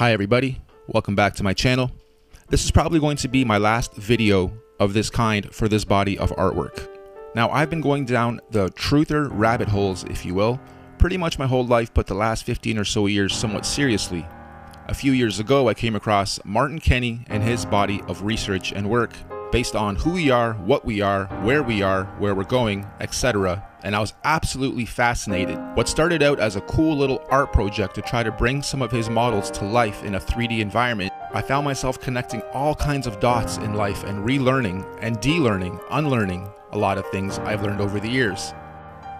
Hi everybody, welcome back to my channel. This is probably going to be my last video of this kind for this body of artwork. Now I've been going down the truther rabbit holes, if you will, pretty much my whole life, but the last 15 or so years somewhat seriously. A few years ago I came across Martin Kenny and his body of research and work based on who we are, what we are, where we're going, etc. And I was absolutely fascinated. What started out as a cool little art project to try to bring some of his models to life in a 3D environment, I found myself connecting all kinds of dots in life and relearning and de-learning, unlearning a lot of things I've learned over the years.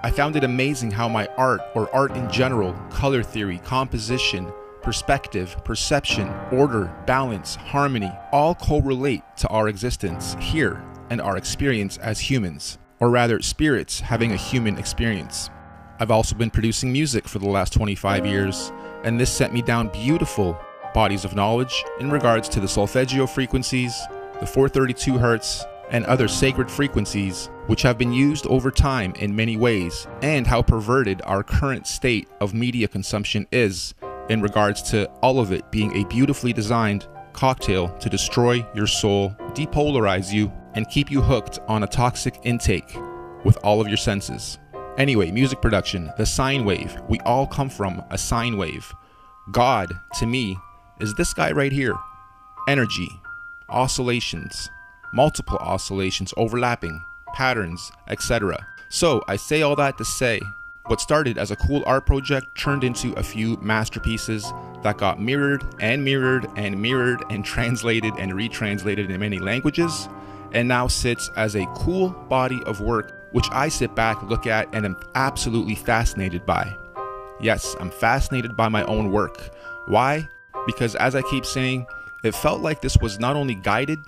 I found it amazing how my art, or art in general, color theory, composition, perspective, perception, order, balance, harmony, all correlate to our existence here and our experience as humans, or rather spirits having a human experience. I've also been producing music for the last 25 years, and this sent me down beautiful bodies of knowledge in regards to the solfeggio frequencies, the 432 Hz, and other sacred frequencies which have been used over time in many ways, and how perverted our current state of media consumption is in regards to all of it being a beautifully designed cocktail to destroy your soul, depolarize you, and keep you hooked on a toxic intake with all of your senses. Anyway, music production, the sine wave. We all come from a sine wave. God, to me, is this guy right here. Energy, oscillations, multiple oscillations, overlapping, patterns, etc. So I say all that to say, what started as a cool art project turned into a few masterpieces that got mirrored and mirrored and mirrored and translated and retranslated in many languages, and now sits as a cool body of work which I sit back, look at, and am absolutely fascinated by. Yes, I'm fascinated by my own work. Why? Because as I keep saying, it felt like this was not only guided,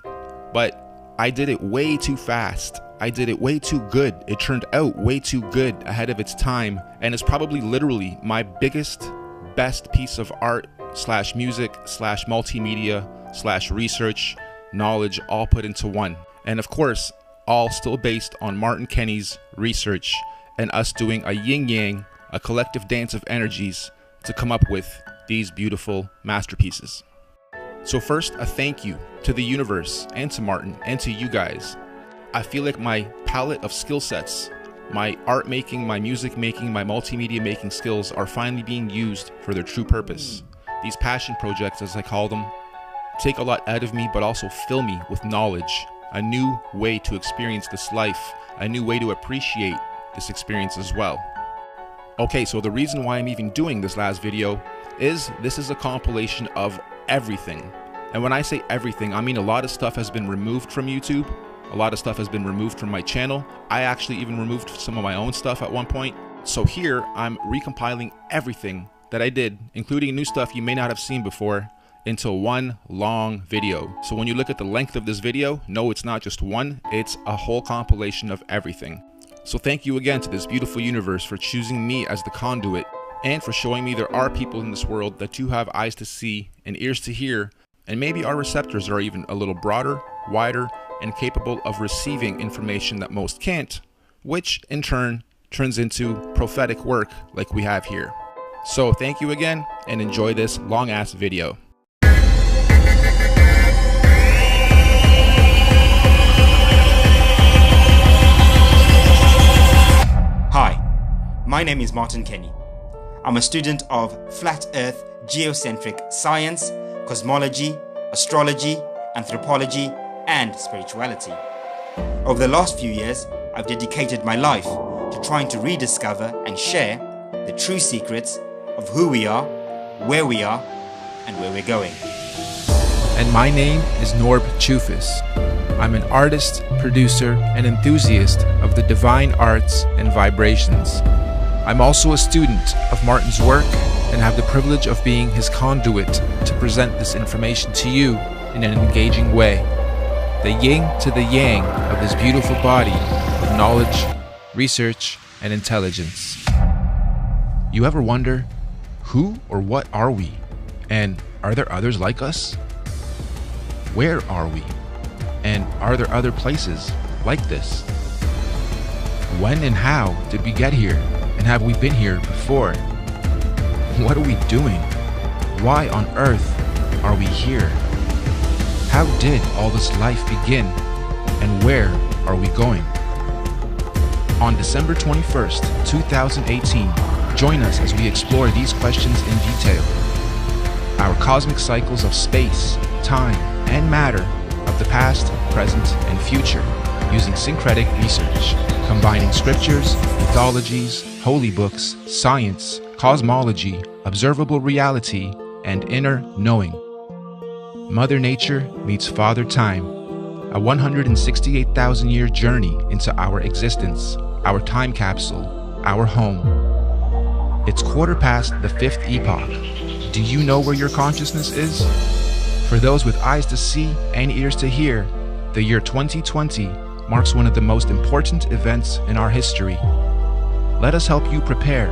but I did it way too fast. I did it way too good. It turned out way too good ahead of its time, and is probably literally my biggest, best piece of art slash music slash multimedia slash research, knowledge, all put into one. And of course, all still based on Martin Kenny's research and us doing a yin-yang, a collective dance of energies to come up with these beautiful masterpieces. So first, a thank you to the universe and to Martin and to you guys. I feel like my palette of skill sets, my art making, my music making, my multimedia making skills are finally being used for their true purpose. These passion projects, as I call them, take a lot out of me, but also fill me with knowledge, a new way to experience this life, a new way to appreciate this experience as well. Okay, so the reason why I'm even doing this last video is this is a compilation of everything. And when I say everything, I mean a lot of stuff has been removed from YouTube. A lot of stuff has been removed from my channel. I actually even removed some of my own stuff at one point. So here I'm recompiling everything that I did, including new stuff you may not have seen before, into one long video. So when you look at the length of this video, no, it's not just one, it's a whole compilation of everything. So thank you again to this beautiful universe for choosing me as the conduit, and for showing me there are people in this world that do have eyes to see and ears to hear, and maybe our receptors are even a little broader, wider, and capable of receiving information that most can't, which in turn turns into prophetic work like we have here. So thank you again, and enjoy this long ass video. Hi, my name is Martin Kenny. I'm a student of flat earth geocentric science, cosmology, astrology, anthropology, and spirituality. Over the last few years, I've dedicated my life to trying to rediscover and share the true secrets of who we are, and where we're going. And my name is n0r8z. I'm an artist, producer, and enthusiast of the divine arts and vibrations. I'm also a student of Martin's work and have the privilege of being his conduit to present this information to you in an engaging way. The yin to the yang of this beautiful body of knowledge, research, and intelligence. You ever wonder, who or what are we? And are there others like us? Where are we? And are there other places like this? When and how did we get here? And have we been here before? What are we doing? Why on earth are we here? How did all this life begin? And where are we going? On December 21st, 2018, join us as we explore these questions in detail. Our cosmic cycles of space, time, and matter of the past, present, and future, using syncretic research, combining scriptures, mythologies, holy books, science, cosmology, observable reality, and inner knowing. Mother Nature meets Father Time, a 168,000-year journey into our existence, our time capsule, our home. It's quarter past the fifth epoch. Do you know where your consciousness is? For those with eyes to see and ears to hear, the year 2020 marks one of the most important events in our history. Let us help you prepare,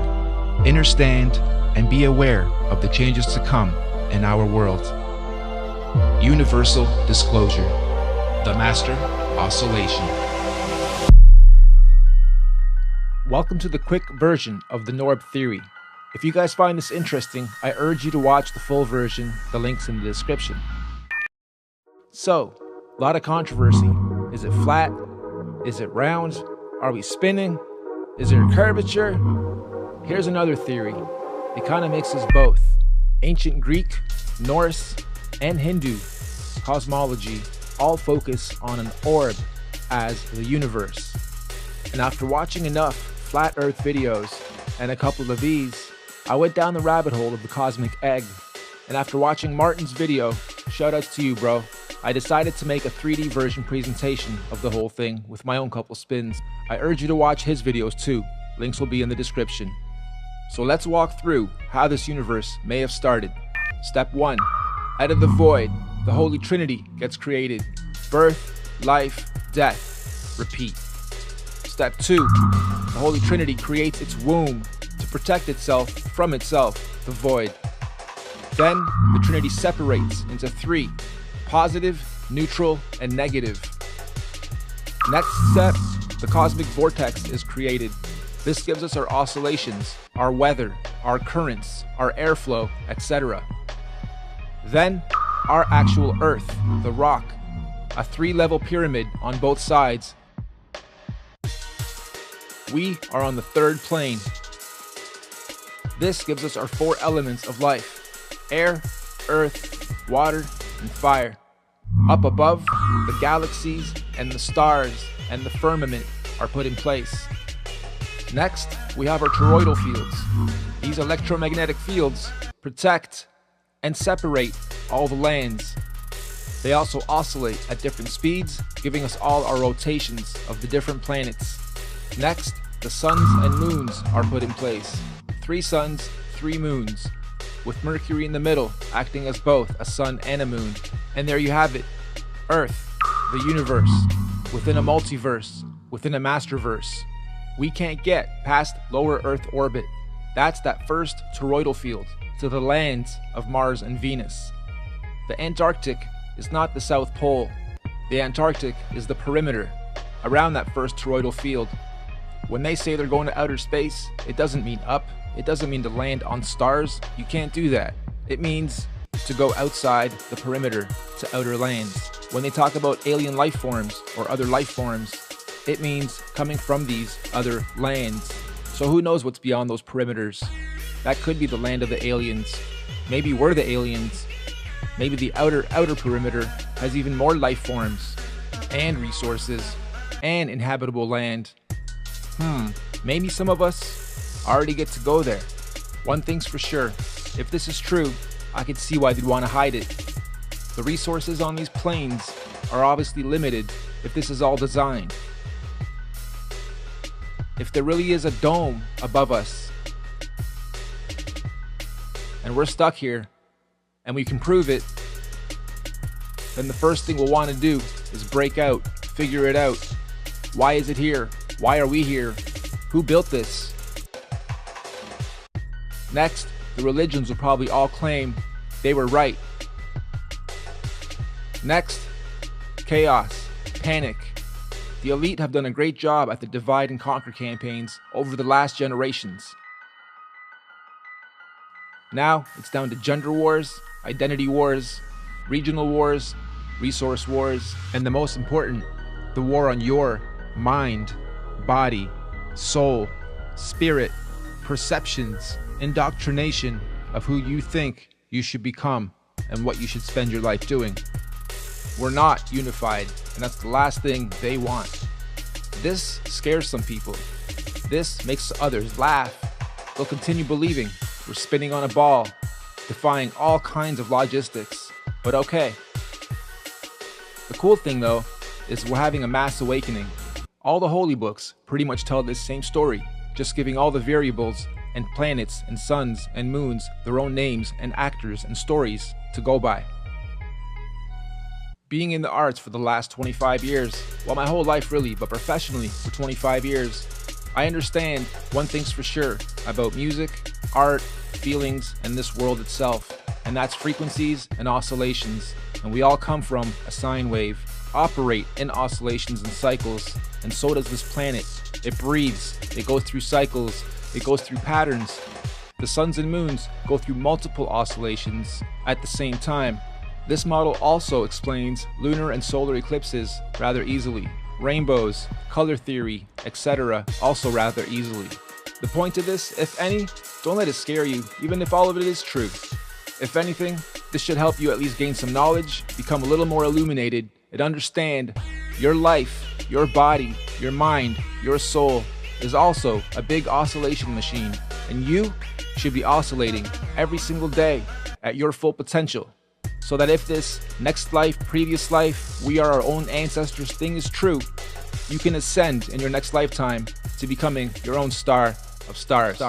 understand, and be aware of the changes to come in our world. Universal disclosure. The Master Oscillation. Welcome to the quick version of the Norb theory. If you guys find this interesting, I urge you to watch the full version. The link's in the description. So, a lot of controversy. Is it flat? Is it round? Are we spinning? Is there curvature? Here's another theory. It kind of mixes both. Ancient Greek, Norse, and Hindu cosmology all focus on an orb as the universe. And after watching enough flat earth videos and a couple of these, I went down the rabbit hole of the cosmic egg. And after watching Martin's video, shoutouts to you, bro, I decided to make a 3D version presentation of the whole thing with my own couple spins. I urge you to watch his videos too. Links will be in the description. So let's walk through how this universe may have started. Step 1. Out of the void, the Holy Trinity gets created. Birth, life, death. Repeat. Step 2. The Holy Trinity creates its womb to protect itself from itself, the void. Then the Trinity separates into 3. Positive, neutral, and negative. Next step, the cosmic vortex is created. This gives us our oscillations, our weather, our currents, our airflow, etc. Then, our actual Earth, the rock, a 3-level pyramid on both sides. We are on the 3rd plane. This gives us our 4 elements of life: air, earth, water, and fire. Up above, the galaxies and the stars and the firmament are put in place. Next, we have our toroidal fields. These electromagnetic fields protect and separate all the lands. They also oscillate at different speeds, giving us all our rotations of the different planets. Next, the suns and moons are put in place. 3 suns, 3 moons, with Mercury in the middle, acting as both a sun and a moon. And there you have it, Earth, the universe, within a multiverse, within a masterverse. We can't get past lower Earth orbit. That's that first toroidal field to the lands of Mars and Venus. The Antarctic is not the South Pole. The Antarctic is the perimeter around that first toroidal field. When they say they're going to outer space, it doesn't mean up. It doesn't mean to land on stars. You can't do that. It means to go outside the perimeter to outer lands. When they talk about alien life forms or other life forms, it means coming from these other lands. So who knows what's beyond those perimeters? That could be the land of the aliens. Maybe we're the aliens. Maybe the outer perimeter has even more life forms and resources and inhabitable land. Maybe some of us already get to go there. One thing's for sure, if this is true, I could see why they'd want to hide it. The resources on these planes are obviously limited if this is all designed. If there really is a dome above us, and we're stuck here, and we can prove it, then the first thing we'll want to do is break out, figure it out. Why is it here? Why are we here? Who built this? Next, the religions will probably all claim they were right. Next, chaos, panic. The elite have done a great job at the divide and conquer campaigns over the last generations. Now it's down to gender wars, identity wars, regional wars, resource wars, and the most important, the war on your mind, body, soul, spirit, perceptions, indoctrination of who you think you should become and what you should spend your life doing. We're not unified, and that's the last thing they want. This scares some people. This makes others laugh. They'll continue believing we're spinning on a ball, defying all kinds of logistics. But okay. The cool thing though, is we're having a mass awakening. All the holy books pretty much tell this same story, just giving all the variables and planets and suns and moons their own names and actors and stories to go by. Being in the arts for the last 25 years, well, my whole life really, but professionally for 25 years, I understand one thing's for sure about music, art, feelings, and this world itself, and that's frequencies and oscillations. And we all come from a sine wave, operate in oscillations and cycles, and so does this planet. It breathes, it goes through cycles, it goes through patterns. The suns and moons go through multiple oscillations at the same time. This model also explains lunar and solar eclipses rather easily. Rainbows, color theory, etc. also rather easily. The point of this, if any, don't let it scare you, even if all of it is true. If anything, this should help you at least gain some knowledge, become a little more illuminated, and understand your life, your body, your mind, your soul is also a big oscillation machine, and you should be oscillating every single day at your full potential. So that if this next life, previous life, we are our own ancestors thing is true, you can ascend in your next lifetime to becoming your own star of stars.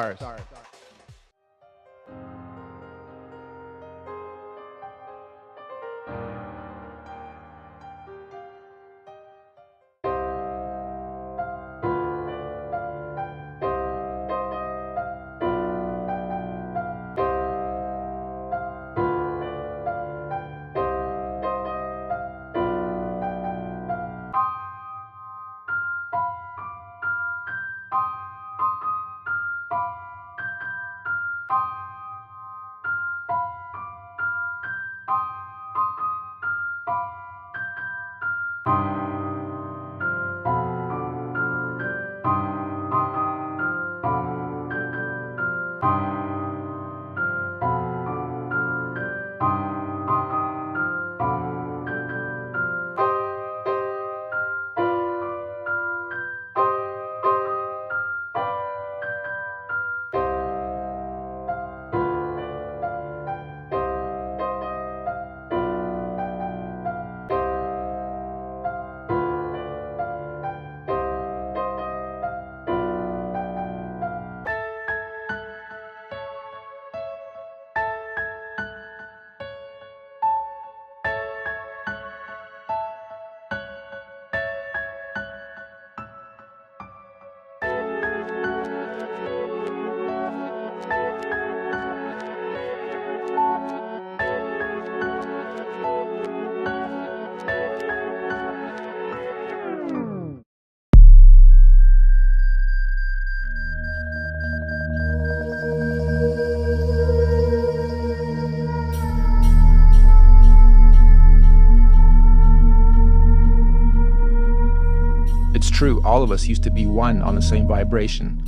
True, all of us used to be one on the same vibration.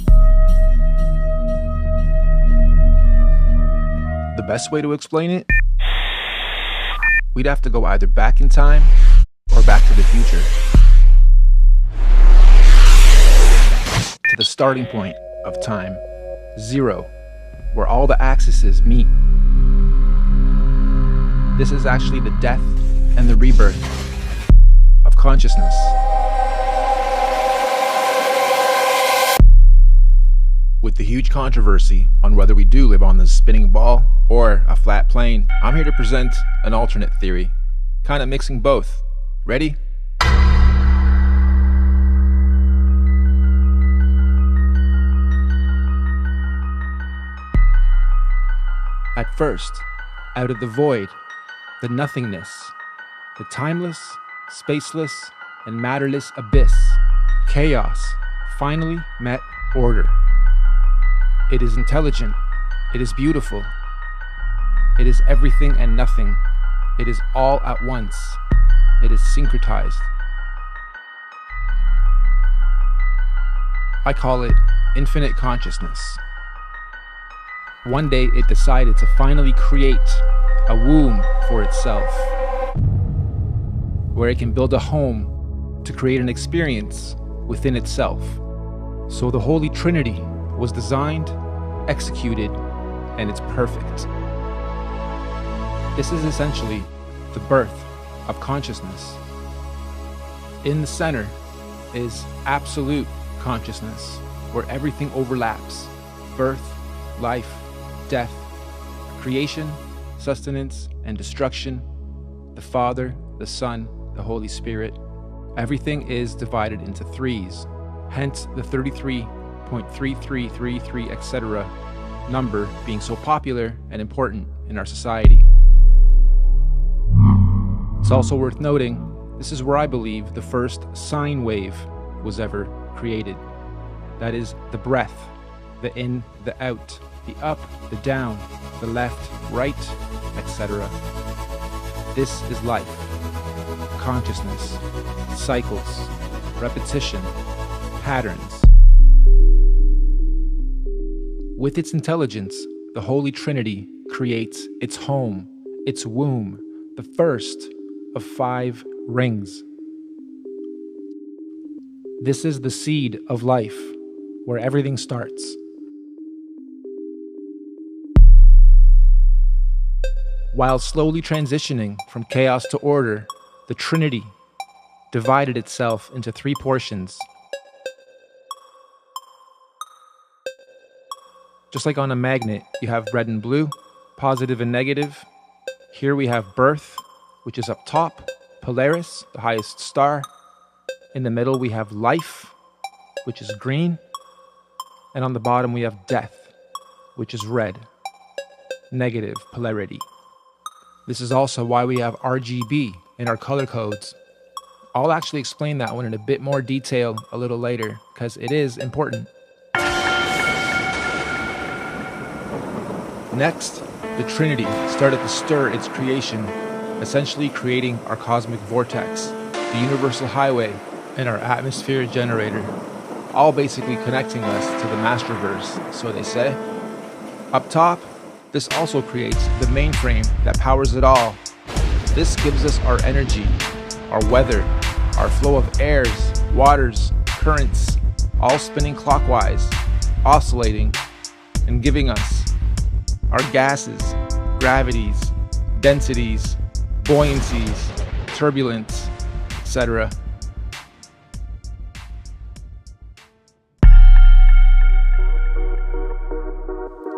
The best way to explain it? We'd have to go either back in time or back to the future. To the starting point of time, 0, where all the axes meet. This is actually the death and the rebirth of consciousness. With the huge controversy on whether we do live on this spinning ball or a flat plane, I'm here to present an alternate theory, kind of mixing both. Ready? At first, out of the void, the nothingness, the timeless, spaceless, and matterless abyss, chaos finally met order. It is intelligent, it is beautiful, It is everything and nothing. It is all at once. It is syncretized. I call it infinite consciousness. One day it decided to finally create a womb for itself, where it can build a home to create an experience within itself. So the Holy Trinity was designed, executed, and it's perfect. This is essentially the birth of consciousness. In the center is absolute consciousness, where everything overlaps: birth, life, death, creation, sustenance, and destruction, the Father, the Son, the Holy Spirit. Everything is divided into threes, hence the 33.3333, etc. number being so popular and important in our society. It's also worth noting, this is where I believe the first sine wave was ever created. That is the breath, the in, the out, the up, the down, the left, right, etc. This is life, consciousness, cycles, repetition, patterns. With its intelligence, the Holy Trinity creates its home, its womb, the first of 5 rings. This is the seed of life, where everything starts. While slowly transitioning from chaos to order, the Trinity divided itself into 3 portions. Just like on a magnet, you have red and blue, positive and negative. Here we have birth, which is up top, Polaris, the highest star. In the middle, we have life, which is green. And on the bottom, we have death, which is red, negative polarity. This is also why we have RGB in our color codes. I'll actually explain that one in a bit more detail a little later, because it is important. Next, the Trinity started to stir its creation, essentially creating our cosmic vortex, the universal highway, and our atmosphere generator, all basically connecting us to the Masterverse, so they say. Up top, this also creates the mainframe that powers it all. This gives us our energy, our weather, our flow of airs, waters, currents, all spinning clockwise, oscillating, and giving us our gases, gravities, densities, buoyancies, turbulence, etc.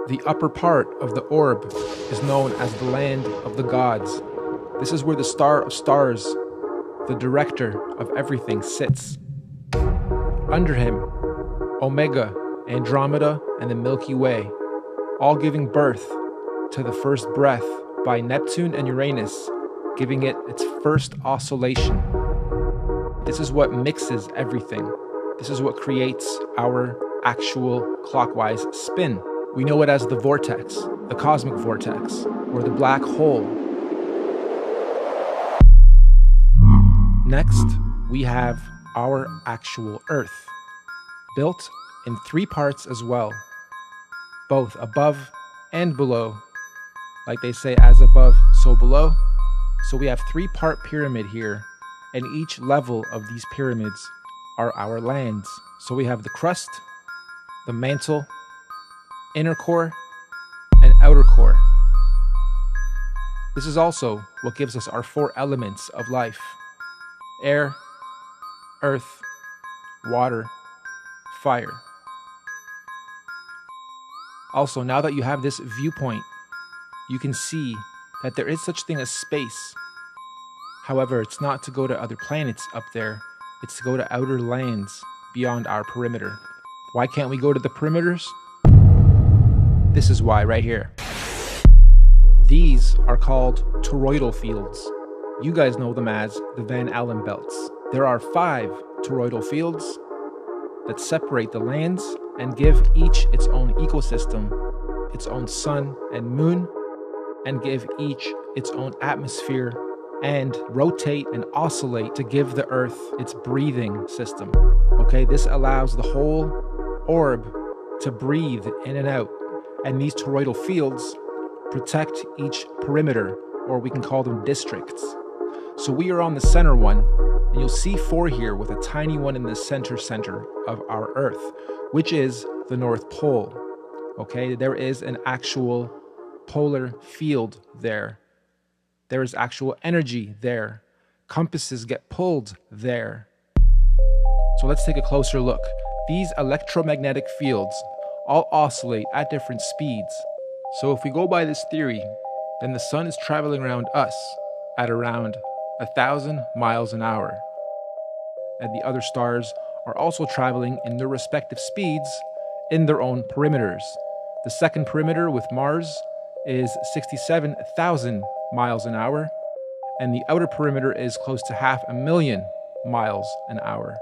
The upper part of the orb is known as the land of the gods. This is where the star of stars, the director of everything, sits. Under him, Omega, Andromeda, and the Milky Way, all giving birth to the first breath by Neptune and Uranus, giving it its first oscillation. This is what mixes everything. This is what creates our actual clockwise spin. We know it as the vortex, the cosmic vortex, or the black hole. Next, we have our actual Earth, built in 3 parts as well, both above and below. Like they say, as above, so below. So we have 3-part pyramid here, and each level of these pyramids are our lands. So we have the crust, the mantle, inner core, and outer core. This is also what gives us our 4 elements of life: air, earth, water, fire. Also, now that you have this viewpoint, you can see that there is such thing as space. However, it's not to go to other planets up there, it's to go to outer lands beyond our perimeter. Why can't we go to the perimeters? This is why right here. These are called toroidal fields. You guys know them as the Van Allen belts. There are 5 toroidal fields that separate the lands and give each its own ecosystem, its own sun and moon, and give each its own atmosphere and rotate and oscillate to give the Earth its breathing system. Okay, this allows the whole orb to breathe in and out, and these toroidal fields protect each perimeter, or we can call them districts. So we are on the center one, and you'll see 4 here with a tiny one in the center of our Earth, which is the North Pole. Okay, there is an actual polar field there. There is actual energy there. Compasses get pulled there. So let's take a closer look. These electromagnetic fields all oscillate at different speeds. So if we go by this theory, then the sun is traveling around us at around 1,000 miles an hour. And the other stars are also traveling in their respective speeds in their own perimeters. The second perimeter with Mars is 67,000 miles an hour, and the outer perimeter is close to 500,000 miles an hour.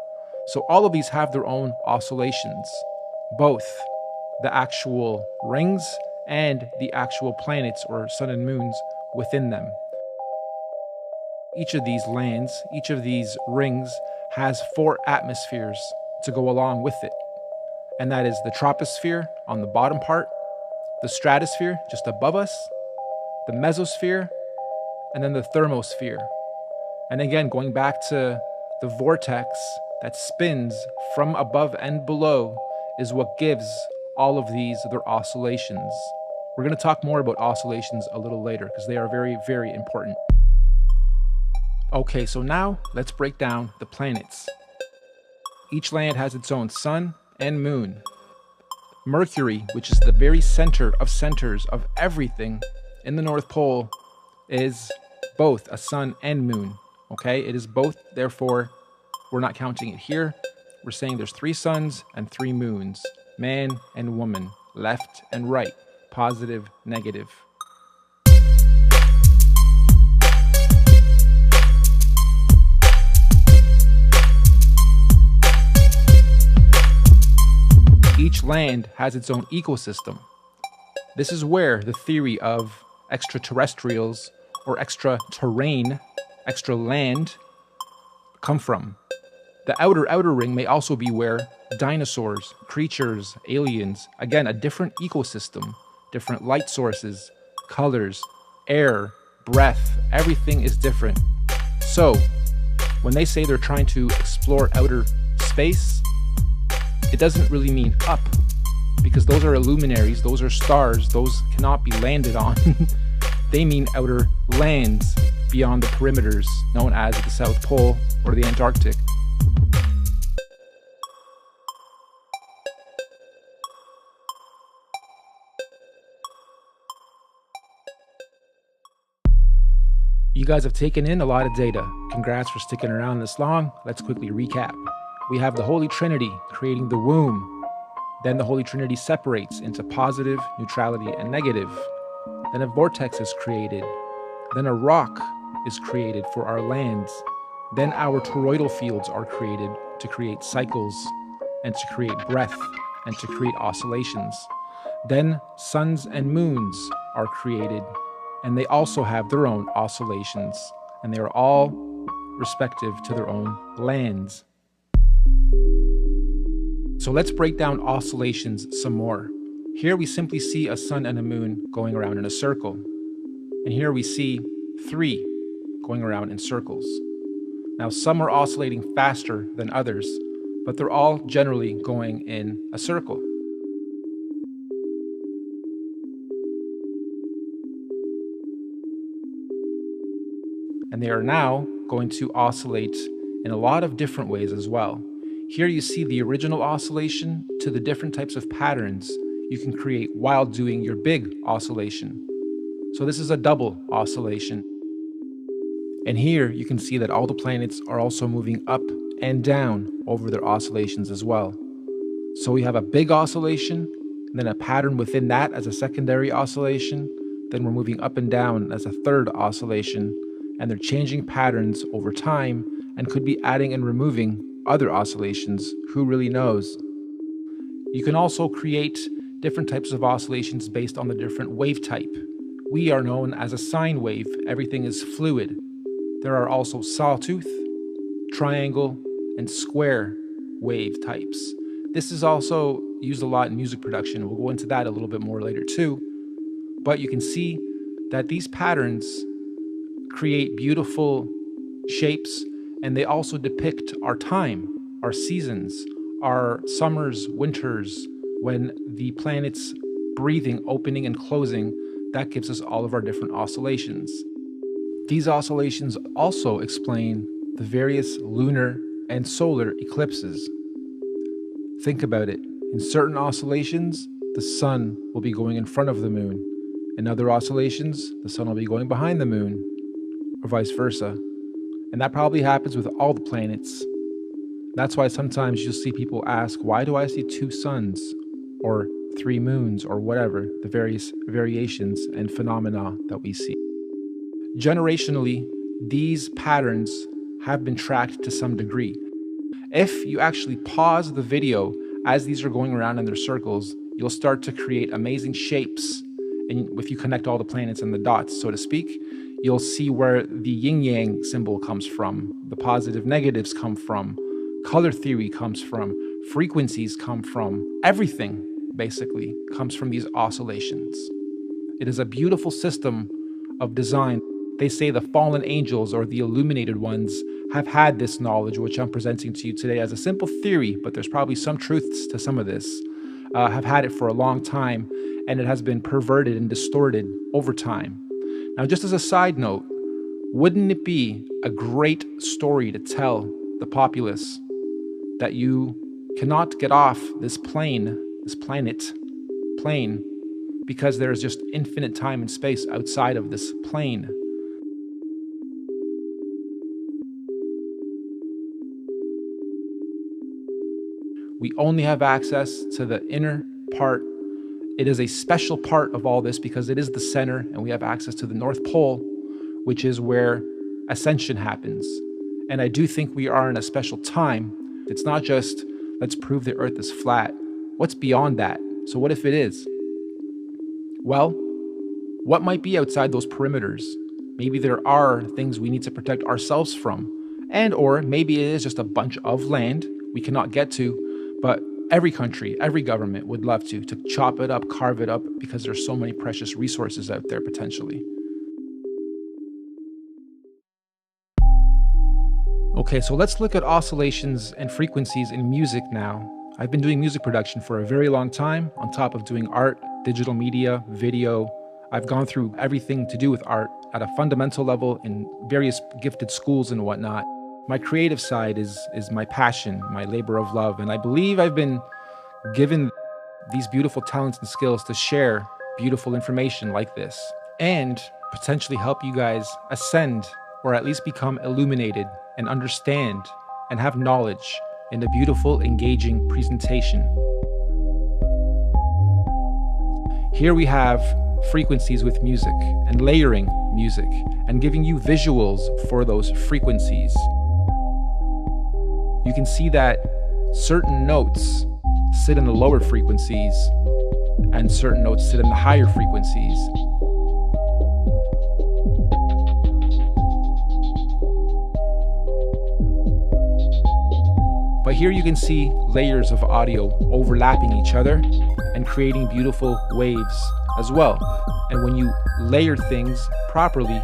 So all of these have their own oscillations, both the actual rings and the actual planets or sun and moons within them. Each of these lands, each of these rings has 4 atmospheres to go along with it. And that is the troposphere on the bottom part, the stratosphere just above us, the mesosphere, and then the thermosphere. And again, going back to the vortex that spins from above and below is what gives all of these their oscillations. We're going to talk more about oscillations a little later because they are very, very important. Okay, so now let's break down the planets. Each land has its own sun and moon. Mercury, which is the very center of centers of everything in the North Pole, is both a sun and moon. Okay, it is both, therefore, we're not counting it here. We're saying there's 3 suns and 3 moons, man and woman, left and right, positive, negative. Each land has its own ecosystem. This is where the theory of extraterrestrials or extra terrain, extra land, come from. The outer ring may also be where dinosaurs, creatures, aliens, again, a different ecosystem, different light sources, colors, air, breath, everything is different. So, when they say they're trying to explore outer space, it doesn't really mean up, because those are luminaries, those are stars, those cannot be landed on. They mean outer lands beyond the perimeters known as the South Pole or the Antarctic. You guys have taken in a lot of data. Congrats for sticking around this long. Let's quickly recap. We have the Holy Trinity creating the womb. Then the Holy Trinity separates into positive, neutrality, and negative. Then a vortex is created. Then a rock is created for our lands. Then our toroidal fields are created to create cycles and to create breath and to create oscillations. Then suns and moons are created, and they also have their own oscillations, and they are all respective to their own lands. So let's break down oscillations some more. Here we simply see a sun and a moon going around in a circle. And here we see 3 going around in circles. Now some are oscillating faster than others, but they're all generally going in a circle. And they are now going to oscillate in a lot of different ways as well. Here you see the original oscillation to the different types of patterns you can create while doing your big oscillation. So this is a double oscillation. And here you can see that all the planets are also moving up and down over their oscillations as well. So we have a big oscillation, and then a pattern within that as a secondary oscillation. Then we're moving up and down as a third oscillation, and they're changing patterns over time and could be adding and removing other oscillations. Who really knows? You can also create different types of oscillations based on the different wave type. We are known as a sine wave. Everything is fluid. There are also sawtooth, triangle, and square wave types. This is also used a lot in music production. We'll go into that a little bit more later too. But you can see that these patterns create beautiful shapes, and they also depict our time, our seasons, our summers, winters, when the planet's breathing, opening and closing. That gives us all of our different oscillations. These oscillations also explain the various lunar and solar eclipses. Think about it. In certain oscillations, the sun will be going in front of the moon. In other oscillations, the sun will be going behind the moon, or vice versa. And that probably happens with all the planets. That's why sometimes you'll see people ask, why do I see 2 suns or 3 moons or whatever, the various variations and phenomena that we see. Generationally, these patterns have been tracked to some degree. If you actually pause the video as these are going around in their circles, you'll start to create amazing shapes. And if you connect all the planets and the dots, so to speak, you'll see where the yin-yang symbol comes from, the positive negatives come from, color theory comes from, frequencies come from, everything basically comes from these oscillations. It is a beautiful system of design. They say the fallen angels or the illuminated ones have had this knowledge, which I'm presenting to you today as a simple theory, but there's probably some truths to some of this, have had it for a long time, and it has been perverted and distorted over time. Now, just as a side note, wouldn't it be a great story to tell the populace that you cannot get off this plane, this plane, because there is just infinite time and space outside of this plane? We only have access to the inner part. It is a special part of all this because it is the center, and we have access to the North Pole, which is where ascension happens. And I do think we are in a special time. It's not just, let's prove the Earth is flat. What's beyond that? So what if it is? Well, what might be outside those perimeters? Maybe there are things we need to protect ourselves from. And or maybe it is just a bunch of land we cannot get to, but every country, every government would love to chop it up, carve it up, because there's so many precious resources out there potentially. Okay, so let's look at oscillations and frequencies in music now. I've been doing music production for a very long time, on top of doing art, digital media, video. I've gone through everything to do with art at a fundamental level in various gifted schools and whatnot. My creative side is my passion, my labor of love, and I believe I've been given these beautiful talents and skills to share beautiful information like this and potentially help you guys ascend, or at least become illuminated and understand and have knowledge in a beautiful, engaging presentation. Here we have frequencies with music and layering music and giving you visuals for those frequencies. You can see that certain notes sit in the lower frequencies and certain notes sit in the higher frequencies. But here you can see layers of audio overlapping each other and creating beautiful waves as well. And when you layer things properly,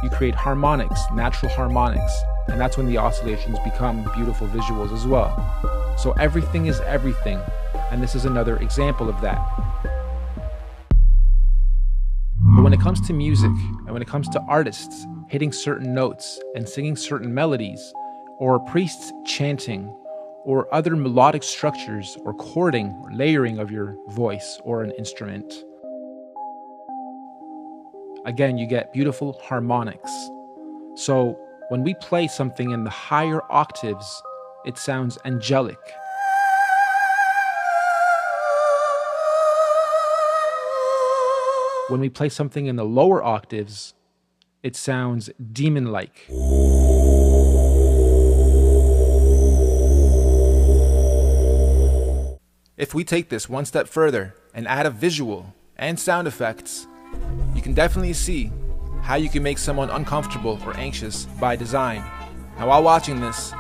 you create harmonics, natural harmonics. And that's when the oscillations become beautiful visuals as well. So everything is everything. And this is another example of that. But when it comes to music, and when it comes to artists hitting certain notes and singing certain melodies, or priests chanting, or other melodic structures, or chording, or layering of your voice or an instrument, again, you get beautiful harmonics. So when we play something in the higher octaves, it sounds angelic. When we play something in the lower octaves, it sounds demon-like. If we take this one step further and add a visual and sound effects, you can definitely see how you can make someone uncomfortable or anxious by design. Now, while watching this,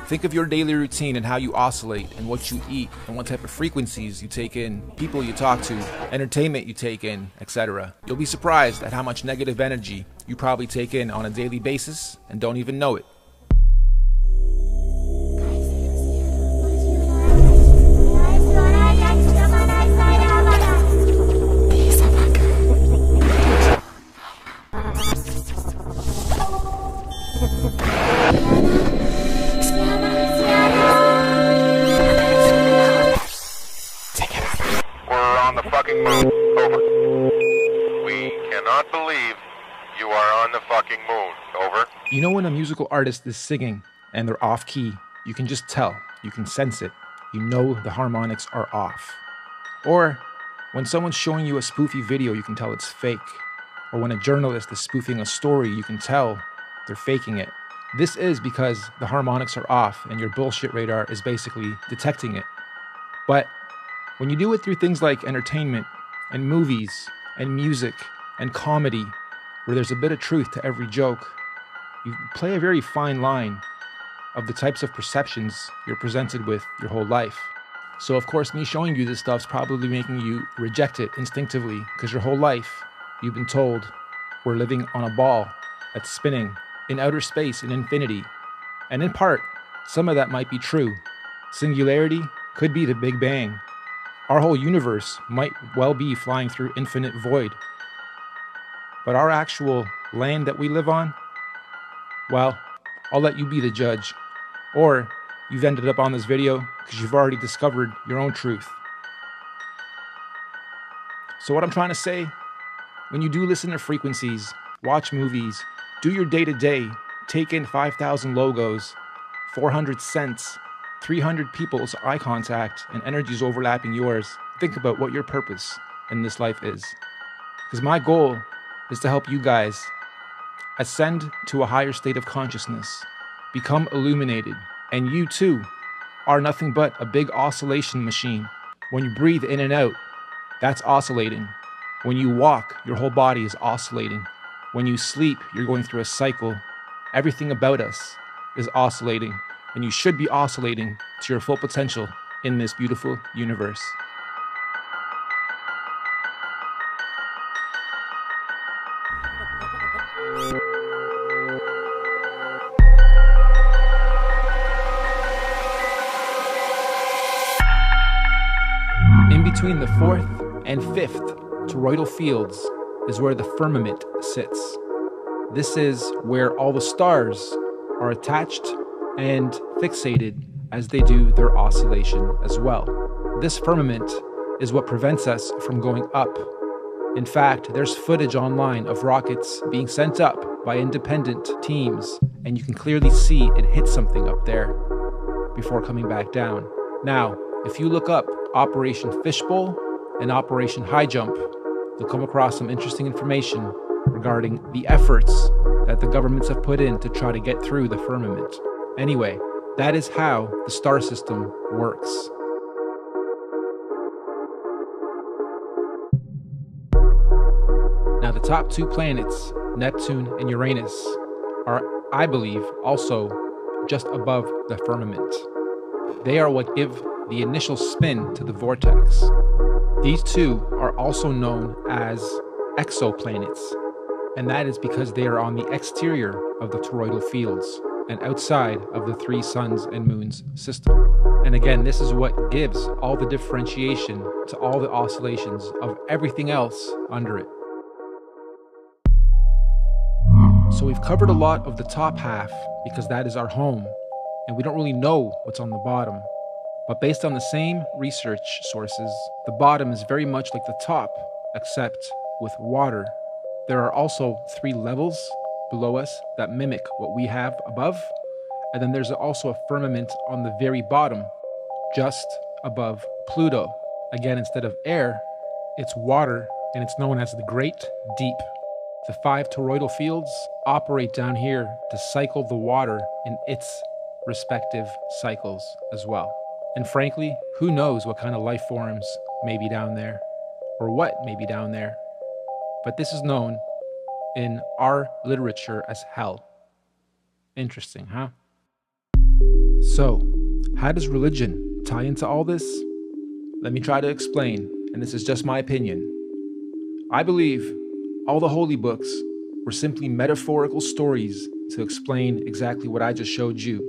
think of your daily routine and how you oscillate and what you eat and what type of frequencies you take in, people you talk to, entertainment you take in, etc. You'll be surprised at how much negative energy you probably take in on a daily basis and don't even know it. Moon. Over. We cannot believe you are on the fucking moon. Over. You know when a musical artist is singing and they're off key, you can just tell, you can sense it. You know the harmonics are off. Or when someone's showing you a spoofy video, you can tell it's fake. Or when a journalist is spoofing a story, you can tell they're faking it. This is because the harmonics are off and your bullshit radar is basically detecting it. But when you do it through things like entertainment and movies and music and comedy, where there's a bit of truth to every joke, you play a very fine line of the types of perceptions you're presented with your whole life. So of course, me showing you this stuff's probably making you reject it instinctively, because your whole life you've been told we're living on a ball that's spinning in outer space in infinity. And in part, some of that might be true. Singularity could be the Big Bang. Our whole universe might well be flying through infinite void. But our actual land that we live on, well, I'll let you be the judge. Or you've ended up on this video because you've already discovered your own truth. So what I'm trying to say, when you do listen to frequencies, watch movies, do your day-to-day, take in 5,000 logos, 400 cents, 300 people's eye contact, and energies overlapping yours, think about what your purpose in this life is. Because my goal is to help you guys ascend to a higher state of consciousness, become illuminated, and you too are nothing but a big oscillation machine. When you breathe in and out, that's oscillating. When you walk, your whole body is oscillating. When you sleep, you're going through a cycle. Everything about us is oscillating, and you should be oscillating to your full potential in this beautiful universe. In between the fourth and fifth toroidal fields is where the firmament sits. This is where all the stars are attached and fixated as they do their oscillation as well. This firmament is what prevents us from going up. In fact, there's footage online of rockets being sent up by independent teams, and you can clearly see it hit something up there before coming back down. Now, if you look up Operation Fishbowl and Operation High Jump, you'll come across some interesting information regarding the efforts that the governments have put in to try to get through the firmament. Anyway, that is how the star system works. Now, the top two planets, Neptune and Uranus, are, I believe, also just above the firmament. They are what give the initial spin to the vortex. These two are also known as exoplanets, and that is because they are on the exterior of the toroidal fields and outside of the three suns and moons system. And again, this is what gives all the differentiation to all the oscillations of everything else under it. So we've covered a lot of the top half because that is our home, and we don't really know what's on the bottom. But based on the same research sources, the bottom is very much like the top, except with water. There are also 3 levels below us that mimic what we have above, and then there's also a firmament on the very bottom, just above Pluto. Again, instead of air, it's water, and it's known as the Great Deep. The 5 toroidal fields operate down here to cycle the water in its respective cycles as well. And frankly, who knows what kind of life forms may be down there, or what may be down there. but this is known in our literature as hell. Interesting, huh? So, how does religion tie into all this? Let me try to explain, and this is just my opinion. I believe all the holy books were simply metaphorical stories to explain exactly what I just showed you.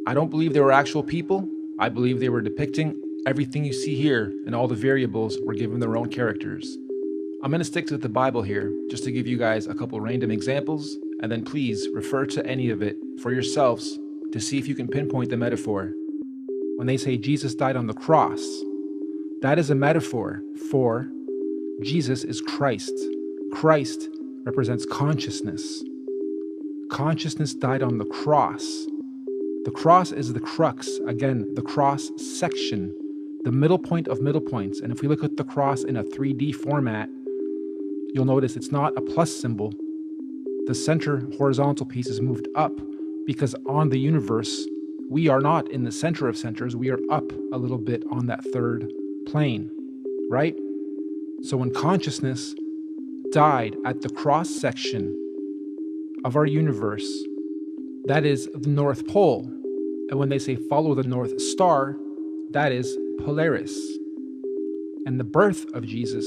I don't believe they were actual people. I believe they were depicting everything you see here, and all the variables were given their own characters. I'm going to stick to the Bible here, just to give you guys a couple random examples, and then please refer to any of it for yourselves to see if you can pinpoint the metaphor. When they say Jesus died on the cross, that is a metaphor for Jesus is Christ. Christ represents consciousness. Consciousness died on the cross. The cross is the crux, again, the cross section, the middle point of middle points. And if we look at the cross in a 3D format, you'll notice it's not a plus symbol. The center horizontal piece is moved up because on the universe, we are not in the center of centers, we are up a little bit on that third plane, right? So when consciousness died at the cross section of our universe, that is the North Pole. And when they say follow the North Star, that is Polaris. And the birth of Jesus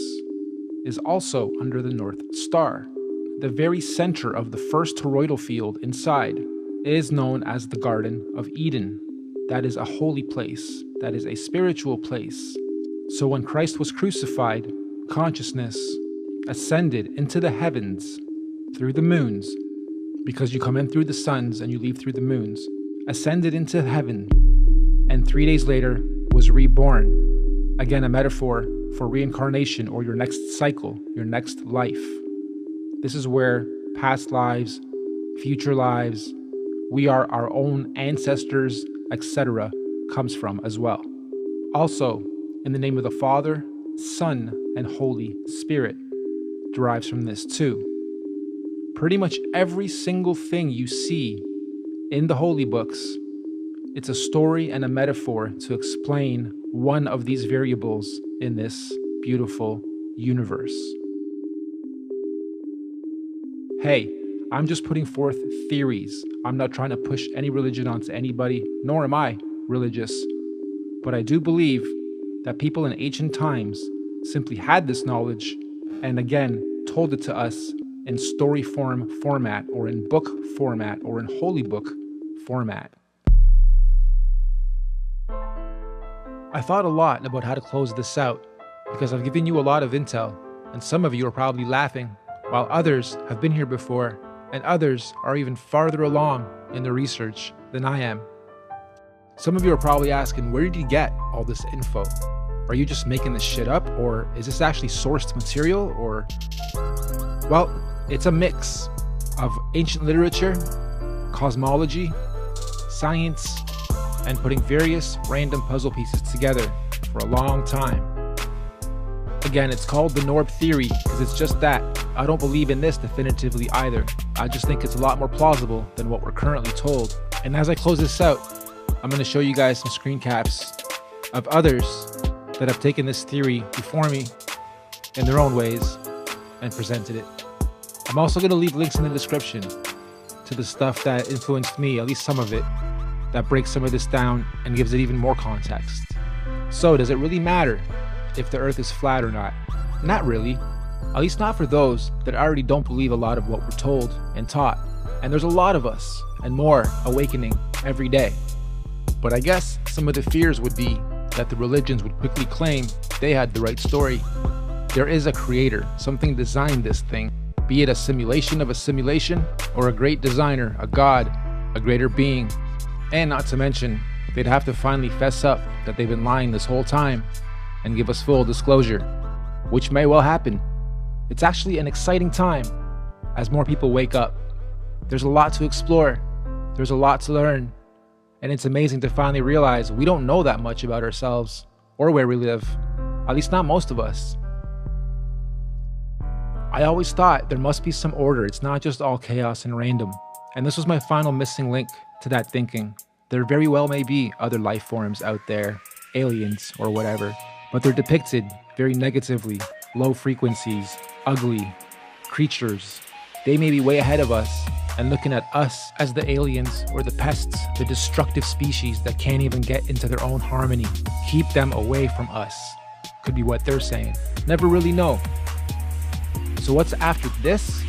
is also under the North Star. The very center of the first toroidal field inside is known as the Garden of Eden. That is a holy place. That is a spiritual place. So when Christ was crucified, consciousness ascended into the heavens through the moons, because you come in through the suns and you leave through the moons, ascended into heaven, and 3 days later was reborn. Again, a metaphor for reincarnation, or your next cycle, your next life. This is where past lives, future lives, we are our own ancestors, etc., comes from as well. Also, in the name of the Father, Son, and Holy Spirit derives from this too. Pretty much every single thing you see in the holy books, it's a story and a metaphor to explain one of these variables in this beautiful universe. Hey, I'm just putting forth theories. I'm not trying to push any religion onto anybody, nor am I religious. But I do believe that people in ancient times simply had this knowledge and again told it to us in story format, or in book format, or in holy book format. I thought a lot about how to close this out because I've given you a lot of intel, and some of you are probably laughing, while others have been here before, and others are even farther along in the research than I am. Some of you are probably asking, where did you get all this info? Are you just making this shit up, or is this actually sourced material, or... Well, it's a mix of ancient literature, cosmology, science, and putting various random puzzle pieces together for a long time. Again, it's called the n0r8z theory because it's just that. I don't believe in this definitively either. I just think it's a lot more plausible than what we're currently told. And as I close this out, I'm going to show you guys some screen caps of others that have taken this theory before me in their own ways and presented it. I'm also going to leave links in the description to the stuff that influenced me, at least some of it, that breaks some of this down and gives it even more context. So, does it really matter if the earth is flat or not? Not really. At least not for those that already don't believe a lot of what we're told and taught. And there's a lot of us, and more, awakening every day. But I guess some of the fears would be that the religions would quickly claim they had the right story. There is a creator, something designed this thing, be it a simulation of a simulation, or a great designer, a god, a greater being. And not to mention, they'd have to finally fess up that they've been lying this whole time and give us full disclosure, which may well happen. It's actually an exciting time as more people wake up. There's a lot to explore, there's a lot to learn, and it's amazing to finally realize we don't know that much about ourselves or where we live, at least not most of us. I always thought there must be some order, it's not just all chaos and random, and this was my final missing link to that thinking. There very well may be other life forms out there, aliens or whatever, but they're depicted very negatively, low frequencies, ugly creatures. They may be way ahead of us and looking at us as the aliens or the pests, the destructive species that can't even get into their own harmony. Keep them away from us. Could be what they're saying. Never really know. So what's after this?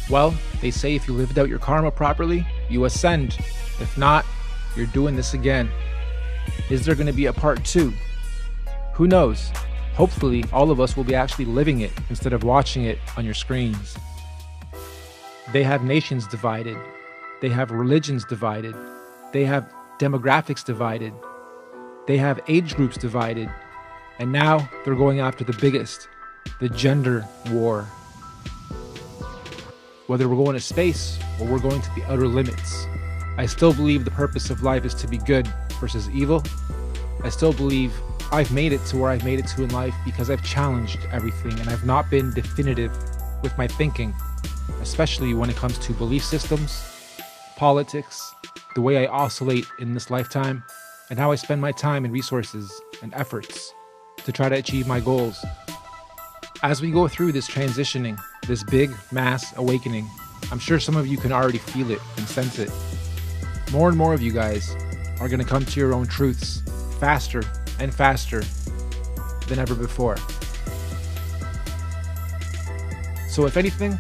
Well, they say if you lived out your karma properly, you ascend. If not, you're doing this again. Is there going to be a part 2? Who knows? Hopefully, all of us will be actually living it instead of watching it on your screens. They have nations divided. They have religions divided. They have demographics divided. They have age groups divided. And now they're going after the biggest, the gender war. Whether we're going to space or we're going to the outer limits, I still believe the purpose of life is to be good versus evil. I still believe I've made it to where I've made it to in life because I've challenged everything and I've not been definitive with my thinking, especially when it comes to belief systems, politics, the way I oscillate in this lifetime, and how I spend my time and resources and efforts to try to achieve my goals. As we go through this transitioning, this big mass awakening, I'm sure some of you can already feel it and sense it. More and more of you guys are going to come to your own truths faster and faster than ever before. So if anything,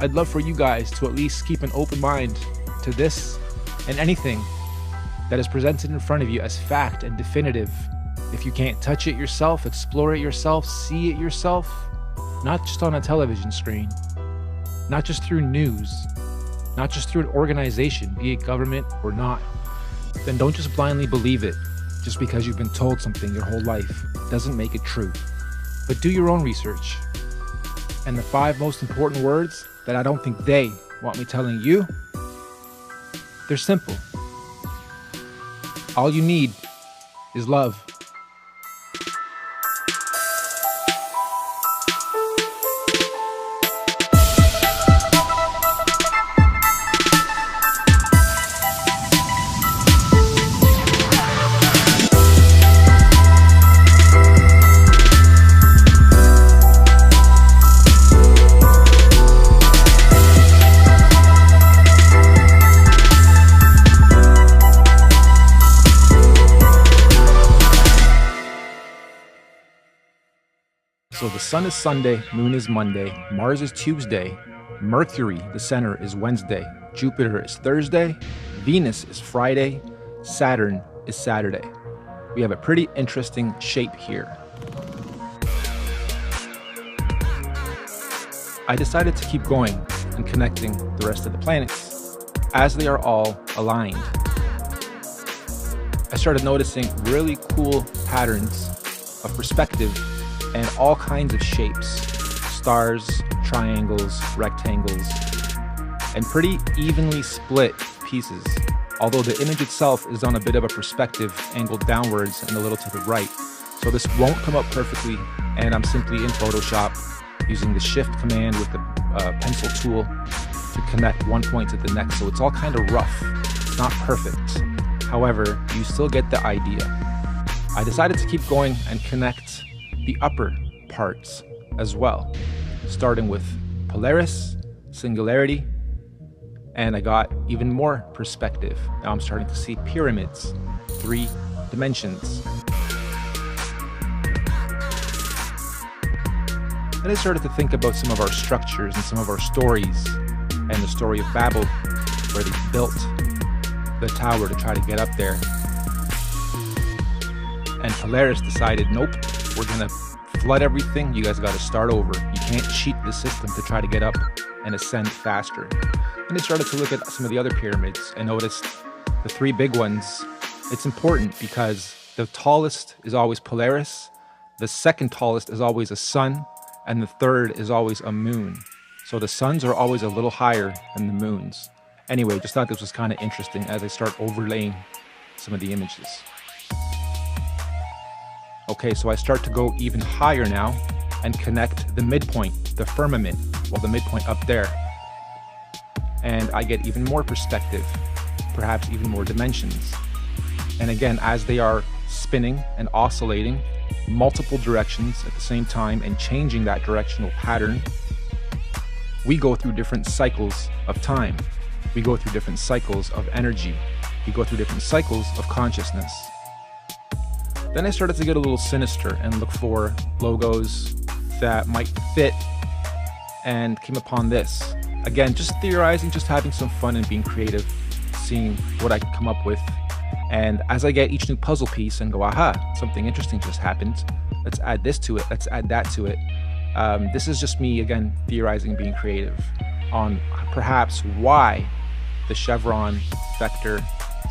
I'd love for you guys to at least keep an open mind to this and anything that is presented in front of you as fact and definitive. If you can't touch it yourself, explore it yourself, see it yourself, not just on a television screen, not just through news, not just through an organization, be it government or not, then don't just blindly believe it just because you've been told something your whole life. Doesn't make it true. But do your own research. And the 5 most important words that I don't think they want me telling you, they're simple. All you need is love. So the sun is Sunday, moon is Monday, Mars is Tuesday, Mercury, the center, is Wednesday, Jupiter is Thursday, Venus is Friday, Saturn is Saturday. We have a pretty interesting shape here. I decided to keep going and connecting the rest of the planets as they are all aligned. I started noticing really cool patterns of perspective and all kinds of shapes, stars, triangles, rectangles, and pretty evenly split pieces, although the image itself is on a bit of a perspective angled downwards and a little to the right. So this won't come up perfectly, and I'm simply in Photoshop using the shift command with the pencil tool to connect one point to the next, so it's all kind of rough. It's not perfect. However, you still get the idea. I decided to keep going and connect the upper parts as well, starting with Polaris, Singularity, and I got even more perspective. Now I'm starting to see pyramids, 3 dimensions. Then I started to think about some of our structures and some of our stories, and the story of Babel, where they built the tower to try to get up there. And Polaris decided, nope, we're gonna flood everything, you guys gotta start over. You can't cheat the system to try to get up and ascend faster. And I started to look at some of the other pyramids and noticed the 3 big ones. It's important because the tallest is always Polaris, the second tallest is always a sun, and the third is always a moon. So the suns are always a little higher than the moons. Anyway, just thought this was kind of interesting as I start overlaying some of the images. Okay, so I start to go even higher now and connect the midpoint, the firmament, well, the midpoint up there. And I get even more perspective, perhaps even more dimensions. And again, as they are spinning and oscillating multiple directions at the same time and changing that directional pattern, we go through different cycles of time. We go through different cycles of energy. We go through different cycles of consciousness. Then I started to get a little sinister and look for logos that might fit, and came upon this. Again, just theorizing, just having some fun and being creative, seeing what I could come up with. And as I get each new puzzle piece and go, aha, something interesting just happened, let's add this to it, let's add that to it. This is just me, again, theorizing, being creative on perhaps why the chevron vector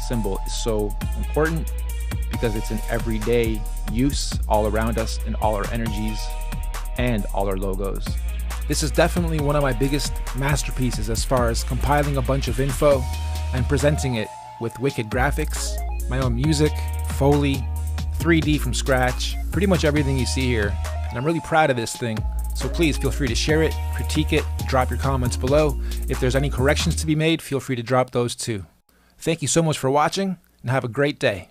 symbol is so important, because it's in everyday use all around us in all our energies and all our logos. This is definitely one of my biggest masterpieces as far as compiling a bunch of info and presenting it with wicked graphics, my own music, Foley, 3D from scratch, pretty much everything you see here. And I'm really proud of this thing. So please feel free to share it, critique it, drop your comments below. If there's any corrections to be made, feel free to drop those too. Thank you so much for watching, and have a great day.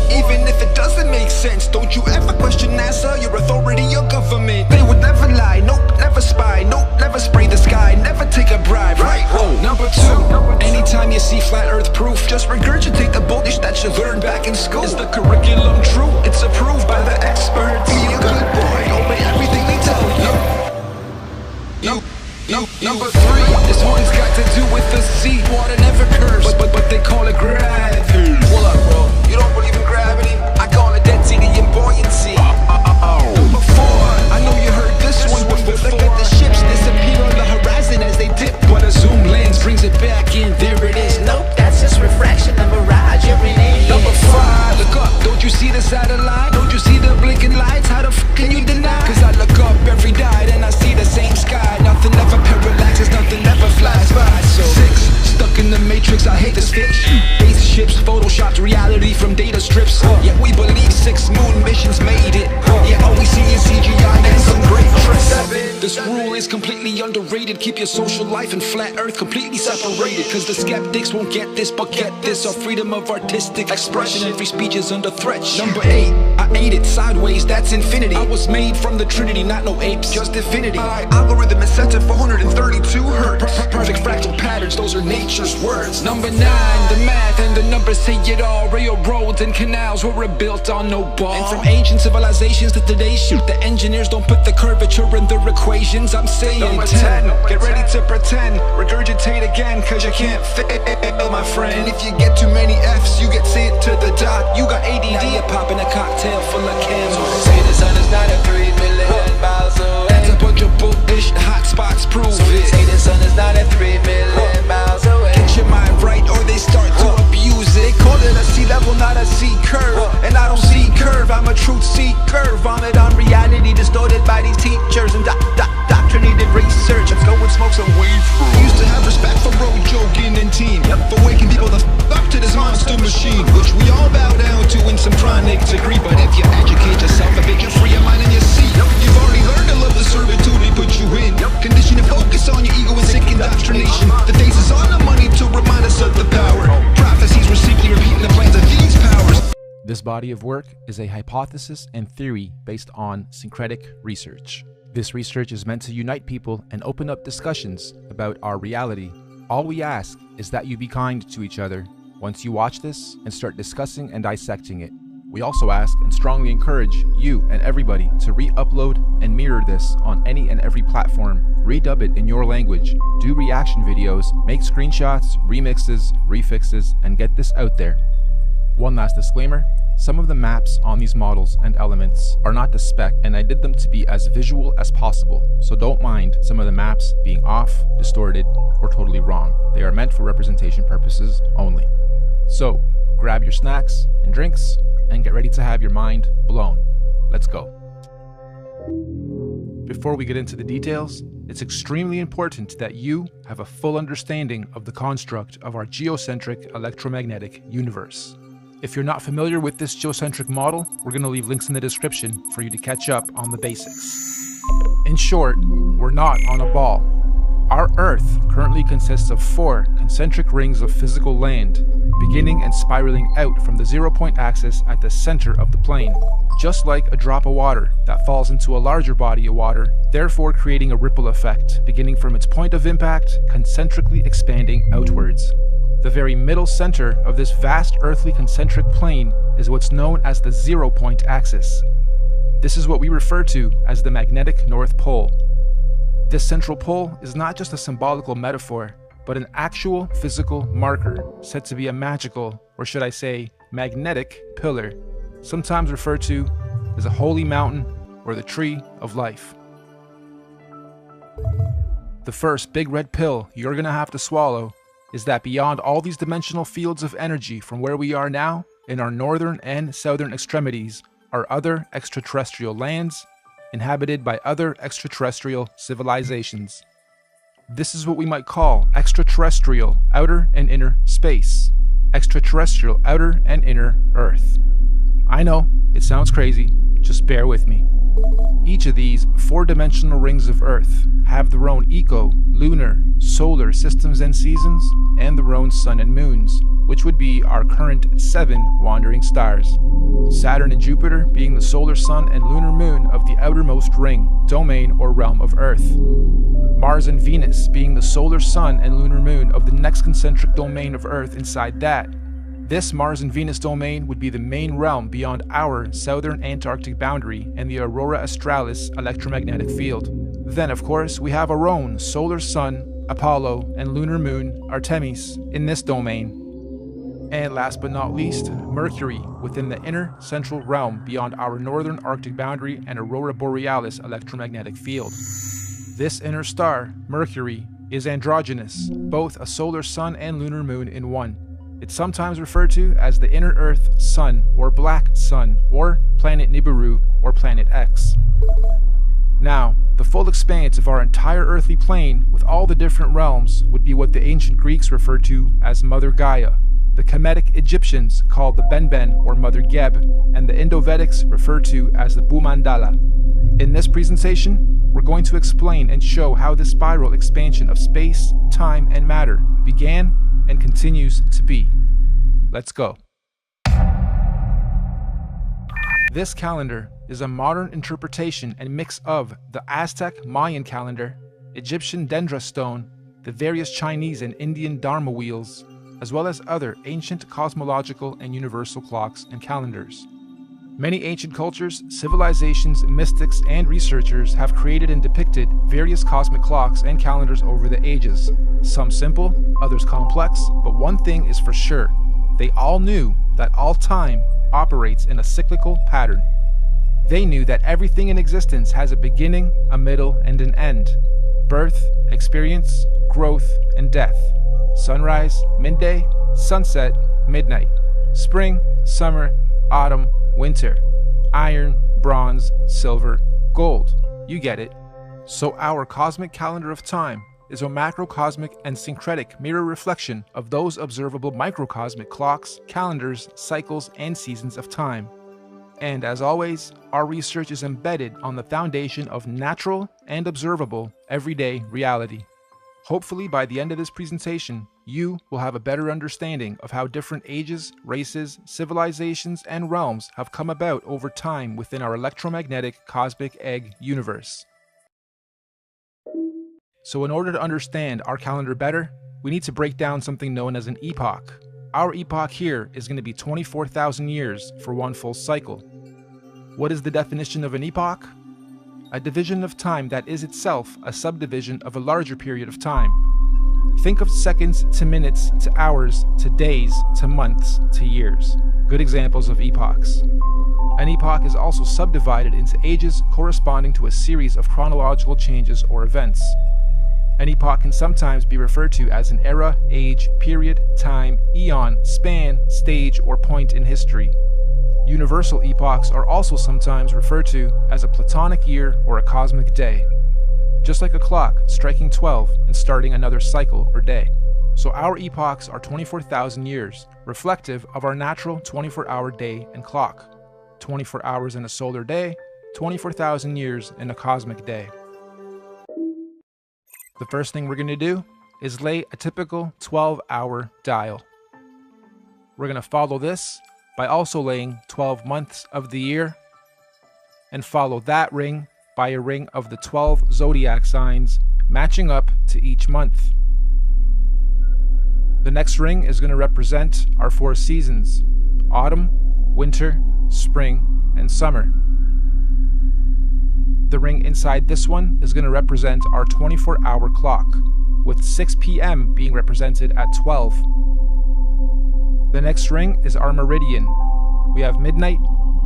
Even if it doesn't make sense, don't you ever question NASA, your authority, your government. They would never lie, nope, never spy, nope, never spray the sky, never take a bribe, right? Number two, anytime you see flat earth proof, just regurgitate the bullshit that you learned back in school. Is the curriculum true? It's approved by the experts. Be a good boy, obey everything they tell you. Number three, this one's got to do with the sea. Water never curves, but they call it gravity. Hold up, bro, you don't believe in gravity? I call it density and buoyancy. Number four, I know you heard this one before. Look at the ships disappear on the horizon as they dip, but a zoom lens brings it back in. There it is. Nope, that's just refraction, a mirage every day. Number five, look up, don't you see the satellite? Don't you see the blinking lights? How the f can you deny? Cause I look up every night and I see the same sky. Nothing ever parallaxes, nothing ever flies by. So 6, stuck in the matrix, I hate this fix. Spaceships photoshopped reality from data strips. Yet we believe 6 moon missions made it. Yeah, all we see is CGI and some great tricks. 7, this rule is completely underrated. Keep your social life and flat earth completely separated. Cause the skeptics won't get this, but get this. Our freedom of artistic expression and free speech is under threat. Number 8, I ate it sideways, that's infinity. I was made from the Trinity, not no apes, just infinity. My algorithm is set to 432 hertz. Perfect fractal patterns, those are nature's words. Number 9, the math and the numbers say it all. Railroads and canals were built on no ball. And from ancient civilizations to today's shoot, the engineers don't put the curvature in their equations. I'm saying number 10, get ready to pretend, regurgitate again, cause you can't fail, my friend. And if you get too many F's, you get sent to the doc. You got ADD, popping a cocktail full of chems. Say the sun is not a 3 million miles away. That's a bunch of bullish hot spots, prove it. Say the sun is not a 3 million miles away. Get your mind right or they start to abuse it. They call it a sea level, not a sea curve. And I don't see curve, I'm a truth seeker. Vomit on reality distorted by these teachers and doctrinated research. Let's go and smoke some weed. Used to have respect for road joking and teen, for waking people the up to this monster machine, which we all bow down to in some chronic degree. But if you educate yourself a bit, you're free your mind and your seat. You've already learned to love the servitude we put you in. Condition to focus on your ego and sick indoctrination. The days is on the money to remind us of the power. Prophecies were simply repeating the plans of these powers. This body of work is a hypothesis and theory based on syncretic research. This research is meant to unite people and open up discussions about our reality. All we ask is that you be kind to each other once you watch this and start discussing and dissecting it. We also ask and strongly encourage you and everybody to re-upload and mirror this on any and every platform. Redub it in your language, do reaction videos, make screenshots, remixes, refixes, and get this out there. One last disclaimer, some of the maps on these models and elements are not to spec, and I did them to be as visual as possible, so don't mind some of the maps being off, distorted, or totally wrong. They are meant for representation purposes only. So, grab your snacks and drinks, and get ready to have your mind blown. Let's go. Before we get into the details, it's extremely important that you have a full understanding of the construct of our geocentric electromagnetic universe. If you're not familiar with this geocentric model, we're going to leave links in the description for you to catch up on the basics. In short, we're not on a ball. Our Earth currently consists of 4 concentric rings of physical land, beginning and spiraling out from the 0-point axis at the center of the plane, just like a drop of water that falls into a larger body of water, therefore creating a ripple effect, beginning from its point of impact, concentrically expanding outwards. The very middle center of this vast earthly concentric plane is what's known as the 0-point axis. This is what we refer to as the magnetic North Pole. This central pole is not just a symbolical metaphor, but an actual physical marker, said to be a magical, or should I say, magnetic pillar, sometimes referred to as a holy mountain or the tree of life. The first big red pill you're gonna have to swallow is that beyond all these dimensional fields of energy from where we are now, in our northern and southern extremities, are other extraterrestrial lands inhabited by other extraterrestrial civilizations. This is what we might call extraterrestrial outer and inner space, extraterrestrial outer and inner Earth. I know, it sounds crazy, just bear with me. Each of these 4-dimensional rings of Earth have their own eco, lunar, solar systems and seasons, and their own sun and moons, which would be our current 7 wandering stars. Saturn and Jupiter being the solar sun and lunar moon of the outermost ring, domain, or realm of Earth. Mars and Venus being the solar sun and lunar moon of the next concentric domain of Earth inside that. This Mars and Venus domain would be the main realm beyond our southern Antarctic boundary and the Aurora Australis electromagnetic field. Then, of course, we have our own solar sun, Apollo, and lunar moon, Artemis, in this domain. And last but not least, Mercury within the inner central realm beyond our northern Arctic boundary and Aurora Borealis electromagnetic field. This inner star, Mercury, is androgynous, both a solar sun and lunar moon in one. It's sometimes referred to as the inner Earth Sun or Black Sun or Planet Nibiru or Planet X. Now, the full expanse of our entire earthly plane with all the different realms would be what the ancient Greeks referred to as Mother Gaia, the Kemetic Egyptians called the Benben or Mother Geb, and the Indo-Vedics referred to as the Bhumandala. In this presentation, we're going to explain and show how this spiral expansion of space, time, and matter began and continues to be. Let's go. This calendar is a modern interpretation and mix of the Aztec Mayan calendar, Egyptian Dendra stone, the various Chinese and Indian Dharma wheels, as well as other ancient cosmological and universal clocks and calendars. Many ancient cultures, civilizations, mystics, and researchers have created and depicted various cosmic clocks and calendars over the ages, some simple, others complex, but one thing is for sure, they all knew that all time operates in a cyclical pattern. They knew that everything in existence has a beginning, a middle, and an end. Birth, experience, growth, and death. Sunrise, midday, sunset, midnight. Spring, summer, autumn, winter. Iron, bronze, silver, gold. You get it. So our cosmic calendar of time is a macrocosmic and syncretic mirror reflection of those observable microcosmic clocks, calendars, cycles, and seasons of time. And as always, our research is embedded on the foundation of natural and observable everyday reality. Hopefully by the end of this presentation, you will have a better understanding of how different ages, races, civilizations, and realms have come about over time within our electromagnetic cosmic egg universe. So in order to understand our calendar better, we need to break down something known as an epoch. Our epoch here is going to be 24,000 years for one full cycle. What is the definition of an epoch? A division of time that is itself a subdivision of a larger period of time. Think of seconds to minutes to hours to days to months to years. Good examples of epochs. An epoch is also subdivided into ages corresponding to a series of chronological changes or events. An epoch can sometimes be referred to as an era, age, period, time, eon, span, stage, or point in history. Universal epochs are also sometimes referred to as a platonic year or a cosmic day. Just like a clock striking 12 and starting another cycle or day. So our epochs are 24,000 years, reflective of our natural 24-hour day and clock. 24 hours in a solar day, 24,000 years in a cosmic day. The first thing we're going to do is lay a typical 12-hour dial. We're going to follow this by also laying 12 months of the year, and follow that ring by a ring of the 12 zodiac signs matching up to each month. The next ring is going to represent our 4 seasons: autumn, winter, spring, and summer. The ring inside this one is going to represent our 24-hour clock, with 6 p.m. being represented at 12. The next ring is our meridian. We have midnight,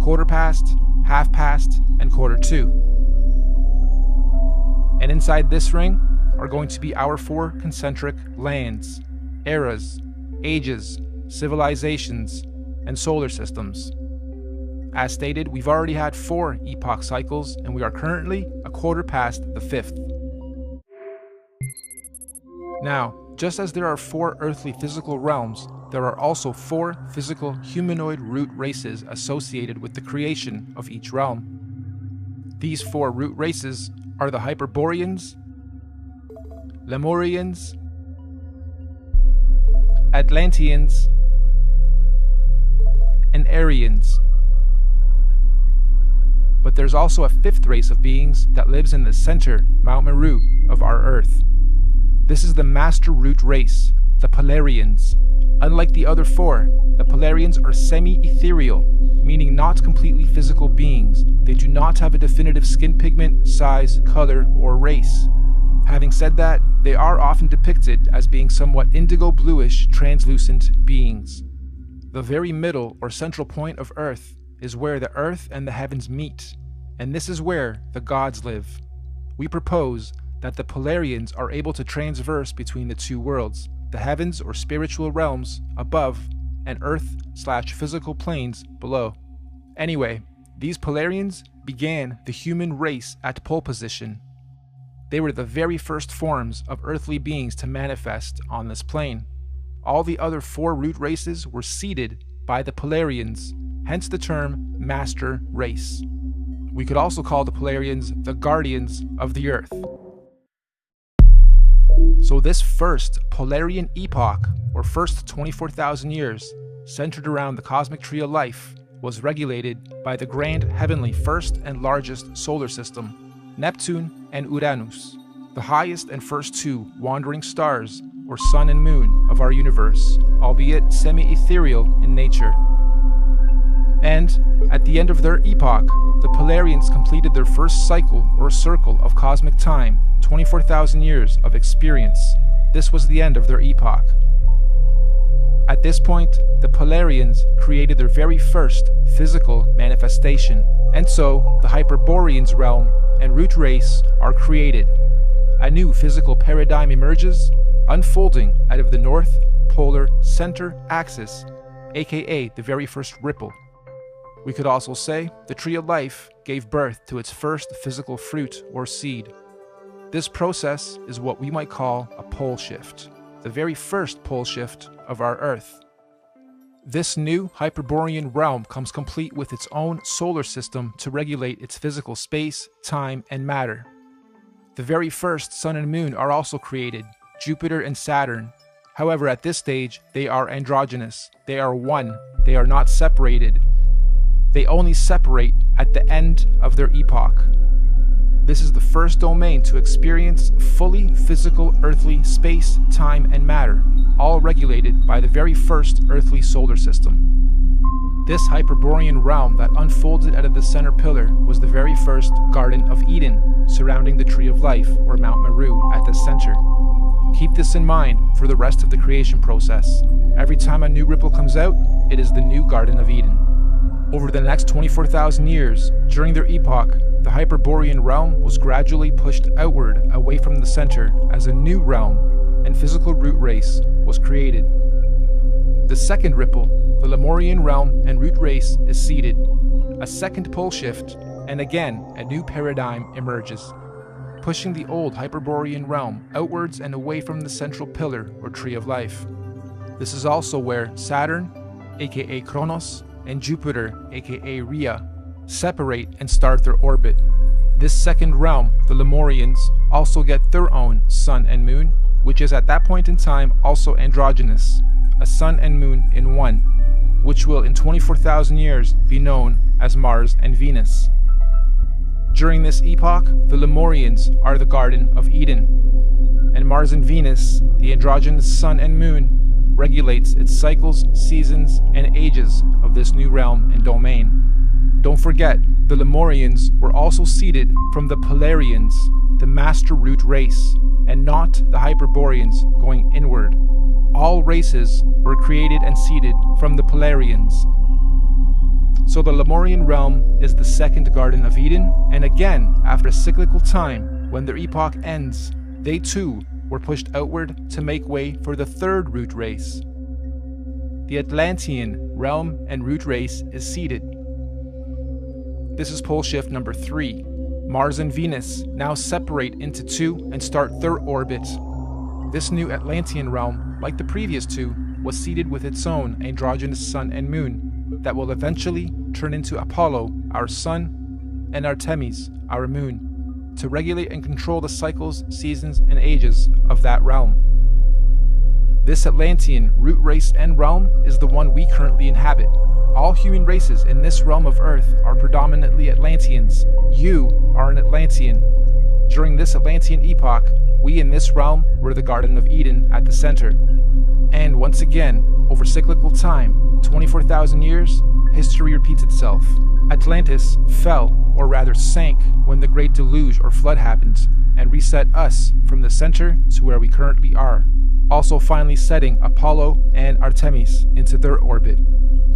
quarter past, half past, and quarter to. And inside this ring are going to be our 4 concentric lands, eras, ages, civilizations, and solar systems. As stated, we've already had 4 epoch cycles, and we are currently a quarter past the 5th. Now, just as there are 4 earthly physical realms, there are also 4 physical humanoid root races associated with the creation of each realm. These 4 root races are the Hyperboreans, Lemurians, Atlanteans, and Aryans. But there's also a 5th race of beings that lives in the center, Mount Meru, of our Earth. This is the Master Root race, the Polarians. Unlike the other 4, the Polarians are semi-ethereal, meaning not completely physical beings. They do not have a definitive skin pigment, size, color, or race. Having said that, they are often depicted as being somewhat indigo-bluish, translucent beings. The very middle or central point of Earth is where the earth and the heavens meet, and this is where the gods live. We propose that the Polarians are able to transverse between the 2 worlds, the heavens or spiritual realms above, and earth/physical planes below. Anyway, these Polarians began the human race at pole position. They were the very first forms of earthly beings to manifest on this plane. All the other 4 root races were seeded by the Polarians, hence the term Master Race. We could also call the Polarians the Guardians of the Earth. So this first Polarian epoch, or first 24,000 years, centered around the cosmic tree of life, was regulated by the grand heavenly first and largest solar system, Neptune and Uranus, the highest and first 2 wandering stars, or sun and moon, of our universe, albeit semi-ethereal in nature. And at the end of their epoch, the Polarians completed their first cycle or circle of cosmic time, 24,000 years of experience. This was the end of their epoch. At this point, the Polarians created their very first physical manifestation, and so the Hyperboreans realm and root race are created. A new physical paradigm emerges, unfolding out of the North Polar Center Axis, aka the very first ripple. We could also say the tree of life gave birth to its first physical fruit or seed. This process is what we might call a pole shift, the very first pole shift of our Earth. This new Hyperborean realm comes complete with its own solar system to regulate its physical space, time, and matter. The very first sun and moon are also created, Jupiter and Saturn. However, at this stage, they are androgynous. They are one. They are not separated. They only separate at the end of their epoch. This is the first domain to experience fully physical earthly space, time, and matter, all regulated by the very first earthly solar system. This Hyperborean realm that unfolded out of the center pillar was the very first Garden of Eden, surrounding the Tree of Life, or Mount Meru, at the center. Keep this in mind for the rest of the creation process. Every time a new ripple comes out, it is the new Garden of Eden. Over the next 24,000 years, during their epoch, the Hyperborean realm was gradually pushed outward away from the center as a new realm and physical root race was created. The second ripple, the Lemurian realm and root race, is seeded. A second pole shift, and again a new paradigm emerges, pushing the old Hyperborean realm outwards and away from the central pillar or tree of life. This is also where Saturn, aka Kronos, and Jupiter, aka Rhea, separate and start their orbit. This second realm, the Lemurians, also get their own sun and moon, which is at that point in time also androgynous, a sun and moon in one, which will in 24,000 years be known as Mars and Venus. During this epoch, the Lemurians are the Garden of Eden, and Mars and Venus, the androgynous sun and moon, regulates its cycles, seasons, and ages of this new realm and domain. Don't forget, the Lemurians were also seeded from the Polarians, the master root race, and not the Hyperboreans going inward. All races were created and seeded from the Polarians. So the Lemurian realm is the second Garden of Eden, and again, after a cyclical time, when their epoch ends, they too were pushed outward to make way for the third root race. The Atlantean realm and root race is seeded. This is pole shift number 3. Mars and Venus now separate into two and start their orbit. This new Atlantean realm, like the previous two, was seeded with its own androgynous sun and moon that will eventually turn into Apollo, our sun, and Artemis, our moon, to regulate and control the cycles, seasons, and ages of that realm. This Atlantean root race and realm is the one we currently inhabit. All human races in this realm of Earth are predominantly Atlanteans. You are an Atlantean. During this Atlantean epoch, we in this realm were the Garden of Eden at the center. And once again, over cyclical time, 24,000 years, history repeats itself. Atlantis fell, or rather sank, when the Great Deluge or Flood happened, and reset us from the center to where we currently are, also finally setting Apollo and Artemis into their orbit.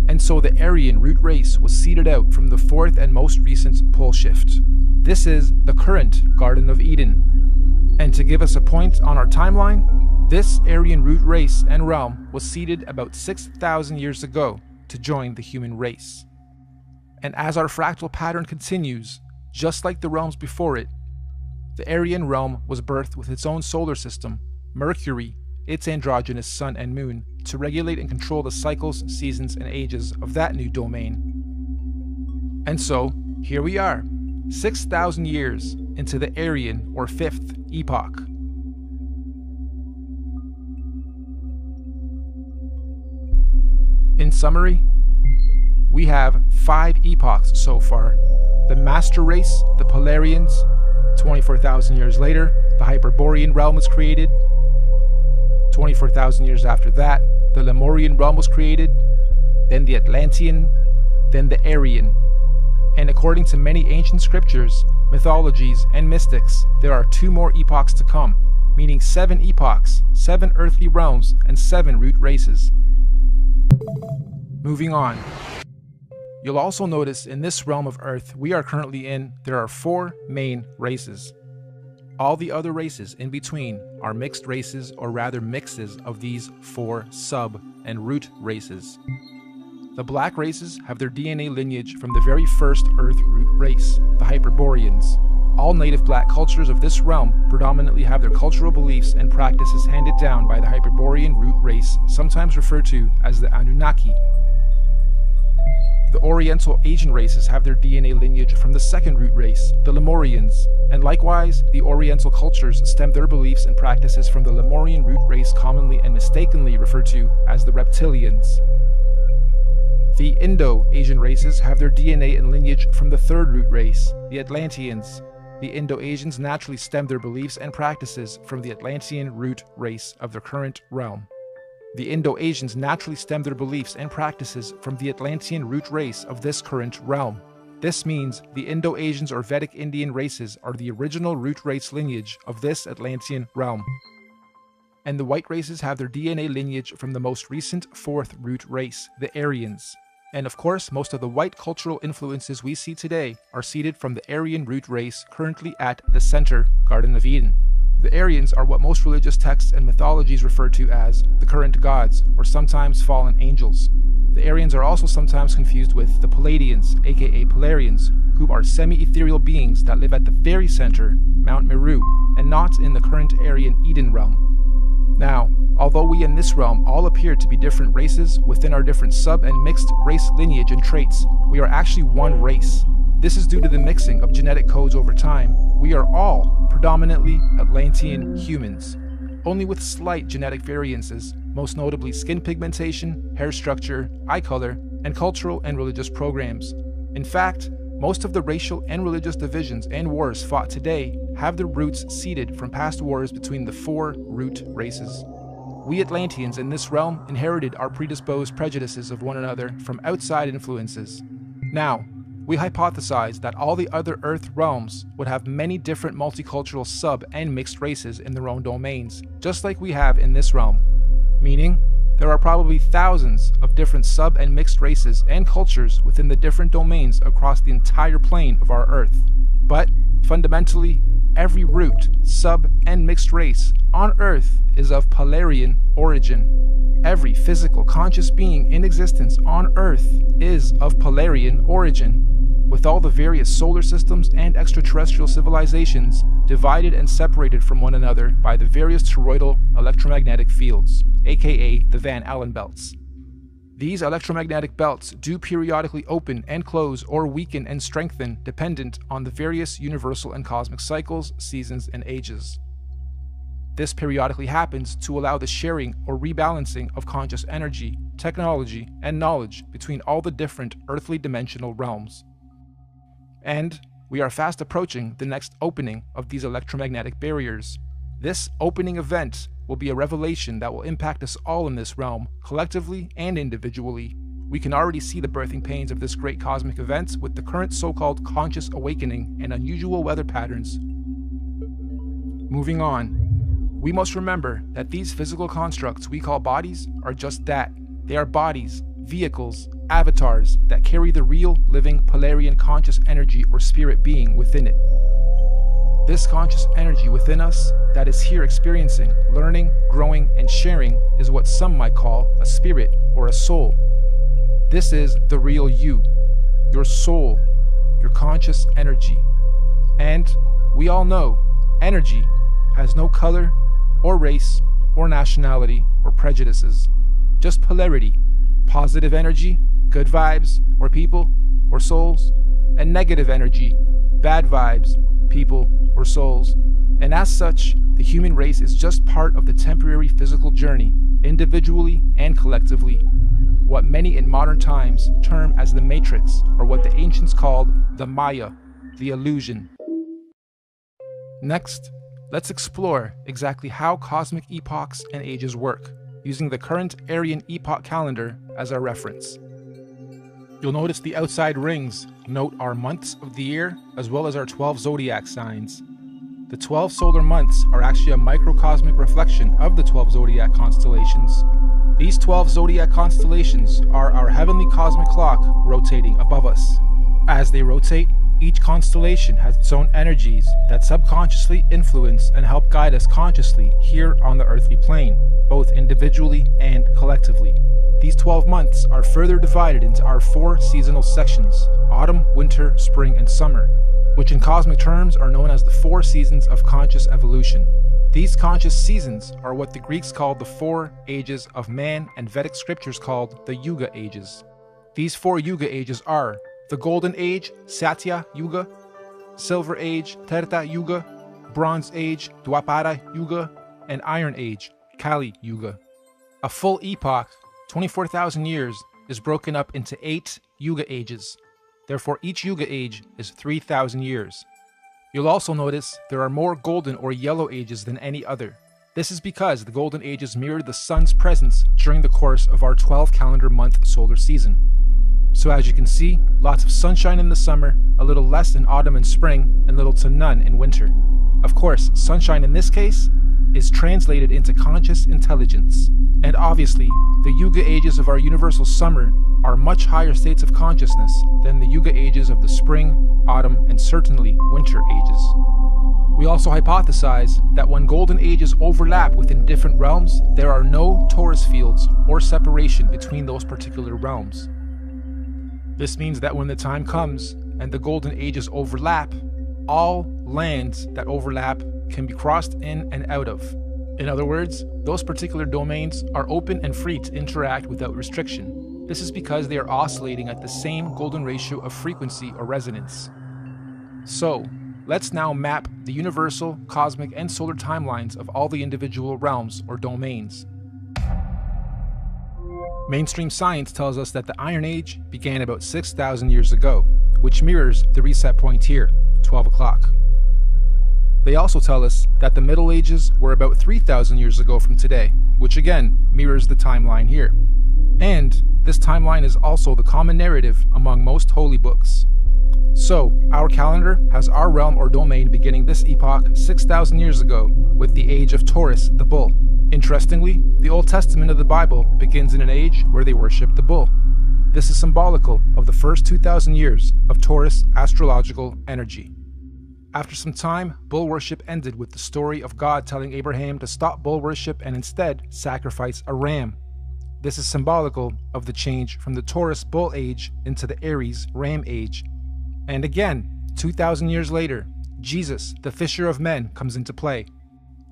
And so the Aryan root race was seeded out from the fourth and most recent pole shift. This is the current Garden of Eden. And to give us a point on our timeline, this Aryan root race and realm was seeded about 6,000 years ago to join the human race. And as our fractal pattern continues, just like the realms before it, the Aryan realm was birthed with its own solar system, Mercury, its androgynous sun and moon, to regulate and control the cycles, seasons, and ages of that new domain. And so, here we are, 6,000 years into the Aryan or fifth epoch. In summary, we have 5 epochs so far. The Master Race, the Polarians. 24,000 years later, the Hyperborean realm was created. 24,000 years after that, the Lemurian realm was created, then the Atlantean, then the Aryan. And according to many ancient scriptures, mythologies, and mystics, there are 2 more epochs to come, meaning 7 epochs, 7 earthly realms, and 7 root races. Moving on. You'll also notice in this realm of Earth we are currently in, there are 4 main races. All the other races in between are mixed races, or rather mixes of these 4 sub and root races. The black races have their DNA lineage from the very first Earth root race, the Hyperboreans. All native black cultures of this realm predominantly have their cultural beliefs and practices handed down by the Hyperborean root race, sometimes referred to as the Anunnaki. The Oriental Asian races have their DNA lineage from the second root race, the Lemurians, and likewise, the Oriental cultures stem their beliefs and practices from the Lemurian root race, commonly and mistakenly referred to as the Reptilians. The Indo-Asian races have their DNA and lineage from the third root race, the Atlanteans. The Indo-Asians naturally stem their beliefs and practices from the Atlantean root race of their current realm. The Indo-Asians naturally stem their beliefs and practices from the Atlantean root race of this current realm. This means the Indo-Asians or Vedic Indian races are the original root race lineage of this Atlantean realm. And the white races have their DNA lineage from the most recent fourth root race, the Aryans. And of course, most of the white cultural influences we see today are seeded from the Aryan root race currently at the center, Garden of Eden. The Aryans are what most religious texts and mythologies refer to as the current gods, or sometimes fallen angels. The Aryans are also sometimes confused with the Palladians, aka Polarians, who are semi-ethereal beings that live at the very center, Mount Meru, and not in the current Aryan Eden realm. Now, although we in this realm all appear to be different races within our different sub and mixed race lineage and traits, we are actually one race. This is due to the mixing of genetic codes over time. We are all predominantly Atlantean humans. only with slight genetic variances, most notably skin pigmentation, hair structure, eye color, and cultural and religious programs. In fact, most of the racial and religious divisions and wars fought today have their roots seeded from past wars between the 4 root races. We Atlanteans in this realm inherited our predisposed prejudices of one another from outside influences. Now, we hypothesize that all the other Earth realms would have many different multicultural sub- and mixed races in their own domains, just like we have in this realm. Meaning, there are probably thousands of different sub- and mixed races and cultures within the different domains across the entire plane of our Earth. But, fundamentally, every root, sub- and mixed race on Earth is of Polarian origin. Every physical conscious being in existence on Earth is of Polarian origin, with all the various solar systems and extraterrestrial civilizations divided and separated from one another by the various toroidal electromagnetic fields, aka the Van Allen belts. These electromagnetic belts do periodically open and close or weaken and strengthen dependent on the various universal and cosmic cycles, seasons, and ages. This periodically happens to allow the sharing or rebalancing of conscious energy, technology, and knowledge between all the different earthly dimensional realms. And we are fast approaching the next opening of these electromagnetic barriers. This opening event will be a revelation that will impact us all in this realm, collectively and individually. We can already see the birthing pains of this great cosmic event with the current so-called conscious awakening and unusual weather patterns. Moving on. We must remember that these physical constructs we call bodies are just that. They are bodies, vehicles, avatars that carry the real, living, Polarian conscious energy or spirit being within it. This conscious energy within us that is here experiencing, learning, growing, and sharing is what some might call a spirit or a soul. This is the real you, your soul, your conscious energy. And we all know energy has no color or race or nationality or prejudices, just polarity, positive energy, good vibes or people or souls, and negative energy, bad vibes, people or souls. And as such, the human race is just part of the temporary physical journey, individually and collectively, what many in modern times term as the matrix, or what the ancients called the Maya, the illusion. Next, let's explore exactly how cosmic epochs and ages work, using the current Aryan epoch calendar as our reference. You'll notice the outside rings note our months of the year as well as our 12 zodiac signs. The 12 solar months are actually a microcosmic reflection of the 12 zodiac constellations. These 12 zodiac constellations are our heavenly cosmic clock rotating above us. As they rotate, each constellation has its own energies that subconsciously influence and help guide us consciously here on the earthly plane, both individually and collectively. These 12 months are further divided into our 4 seasonal sections: autumn, winter, spring, and summer, which in cosmic terms are known as the 4 seasons of conscious evolution. These conscious seasons are what the Greeks called the 4 ages of man and Vedic scriptures called the Yuga ages. These 4 Yuga ages are the Golden Age, Satya Yuga, Silver Age, Treta Yuga, Bronze Age, Dwapara Yuga, and Iron Age, Kali Yuga. A full epoch, 24,000 years, is broken up into 8 Yuga ages. Therefore, each Yuga age is 3,000 years. You'll also notice there are more golden or yellow ages than any other. This is because the golden ages mirror the sun's presence during the course of our 12 calendar month solar season. So as you can see, lots of sunshine in the summer, a little less in autumn and spring, and little to none in winter. Of course, sunshine in this case is translated into conscious intelligence. And obviously, the Yuga ages of our universal summer are much higher states of consciousness than the Yuga ages of the spring, autumn, and certainly winter ages. We also hypothesize that when golden ages overlap within different realms, there are no torus fields or separation between those particular realms. This means that when the time comes and the golden ages overlap, all lands that overlap can be crossed in and out of. In other words, those particular domains are open and free to interact without restriction. This is because they are oscillating at the same golden ratio of frequency or resonance. So, let's now map the universal, cosmic, and solar timelines of all the individual realms or domains. Mainstream science tells us that the Iron Age began about 6,000 years ago, which mirrors the reset point here, 12 o'clock. They also tell us that the Middle Ages were about 3,000 years ago from today, which again mirrors the timeline here. And this timeline is also the common narrative among most holy books. So, our calendar has our realm or domain beginning this epoch 6,000 years ago with the age of Taurus, the bull. Interestingly, the Old Testament of the Bible begins in an age where they worship the bull. This is symbolical of the first 2,000 years of Taurus astrological energy. After some time, bull worship ended with the story of God telling Abraham to stop bull worship and instead sacrifice a ram. This is symbolical of the change from the Taurus bull age into the Aries ram age. And again, 2,000 years later, Jesus, the fisher of men, comes into play.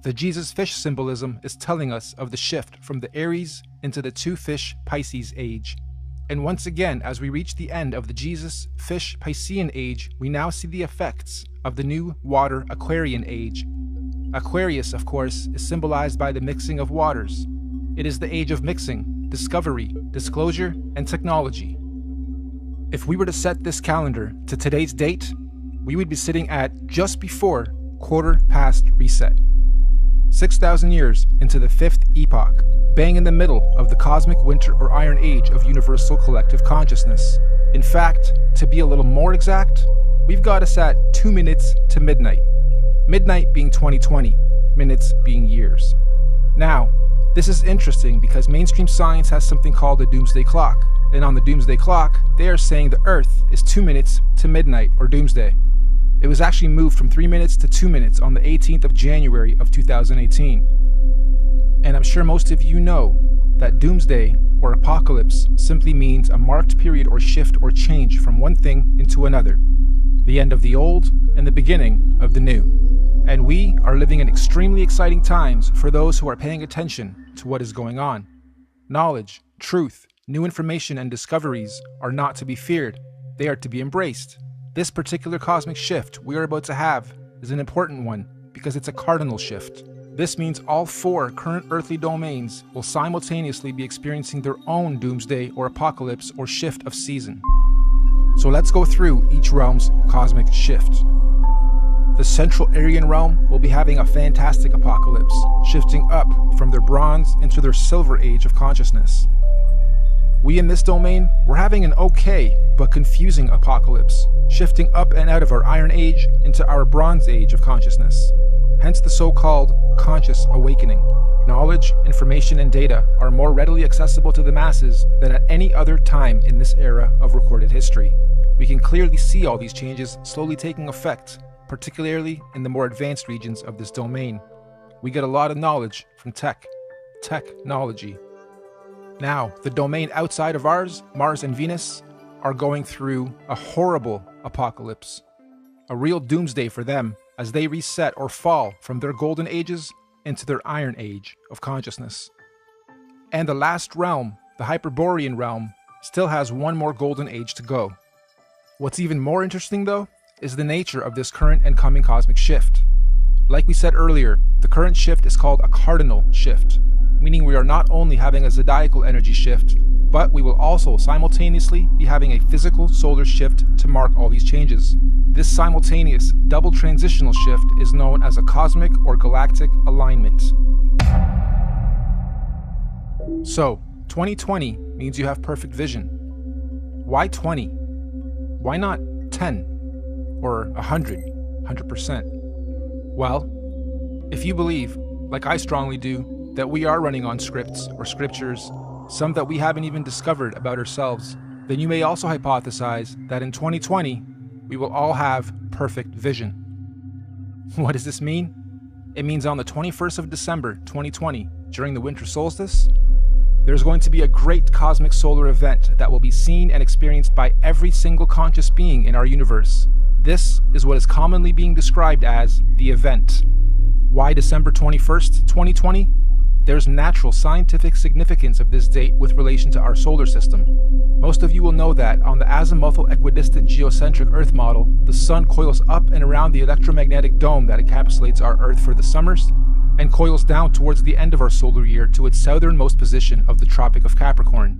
The Jesus fish symbolism is telling us of the shift from the Aries into the two fish Pisces age. And once again, as we reach the end of the Jesus fish Piscean age, we now see the effects of the new water Aquarian age. Aquarius, of course, is symbolized by the mixing of waters. It is the age of mixing, discovery, disclosure, and technology. If we were to set this calendar to today's date, we would be sitting at just before quarter past reset. 6,000 years into the fifth epoch, bang in the middle of the cosmic winter or iron age of universal collective consciousness. In fact, to be a little more exact, we've got us at 2 minutes to midnight. Midnight being 2020, minutes being years. Now, this is interesting because mainstream science has something called a doomsday clock. And on the doomsday clock, they are saying the Earth is 2 minutes to midnight or doomsday. It was actually moved from 3 minutes to 2 minutes on the 18th of January of 2018. And I'm sure most of you know that doomsday or apocalypse simply means a marked period or shift or change from one thing into another. The end of the old and the beginning of the new. And we are living in extremely exciting times for those who are paying attention to what is going on. Knowledge, truth, new information and discoveries are not to be feared. They are to be embraced. This particular cosmic shift we are about to have is an important one because it's a cardinal shift. This means all 4 current earthly domains will simultaneously be experiencing their own doomsday or apocalypse or shift of season. So let's go through each realm's cosmic shift. The Central Aryan realm will be having a fantastic apocalypse, shifting up from their bronze into their silver age of consciousness. We in this domain, we're having an okay but confusing apocalypse, shifting up and out of our Iron Age into our Bronze Age of consciousness. Hence the so-called conscious awakening. Knowledge, information, and data are more readily accessible to the masses than at any other time in this era of recorded history. We can clearly see all these changes slowly taking effect, particularly in the more advanced regions of this domain. We get a lot of knowledge from technology. Now, the domain outside of ours, Mars and Venus, are going through a horrible apocalypse. A real doomsday for them as they reset or fall from their golden ages into their iron age of consciousness. And the last realm, the Hyperborean realm, still has one more golden age to go. What's even more interesting though, is the nature of this current and coming cosmic shift. Like we said earlier, the current shift is called a cardinal shift, meaning we are not only having a zodiacal energy shift, but we will also simultaneously be having a physical solar shift to mark all these changes. This simultaneous double transitional shift is known as a cosmic or galactic alignment. So, 2020 means you have perfect vision. Why 20? Why not 10? Or 100%? Well, if you believe, like I strongly do, that we are running on scripts or scriptures, some that we haven't even discovered about ourselves, then you may also hypothesize that in 2020, we will all have perfect vision. What does this mean? It means on the 21st of December, 2020, during the winter solstice, there's going to be a great cosmic solar event that will be seen and experienced by every single conscious being in our universe. This is what is commonly being described as the event. Why December 21st, 2020? there's natural scientific significance of this date with relation to our solar system. Most of you will know that on the azimuthal equidistant geocentric Earth model, the Sun coils up and around the electromagnetic dome that encapsulates our Earth for the summers, and coils down towards the end of our solar year to its southernmost position of the Tropic of Capricorn,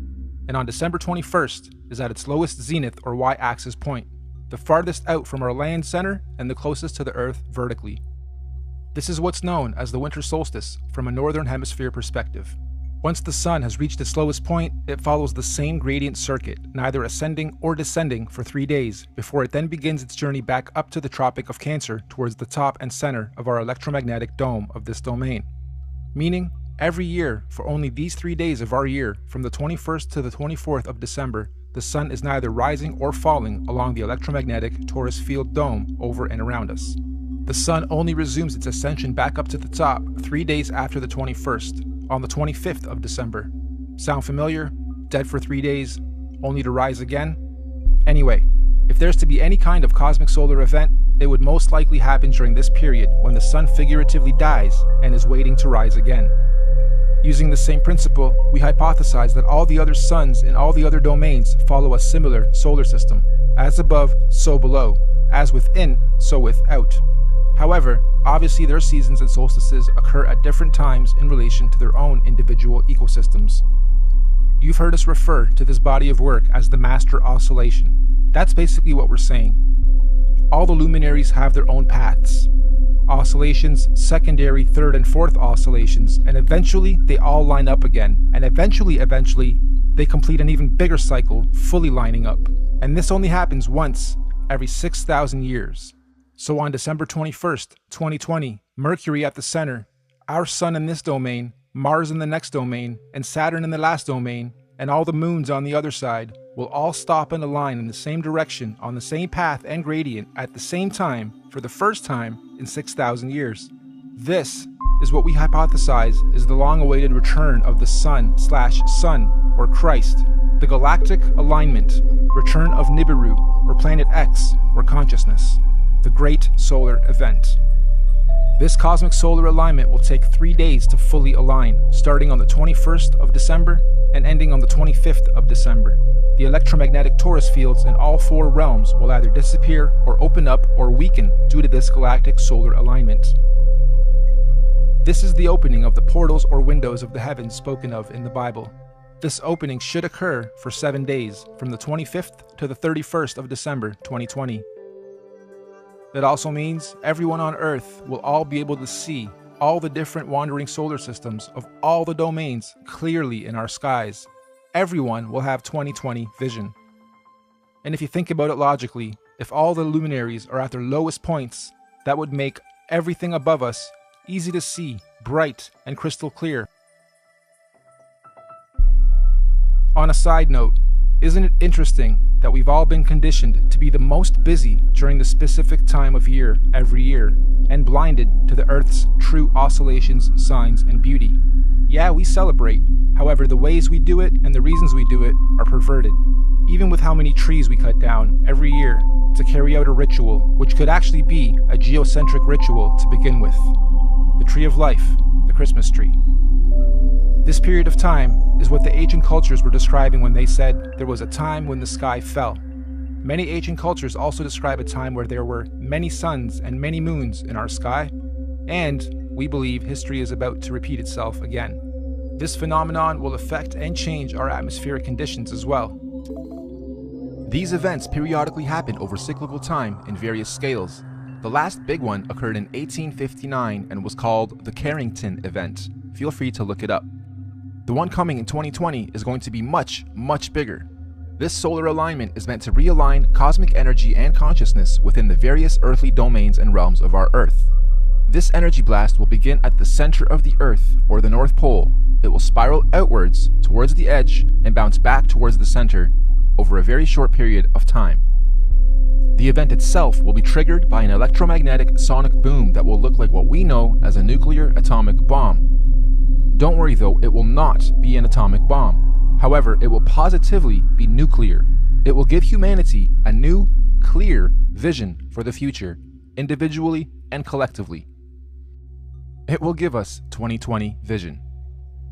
and on December 21st is at its lowest zenith or y-axis point, the farthest out from our land center and the closest to the Earth vertically. This is what's known as the winter solstice from a northern hemisphere perspective. Once the Sun has reached its lowest point, it follows the same gradient circuit, neither ascending or descending for 3 days, before it then begins its journey back up to the Tropic of Cancer towards the top and center of our electromagnetic dome of this domain. Meaning, every year, for only these 3 days of our year, from the 21st to the 24th of December, the Sun is neither rising or falling along the electromagnetic torus field dome over and around us. The Sun only resumes its ascension back up to the top 3 days after the 21st, on the 25th of December. Sound familiar? Dead for 3 days, only to rise again? Anyway, if there's to be any kind of cosmic solar event, it would most likely happen during this period when the Sun figuratively dies and is waiting to rise again. Using the same principle, we hypothesize that all the other suns in all the other domains follow a similar solar system. As above, so below. As within, so without. However, obviously their seasons and solstices occur at different times in relation to their own individual ecosystems. You've heard us refer to this body of work as the master oscillation. That's basically what we're saying. All the luminaries have their own paths. Oscillations, secondary, third, and fourth oscillations, and eventually they all line up again, and eventually, they complete an even bigger cycle, fully lining up. And this only happens once every 6,000 years. So on December 21st, 2020, Mercury at the center, our Sun in this domain, Mars in the next domain, and Saturn in the last domain, and all the moons on the other side, will all stop and align in the same direction on the same path and gradient at the same time for the first time in 6,000 years. This is what we hypothesize is the long-awaited return of the Sun/Sun, or Christ, the galactic alignment, return of Nibiru, or Planet X, or consciousness, the great solar event. This cosmic solar alignment will take 3 days to fully align, starting on the 21st of December and ending on the 25th of December. The electromagnetic torus fields in all 4 realms will either disappear or open up or weaken due to this galactic solar alignment. This is the opening of the portals or windows of the heavens spoken of in the Bible. This opening should occur for 7 days, from the 25th to the 31st of December 2020. It also means everyone on Earth will all be able to see all the different wandering solar systems of all the domains clearly in our skies. Everyone will have 20/20 vision. And if you think about it logically, if all the luminaries are at their lowest points, that would make everything above us easy to see, bright, and crystal clear. On a side note, isn't it interesting that we've all been conditioned to be the most busy during the specific time of year every year, and blinded to the Earth's true oscillations, signs, and beauty? Yeah, we celebrate. However, the ways we do it and the reasons we do it are perverted. Even with how many trees we cut down every year to carry out a ritual, which could actually be a geocentric ritual to begin with. The tree of life, the Christmas tree. This period of time is what the ancient cultures were describing when they said there was a time when the sky fell. Many ancient cultures also describe a time where there were many suns and many moons in our sky, and we believe history is about to repeat itself again. This phenomenon will affect and change our atmospheric conditions as well. These events periodically happen over cyclical time in various scales. The last big one occurred in 1859 and was called the Carrington event. Feel free to look it up. The one coming in 2020 is going to be much, much bigger. This solar alignment is meant to realign cosmic energy and consciousness within the various earthly domains and realms of our Earth. This energy blast will begin at the center of the Earth, or the North Pole. It will spiral outwards towards the edge and bounce back towards the center over a very short period of time. The event itself will be triggered by an electromagnetic sonic boom that will look like what we know as a nuclear atomic bomb. Don't worry though, it will not be an atomic bomb. However, it will positively be nuclear. It will give humanity a new, clear vision for the future, individually and collectively. It will give us 20/20 vision.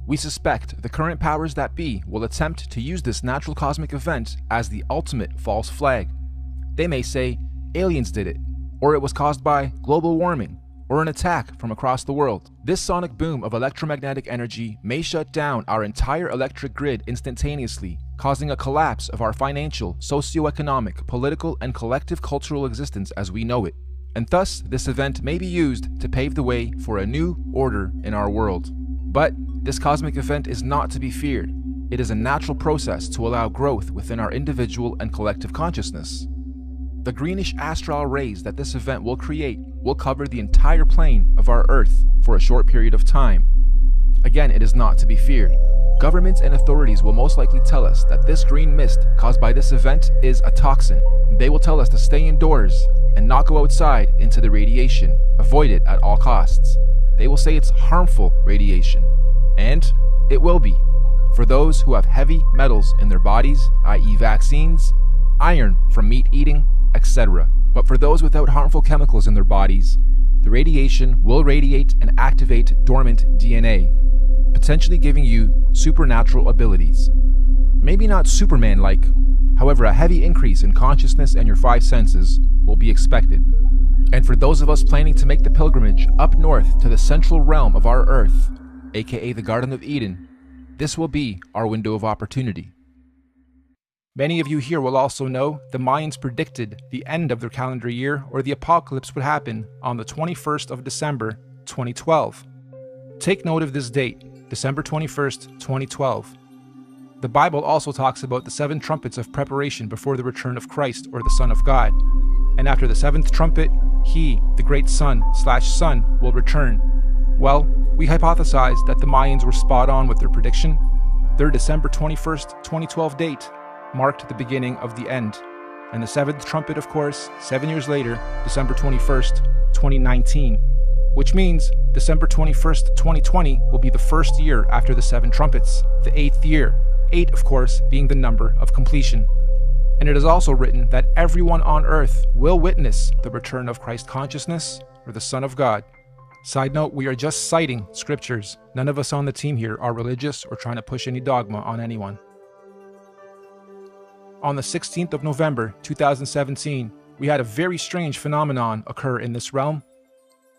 We suspect the current powers that be will attempt to use this natural cosmic event as the ultimate false flag. They may say aliens did it, or it was caused by global warming, or an attack from across the world. This sonic boom of electromagnetic energy may shut down our entire electric grid instantaneously, causing a collapse of our financial, socio-economic, political, and collective cultural existence as we know it. And thus, this event may be used to pave the way for a new order in our world. But this cosmic event is not to be feared. It is a natural process to allow growth within our individual and collective consciousness. The greenish astral rays that this event will create will cover the entire plane of our Earth for a short period of time. Again, it is not to be feared. Governments and authorities will most likely tell us that this green mist caused by this event is a toxin. They will tell us to stay indoors and not go outside into the radiation. Avoid it at all costs. They will say it's harmful radiation. And it will be. For those who have heavy metals in their bodies, i.e. vaccines, iron from meat eating, etc. But for those without harmful chemicals in their bodies, the radiation will radiate and activate dormant DNA, potentially giving you supernatural abilities. Maybe not Superman-like, however a heavy increase in consciousness and your 5 senses will be expected. And for those of us planning to make the pilgrimage up north to the central realm of our Earth, aka the Garden of Eden, this will be our window of opportunity. Many of you here will also know the Mayans predicted the end of their calendar year or the apocalypse would happen on the 21st of December, 2012. Take note of this date, December 21st, 2012. The Bible also talks about the 7 trumpets of preparation before the return of Christ or the Son of God. And after the 7th trumpet, he, the great Son, will return. Well, we hypothesized that the Mayans were spot on with their prediction. Their December 21st, 2012 date marked the beginning of the end. And the 7th trumpet, of course, 7 years later, December 21st, 2019. Which means December 21st, 2020 will be the first year after the 7 trumpets, the 8th year. 8, of course, being the number of completion. And it is also written that everyone on earth will witness the return of Christ consciousness or the Son of God. Side note, we are just citing scriptures. None of us on the team here are religious or trying to push any dogma on anyone. On the 16th of November 2017, we had a very strange phenomenon occur in this realm.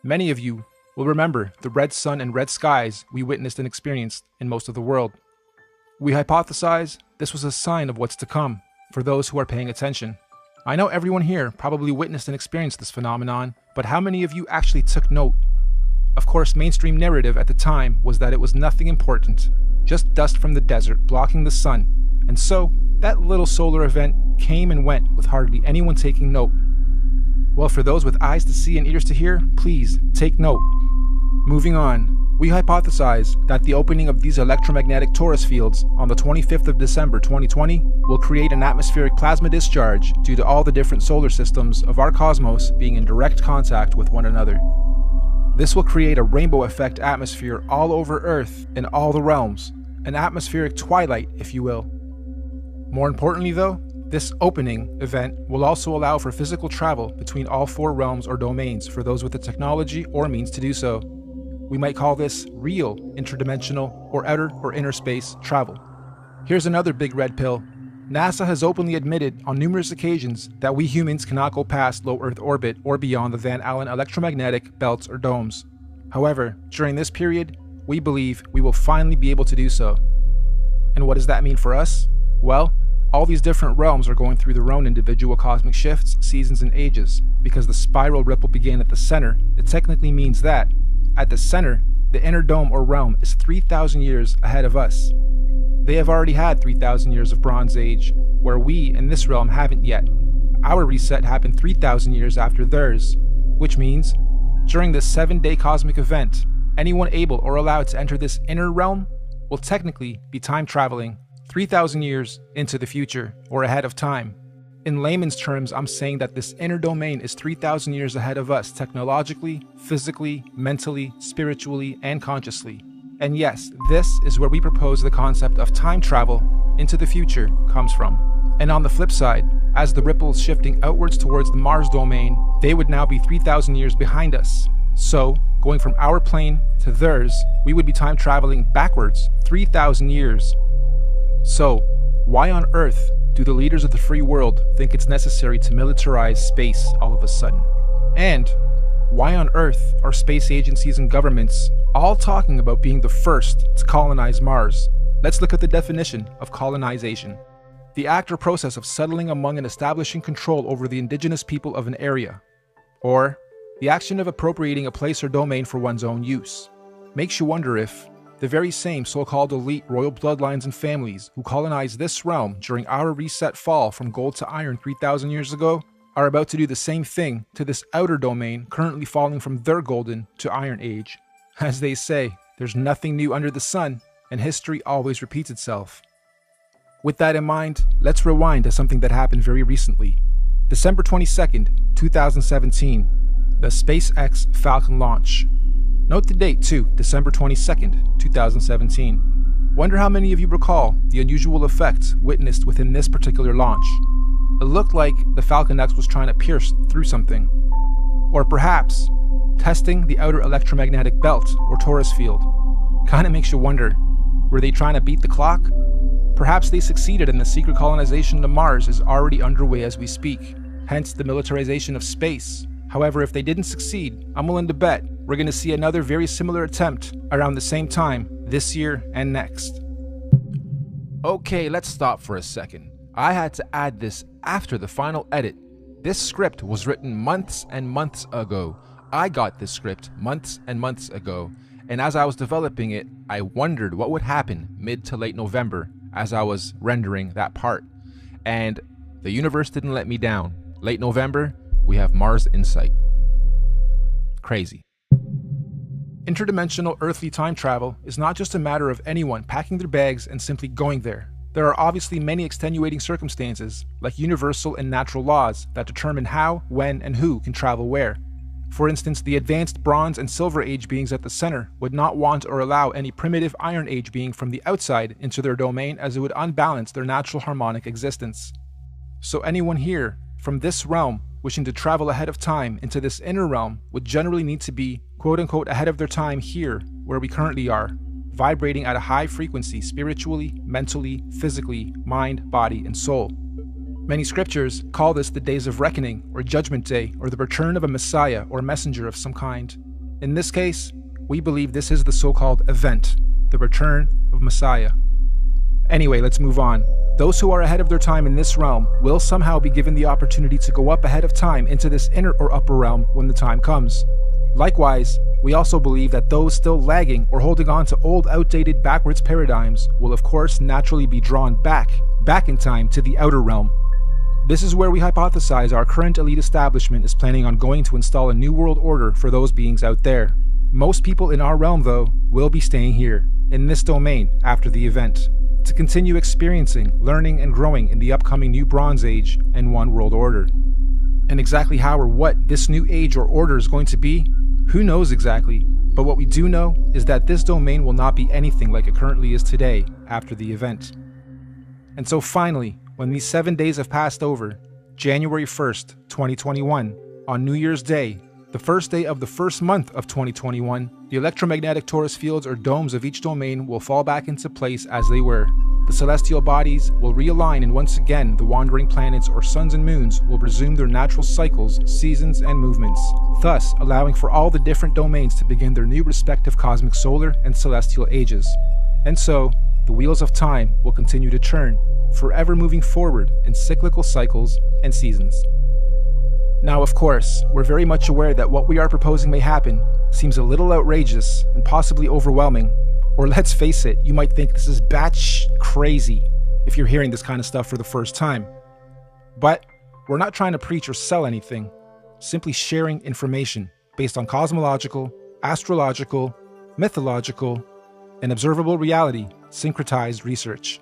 Many of you will remember the red sun and red skies we witnessed and experienced in most of the world. We hypothesize this was a sign of what's to come for those who are paying attention. I know everyone here probably witnessed and experienced this phenomenon, but how many of you actually took note? Of course, mainstream narrative at the time was that it was nothing important, just dust from the desert blocking the sun, and so that little solar event came and went with hardly anyone taking note. Well, for those with eyes to see and ears to hear, please take note. Moving on, we hypothesize that the opening of these electromagnetic torus fields on the 25th of December 2020 will create an atmospheric plasma discharge due to all the different solar systems of our cosmos being in direct contact with one another. This will create a rainbow effect atmosphere all over Earth in all the realms, an atmospheric twilight, if you will. More importantly though, this opening event will also allow for physical travel between all 4 realms or domains for those with the technology or means to do so. We might call this real interdimensional or outer or inner space travel. Here's another big red pill. NASA has openly admitted on numerous occasions that we humans cannot go past low Earth orbit or beyond the Van Allen electromagnetic belts or domes. However, during this period, we believe we will finally be able to do so. And what does that mean for us? Well, all these different realms are going through their own individual cosmic shifts, seasons, and ages. Because the spiral ripple began at the center, it technically means that, at the center, the inner dome or realm is 3,000 years ahead of us. They have already had 3,000 years of Bronze Age, where we in this realm haven't yet. Our reset happened 3,000 years after theirs, which means, during this 7-day cosmic event, anyone able or allowed to enter this inner realm will technically be time traveling 3,000 years into the future, or ahead of time. In layman's terms, I'm saying that this inner domain is 3,000 years ahead of us technologically, physically, mentally, spiritually, and consciously. And yes, this is where we propose the concept of time travel into the future comes from. And on the flip side, as the ripples shifting outwards towards the Mars domain, they would now be 3,000 years behind us. So, going from our plane to theirs, we would be time traveling backwards 3,000 years. So, why on earth do the leaders of the free world think it's necessary to militarize space all of a sudden? And why on earth are space agencies and governments all talking about being the first to colonize Mars? Let's look at the definition of colonization. The act or process of settling among and establishing control over the indigenous people of an area. Or the action of appropriating a place or domain for one's own use. Makes you wonder if the very same so-called elite royal bloodlines and families who colonized this realm during our reset fall from gold to iron 3,000 years ago are about to do the same thing to this outer domain currently falling from their golden to iron age. As they say, there's nothing new under the sun, and history always repeats itself. With that in mind, let's rewind to something that happened very recently. December 22nd, 2017, the SpaceX Falcon launch. Note the date too, December 22nd, 2017. Wonder how many of you recall the unusual effects witnessed within this particular launch. It looked like the Falcon X was trying to pierce through something. Or perhaps, testing the outer electromagnetic belt or torus field. Kinda makes you wonder, were they trying to beat the clock? Perhaps they succeeded and the secret colonization to Mars is already underway as we speak, hence the militarization of space. However, if they didn't succeed, I'm willing to bet we're going to see another very similar attempt around the same time this year and next. Okay, let's stop for a second. I had to add this after the final edit. This script was written months and months ago. I got this script months and months ago, and as I was developing it, I wondered what would happen mid to late November as I was rendering that part. And the universe didn't let me down. Late November, we have Mars Insight. Crazy. Interdimensional earthly time travel is not just a matter of anyone packing their bags and simply going there. There are obviously many extenuating circumstances, like universal and natural laws, that determine how, when, and who can travel where. For instance, the advanced Bronze and Silver Age beings at the center would not want or allow any primitive Iron Age being from the outside into their domain, as it would unbalance their natural harmonic existence. So anyone here, from this realm, wishing to travel ahead of time into this inner realm would generally need to be, quote-unquote, ahead of their time here, where we currently are, vibrating at a high frequency spiritually, mentally, physically, mind, body, and soul. Many scriptures call this the days of reckoning, or judgment day, or the return of a messiah or messenger of some kind. In this case, we believe this is the so-called event, the return of Messiah. Anyway, let's move on. Those who are ahead of their time in this realm will somehow be given the opportunity to go up ahead of time into this inner or upper realm when the time comes. Likewise, we also believe that those still lagging or holding on to old, outdated, backwards paradigms will of course naturally be drawn back in time to the outer realm. This is where we hypothesize our current elite establishment is planning on going to install a new world order for those beings out there. Most people in our realm, though, will be staying here, in this domain, after the event, to continue experiencing, learning, and growing in the upcoming new Bronze Age and One World Order. And exactly how or what this new age or order is going to be, who knows exactly, but what we do know is that this domain will not be anything like it currently is today after the event. And so finally, when these 7 days have passed over, January 1st, 2021, on New Year's Day, the first day of the first month of 2021, the electromagnetic torus fields or domes of each domain will fall back into place as they were. The celestial bodies will realign, and once again the wandering planets or suns and moons will resume their natural cycles, seasons, and movements, thus allowing for all the different domains to begin their new respective cosmic solar and celestial ages. And so, the wheels of time will continue to turn, forever moving forward in cyclical cycles and seasons. Now, of course, we're very much aware that what we are proposing may happen seems a little outrageous and possibly overwhelming, or let's face it, you might think this is batsh crazy if you're hearing this kind of stuff for the first time. But we're not trying to preach or sell anything, simply sharing information based on cosmological, astrological, mythological, and observable reality syncretized research.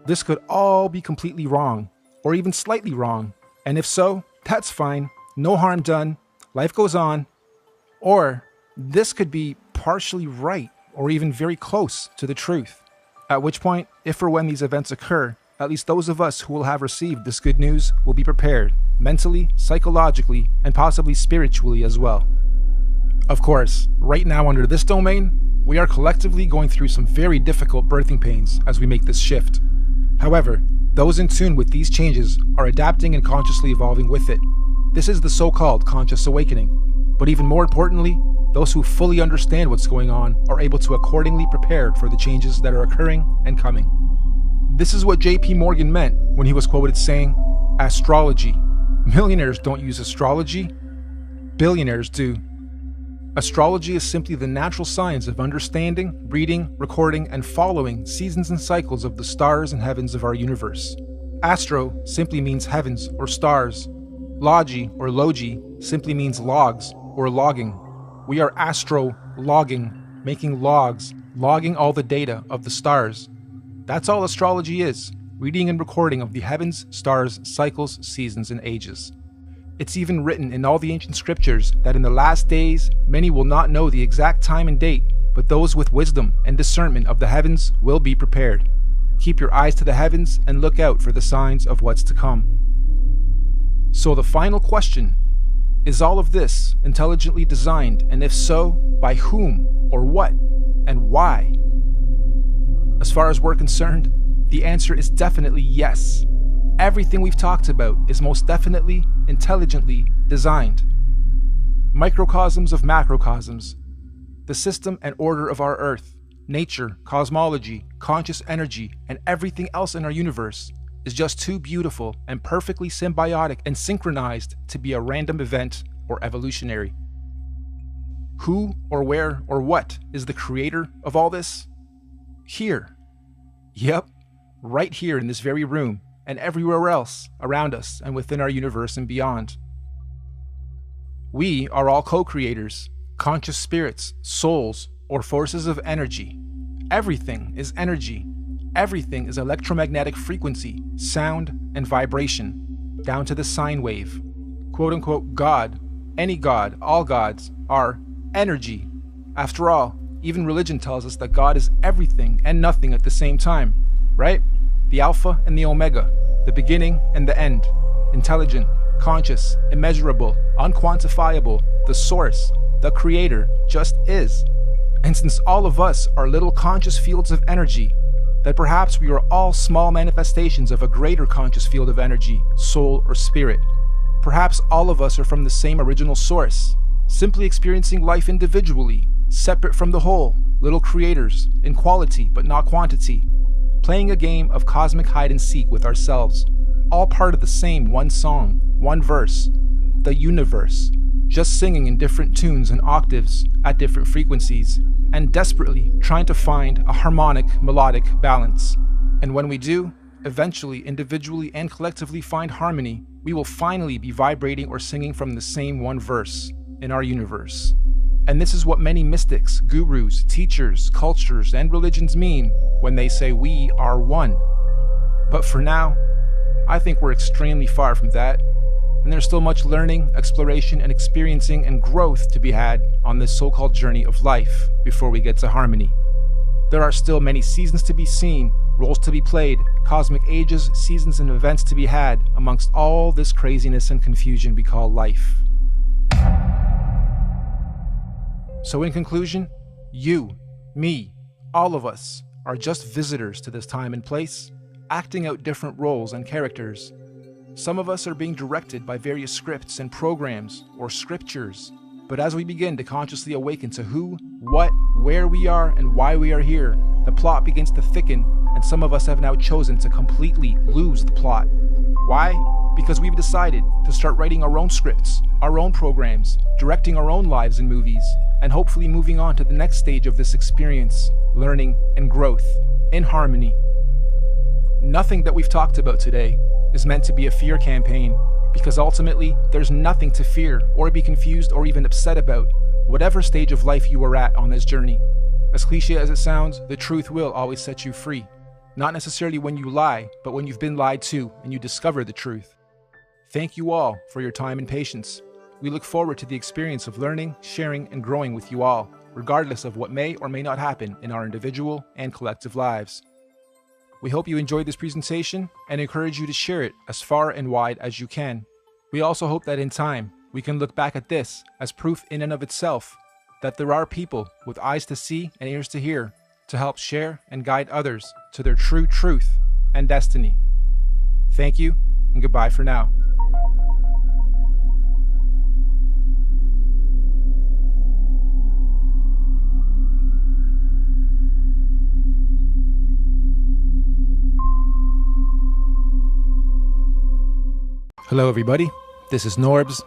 This could all be completely wrong, or even slightly wrong, and if so, that's fine, no harm done, life goes on. Or this could be partially right, or even very close to the truth. At which point, if or when these events occur, at least those of us who will have received this good news will be prepared, mentally, psychologically, and possibly spiritually as well. Of course, right now under this domain, we are collectively going through some very difficult birthing pains as we make this shift. However, those in tune with these changes are adapting and consciously evolving with it. This is the so-called conscious awakening. But even more importantly, those who fully understand what's going on are able to accordingly prepare for the changes that are occurring and coming. This is what J.P. Morgan meant when he was quoted saying, "Astrology. Millionaires don't use astrology. Billionaires do." Astrology is simply the natural science of understanding, reading, recording, and following seasons and cycles of the stars and heavens of our universe. Astro simply means heavens or stars. Logi or logi simply means logs or logging. We are astro-logging, making logs, logging all the data of the stars. That's all astrology is, reading and recording of the heavens, stars, cycles, seasons, and ages. It's even written in all the ancient scriptures that in the last days, many will not know the exact time and date, but those with wisdom and discernment of the heavens will be prepared. Keep your eyes to the heavens and look out for the signs of what's to come. So the final question, is all of this intelligently designed, and if so, by whom, or what, and why? As far as we're concerned, the answer is definitely yes. Everything we've talked about is most definitely intelligently designed. Microcosms of macrocosms. The system and order of our Earth, nature, cosmology, conscious energy, and everything else in our universe is just too beautiful and perfectly symbiotic and synchronized to be a random event or evolutionary. Who or where or what is the creator of all this? Here. Yep, right here in this very room and everywhere else around us and within our universe and beyond. We are all co-creators, conscious spirits, souls, or forces of energy. Everything is energy. Everything is electromagnetic frequency, sound, and vibration, down to the sine wave. Quote-unquote God, any God, all gods, are energy. After all, even religion tells us that God is everything and nothing at the same time, right? The Alpha and the Omega, the beginning and the end, intelligent, conscious, immeasurable, unquantifiable, the source, the creator, just is. And since all of us are little conscious fields of energy, that perhaps we are all small manifestations of a greater conscious field of energy, soul, or spirit. Perhaps all of us are from the same original source, simply experiencing life individually, separate from the whole, little creators, in quality but not quantity, playing a game of cosmic hide and seek with ourselves, all part of the same one song, one verse, the universe, just singing in different tunes and octaves at different frequencies, and desperately trying to find a harmonic, melodic balance. And when we do, eventually, individually and collectively find harmony, we will finally be vibrating or singing from the same one verse in our universe. And this is what many mystics, gurus, teachers, cultures, and religions mean when they say we are one. But for now, I think we're extremely far from that, and there's still much learning, exploration, and experiencing and growth to be had on this so-called journey of life before we get to harmony. There are still many seasons to be seen, roles to be played, cosmic ages, seasons, and events to be had amongst all this craziness and confusion we call life. So in conclusion, you, me, all of us are just visitors to this time and place, acting out different roles and characters. Some of us are being directed by various scripts and programs or scriptures, but as we begin to consciously awaken to who, what, where we are, and why we are here, the plot begins to thicken, and some of us have now chosen to completely lose the plot. Why? Because we've decided to start writing our own scripts, our own programs, directing our own lives and movies, and hopefully moving on to the next stage of this experience, learning and growth, in harmony. Nothing that we've talked about today is meant to be a fear campaign, because ultimately, there's nothing to fear or be confused or even upset about, whatever stage of life you are at on this journey. As cliche as it sounds, the truth will always set you free. Not necessarily when you lie, but when you've been lied to and you discover the truth. Thank you all for your time and patience. We look forward to the experience of learning, sharing, and growing with you all, regardless of what may or may not happen in our individual and collective lives. We hope you enjoyed this presentation and encourage you to share it as far and wide as you can. We also hope that in time, we can look back at this as proof in and of itself that there are people with eyes to see and ears to hear to help share and guide others to their true truth and destiny. Thank you, and goodbye for now. Hello everybody, this is Norbs.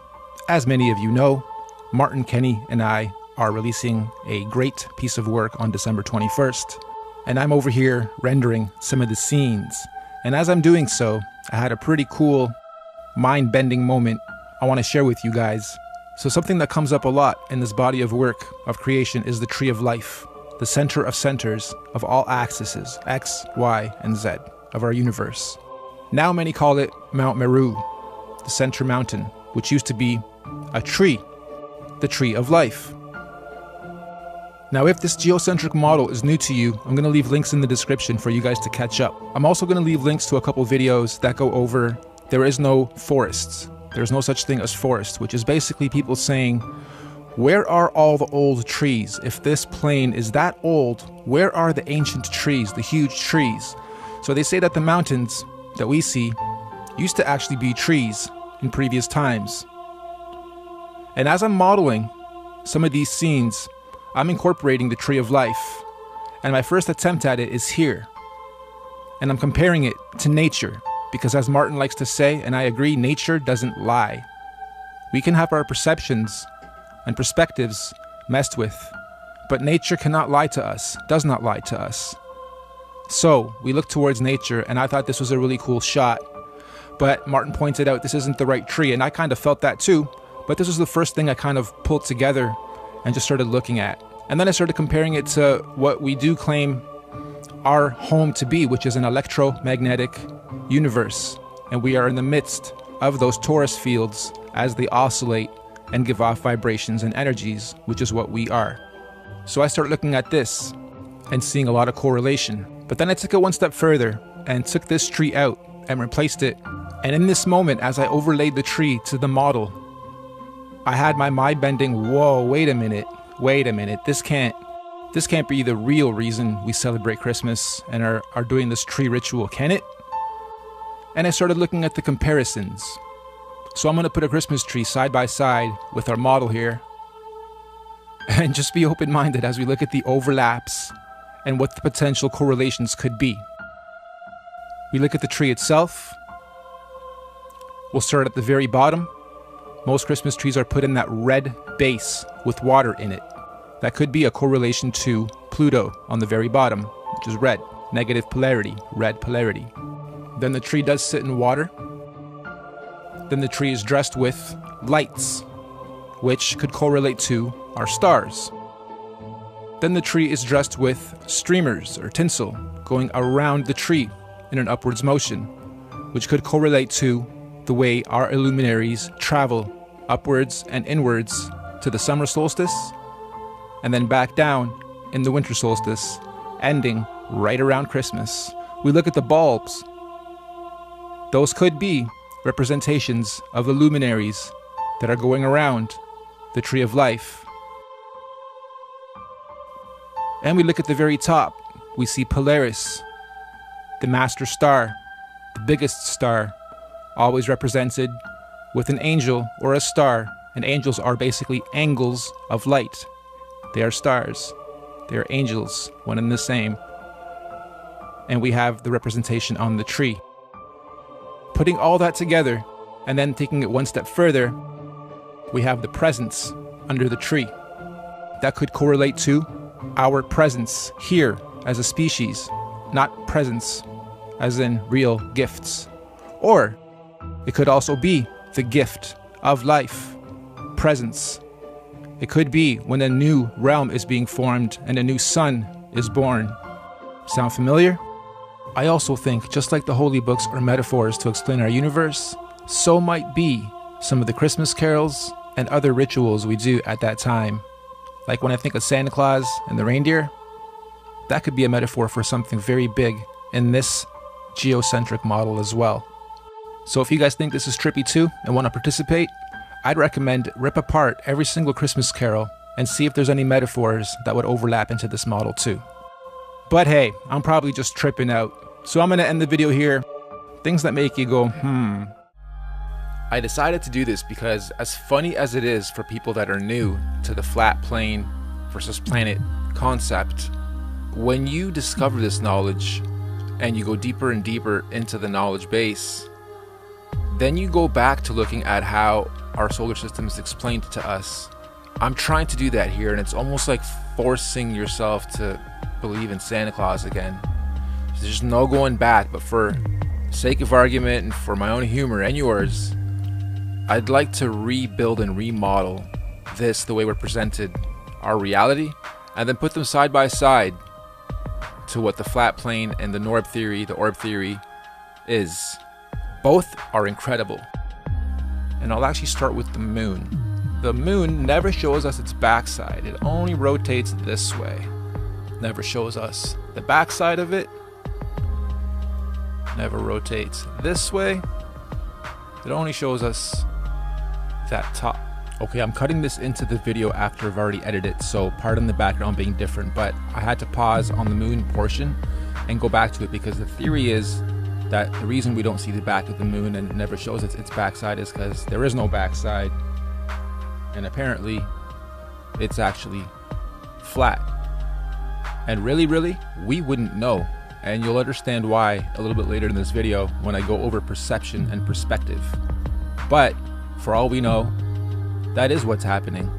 As many of you know, Martin Kenny and I are releasing a great piece of work on December 21st, and I'm over here rendering some of the scenes. And as I'm doing so, I had a pretty cool, mind-bending moment I want to share with you guys. So something that comes up a lot in this body of work of creation is the tree of life, the center of centers of all axes, X, Y, and Z of our universe. Now many call it Mount Meru, the center mountain, which used to be a tree, the tree of life. Now, if this geocentric model is new to you, I'm going to leave links in the description for you guys to catch up. I'm also going to leave links to a couple videos that go over there is no forests. There's no such thing as forest, which is basically people saying, where are all the old trees? If this plane is that old, where are the ancient trees, the huge trees? So they say that the mountains that we see used to actually be trees in previous times. And as I'm modeling some of these scenes, I'm incorporating the tree of life, and my first attempt at it is here. And I'm comparing it to nature, because as Martin likes to say, and I agree, nature doesn't lie. We can have our perceptions and perspectives messed with, but nature cannot lie to us, does not lie to us. So we look towards nature, and I thought this was a really cool shot, but Martin pointed out this isn't the right tree, and I kind of felt that too, but this was the first thing I kind of pulled together and just started looking at. And then I started comparing it to what we do claim our home to be, which is an electromagnetic universe. And we are in the midst of those torus fields as they oscillate and give off vibrations and energies, which is what we are. So I started looking at this and seeing a lot of correlation. But then I took it one step further and took this tree out and replaced it. And in this moment, as I overlaid the tree to the model, I had my mind bending, whoa, wait a minute, this can't be the real reason we celebrate Christmas and are doing this tree ritual, can it? And I started looking at the comparisons. So I'm going to put a Christmas tree side by side with our model here, and just be open-minded as we look at the overlaps and what the potential correlations could be. We look at the tree itself. We'll start at the very bottom. Most Christmas trees are put in that red base with water in it. That could be a correlation to Pluto on the very bottom, which is red, negative polarity, red polarity. Then the tree does sit in water. Then the tree is dressed with lights, which could correlate to our stars. Then the tree is dressed with streamers or tinsel going around the tree in an upwards motion, which could correlate to the way our illuminaries travel upwards and inwards to the summer solstice, and then back down in the winter solstice, ending right around Christmas. We look at the bulbs. Those could be representations of the luminaries that are going around the tree of life. And we look at the very top. We see Polaris, the master star, the biggest star, always represented with an angel or a star. And angels are basically angles of light. They are stars. They are angels, one and the same. And we have the representation on the tree. Putting all that together and then taking it one step further, we have the presents under the tree. That could correlate to our presence here as a species, not presents as in real gifts. Or it could also be the gift of life, presence. It could be when a new realm is being formed and a new sun is born. Sound familiar? I also think, just like the holy books are metaphors to explain our universe, so might be some of the Christmas carols and other rituals we do at that time. Like when I think of Santa Claus and the reindeer, that could be a metaphor for something very big in this geocentric model as well. So if you guys think this is trippy too and want to participate, I'd recommend rip apart every single Christmas carol and see if there's any metaphors that would overlap into this model too. But hey, I'm probably just tripping out. So I'm going to end the video here. Things that make you go, I decided to do this because, as funny as it is for people that are new to the flat plane versus planet concept, when you discover this knowledge and you go deeper and deeper into the knowledge base, then you go back to looking at how our solar system is explained to us. I'm trying to do that here, and it's almost like forcing yourself to believe in Santa Claus again. There's no going back, but for sake of argument and for my own humor and yours, I'd like to rebuild and remodel this the way we're presented, our reality, and then put them side by side to what the flat plane and the n0r8z theory, the orb theory is. Both are incredible. And I'll actually start with the moon. The moon never shows us its backside. It only rotates this way. Never shows us the backside of it. Never rotates this way. It only shows us that top. Okay, I'm cutting this into the video after I've already edited it, so pardon the background being different, but I had to pause on the moon portion and go back to it because the theory is that the reason we don't see the back of the moon and it never shows its backside is because there is no backside, and apparently it's actually flat. And really, we wouldn't know, and you'll understand why a little bit later in this video when I go over perception and perspective. But for all we know, that is what's happening,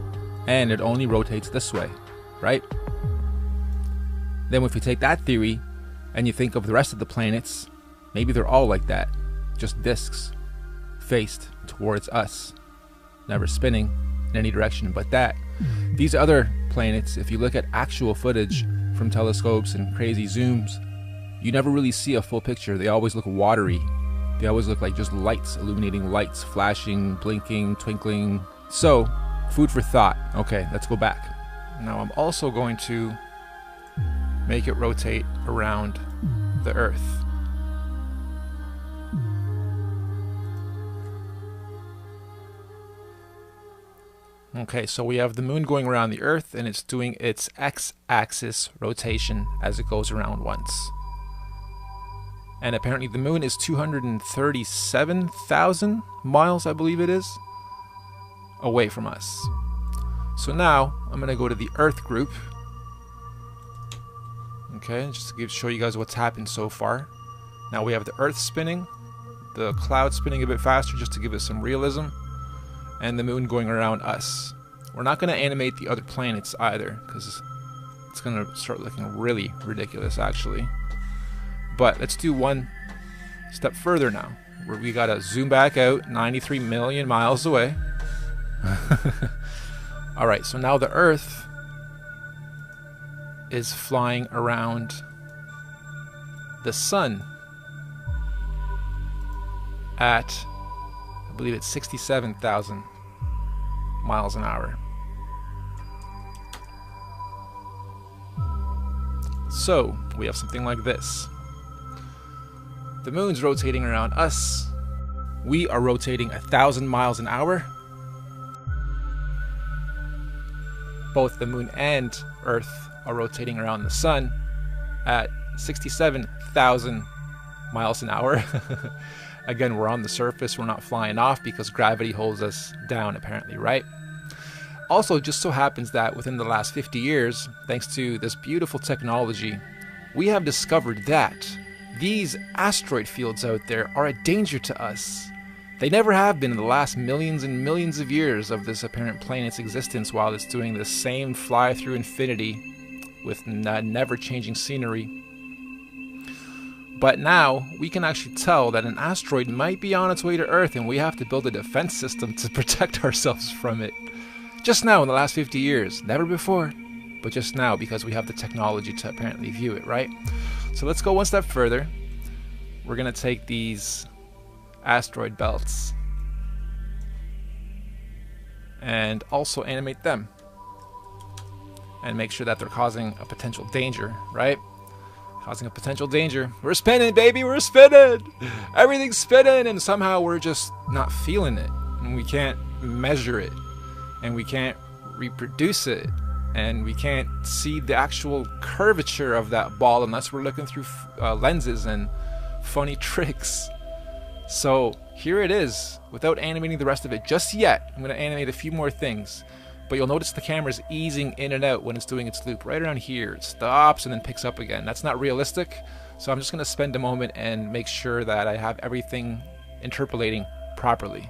and it only rotates this way, right? Then if you take that theory and you think of the rest of the planets, maybe they're all like that, just disks faced towards us, never spinning in any direction but that. These other planets, if you look at actual footage from telescopes and crazy zooms, you never really see a full picture. They always look watery. They always look like just lights, illuminating lights, flashing, blinking, twinkling. So, food for thought. Okay, let's go back. Now I'm also going to make it rotate around the Earth. Okay, so we have the moon going around the Earth, and it's doing its x-axis rotation as it goes around once. And apparently the moon is 237,000 miles, I believe it is, away from us. So now I'm going to go to the Earth group. Okay, just to show you guys what's happened so far. Now we have the Earth spinning, the cloud spinning a bit faster just to give it some realism, and the moon going around us. We're not going to animate the other planets either, because it's going to start looking really ridiculous actually. But let's do one step further now, where we got to zoom back out 93 million miles away. Alright, so now the Earth is flying around the Sun at, I believe it's 67,000 miles an hour. So we have something like this. The moon's rotating around us. We are rotating 1,000 miles an hour. Both the moon and Earth are rotating around the sun at 67,000 miles an hour. Again, we're on the surface, we're not flying off because gravity holds us down apparently, right? Also, just so happens that within the last 50 years, thanks to this beautiful technology, we have discovered that these asteroid fields out there are a danger to us. They never have been in the last millions and millions of years of this apparent planet's existence while it's doing the same fly through infinity with never-changing scenery. But now, we can actually tell that an asteroid might be on its way to Earth and we have to build a defense system to protect ourselves from it. Just now in the last 50 years. Never before, but just now because we have the technology to apparently view it, right? So let's go one step further. We're going to take these asteroid belts and also animate them and make sure that they're causing a potential danger, right? Causing a potential danger. We're spinning, baby, we're spinning! Everything's spinning, and somehow we're just not feeling it, and we can't measure it, and we can't reproduce it, and we can't see the actual curvature of that ball unless we're looking through lenses and funny tricks. So here it is, without animating the rest of it just yet. I'm going to animate a few more things, but you'll notice the camera's easing in and out when it's doing its loop. Right around here, it stops and then picks up again. That's not realistic, so I'm just going to spend a moment and make sure that I have everything interpolating properly.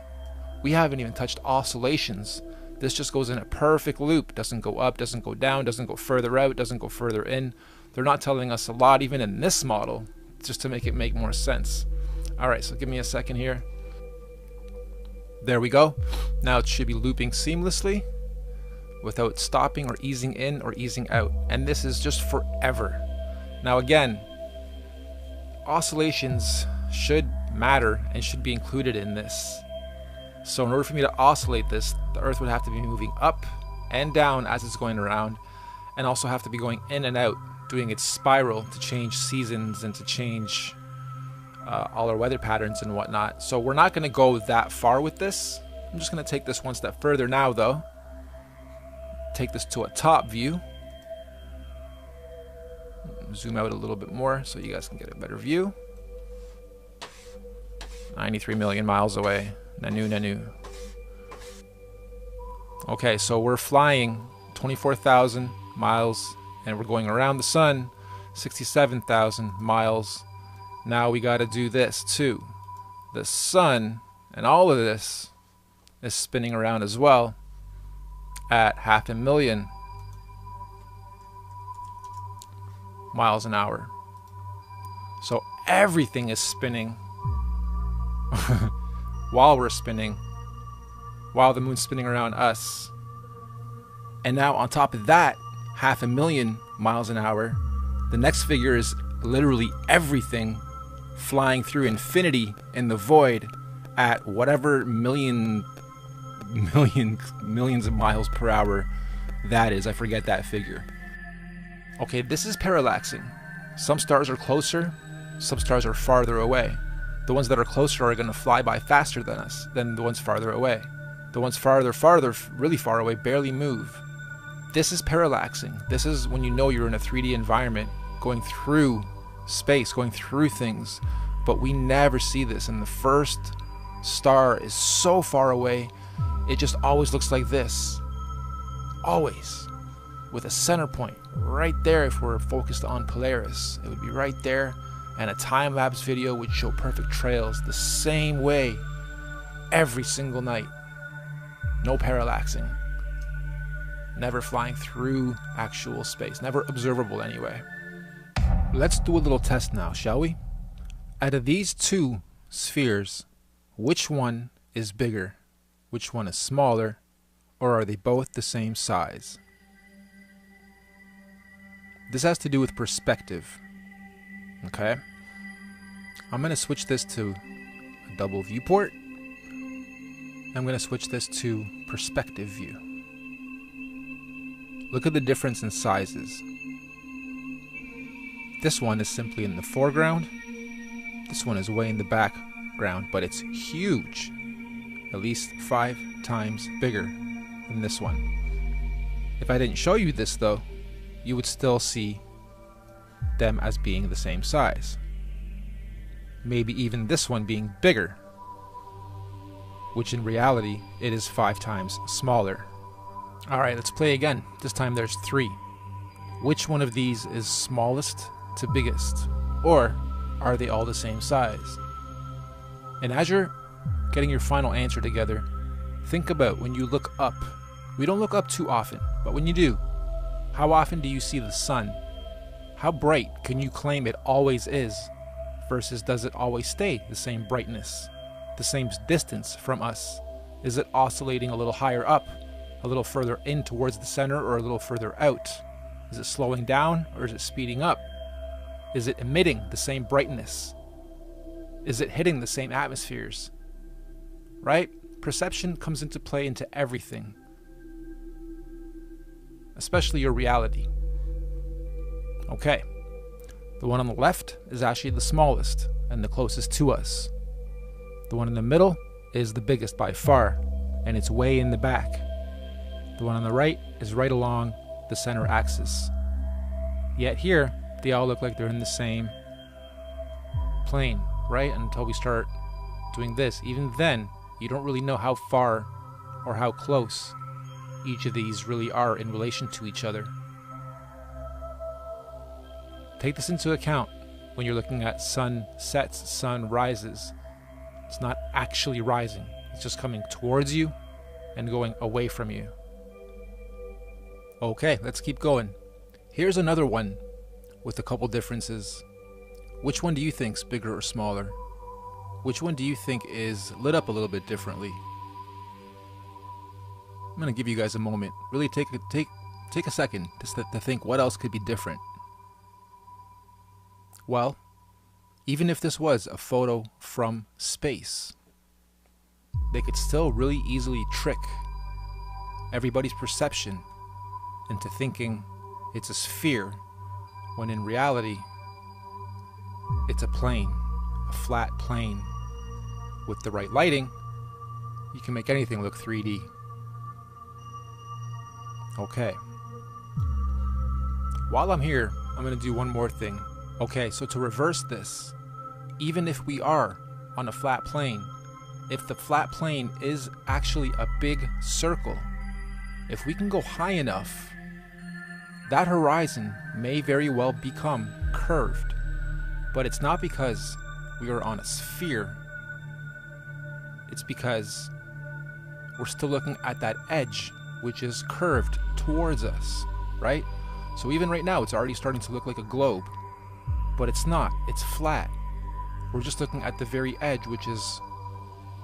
We haven't even touched oscillations. This just goes in a perfect loop. Doesn't go up, doesn't go down, doesn't go further out, doesn't go further in. They're not telling us a lot even in this model, just to make it make more sense. Alright, so give me a second here. There we go. Now it should be looping seamlessly without stopping or easing in or easing out. And this is just forever. Now again, oscillations should matter and should be included in this. So in order for me to oscillate this, the Earth would have to be moving up and down as it's going around, and also have to be going in and out, doing its spiral to change seasons and to change all our weather patterns and whatnot. So we're not going to go that far with this. I'm just going to take this one step further now though. Take this to a top view. Zoom out a little bit more so you guys can get a better view. 93 million miles away. Nanu, nanu. Okay, so we're flying 24,000 miles and we're going around the sun 67,000 miles. Now we got to do this too. The sun and all of this is spinning around as well at 500,000 miles an hour. So everything is spinning while we're spinning, while the moon's spinning around us. And now on top of that, 500,000 miles an hour, the next figure is literally everything flying through infinity in the void at whatever millions of miles per hour that is. I forget that figure. Okay, this is parallaxing. Some stars are closer, some stars are farther away. The ones that are closer are going to fly by faster than us, than the ones farther away. The ones farther, really far away, barely move. This is parallaxing. This is when you know you're in a 3D environment, going through space, going through things. But we never see this, and the first star is so far away, it just always looks like this. Always. With a center point right there. If we're focused on Polaris, it would be right there, and a time-lapse video would show perfect trails the same way every single night. No parallaxing. Never flying through actual space. Never observable anyway. Let's do a little test now, shall we? Out of these two spheres, which one is bigger? Which one is smaller? Or are they both the same size? This has to do with perspective. Okay? I'm going to switch this to a double viewport. I'm going to switch this to perspective view. Look at the difference in sizes. This one is simply in the foreground. This one is way in the background, but it's huge. At least 5 times bigger than this one. If I didn't show you this though, you would still see them as being the same size. Maybe even this one being bigger, which in reality it is 5 times smaller. Alright, let's play again. This time there's 3. Which one of these is smallest to biggest? Or are they all the same size? And as you're getting your final answer together, think about when you look up. We don't look up too often, but when you do, how often do you see the sun? How bright can you claim it always is? Versus does it always stay the same brightness, the same distance from us? Is it oscillating a little higher up, a little further in towards the center, or a little further out? Is it slowing down or is it speeding up? Is it emitting the same brightness? Is it hitting the same atmospheres? Right? Perception comes into play into everything, especially your reality. Okay, the one on the left is actually the smallest and the closest to us. The one in the middle is the biggest by far, and it's way in the back. The one on the right is right along the center axis. Yet here, they all look like they're in the same plane, right? Until we start doing this. Even then, you don't really know how far or how close each of these really are in relation to each other. Take this into account when you're looking at sun sets, sun rises. It's not actually rising. It's just coming towards you and going away from you. Okay, let's keep going. Here's another one with a couple differences. Which one do you think's bigger or smaller? Which one do you think is lit up a little bit differently? I'm gonna give you guys a moment. Really take a second just to think what else could be different. Well, even if this was a photo from space, they could still really easily trick everybody's perception into thinking it's a sphere, when in reality, it's a plane, a flat plane. With the right lighting, you can make anything look 3D. Okay. While I'm here, I'm going to do one more thing. Okay, so to reverse this, even if we are on a flat plane, if the flat plane is actually a big circle, if we can go high enough, that horizon may very well become curved. But it's not because we are on a sphere. It's because we're still looking at that edge, which is curved towards us, right? So even right now, it's already starting to look like a globe. But it's not. It's flat. We're just looking at the very edge, which is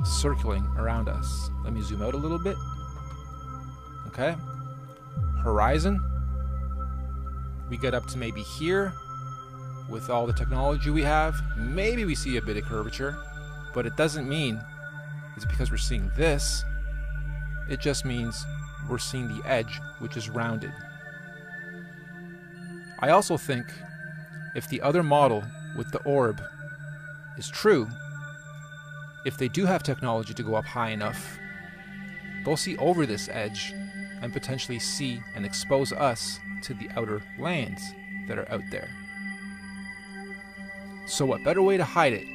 circling around us. Let me zoom out a little bit. Okay. Horizon. We get up to maybe here. With all the technology we have, maybe we see a bit of curvature. But it doesn't mean it's because we're seeing this. It just means we're seeing the edge, which is rounded. I also think if the other model with the orb is true, if they do have technology to go up high enough, they'll see over this edge and potentially see and expose us to the outer lands that are out there. So what better way to hide it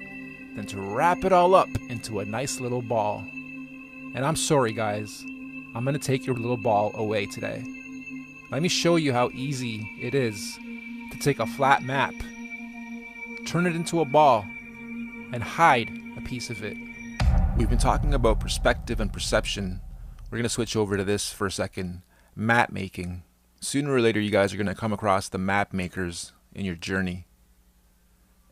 than to wrap it all up into a nice little ball? And I'm sorry guys, I'm gonna take your little ball away today. Let me show you how easy it is to take a flat map, turn it into a ball, and hide a piece of it. We've been talking about perspective and perception. We're going to switch over to this for a second. Map making. Sooner or later you guys are going to come across the map makers in your journey.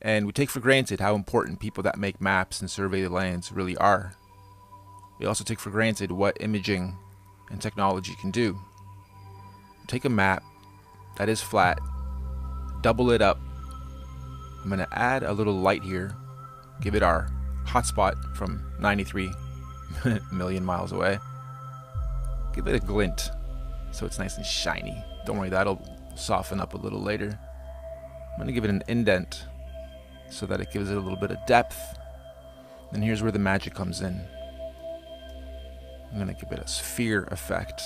And we take for granted how important people that make maps and survey the lands really are. We also take for granted what imaging and technology can do. Take a map that is flat, double it up. I'm going to add a little light here, give it our hotspot from 93 million miles away. Give it a glint so it's nice and shiny. Don't worry, that'll soften up a little later. I'm going to give it an indent so that it gives it a little bit of depth. And here's where the magic comes in. I'm going to give it a sphere effect,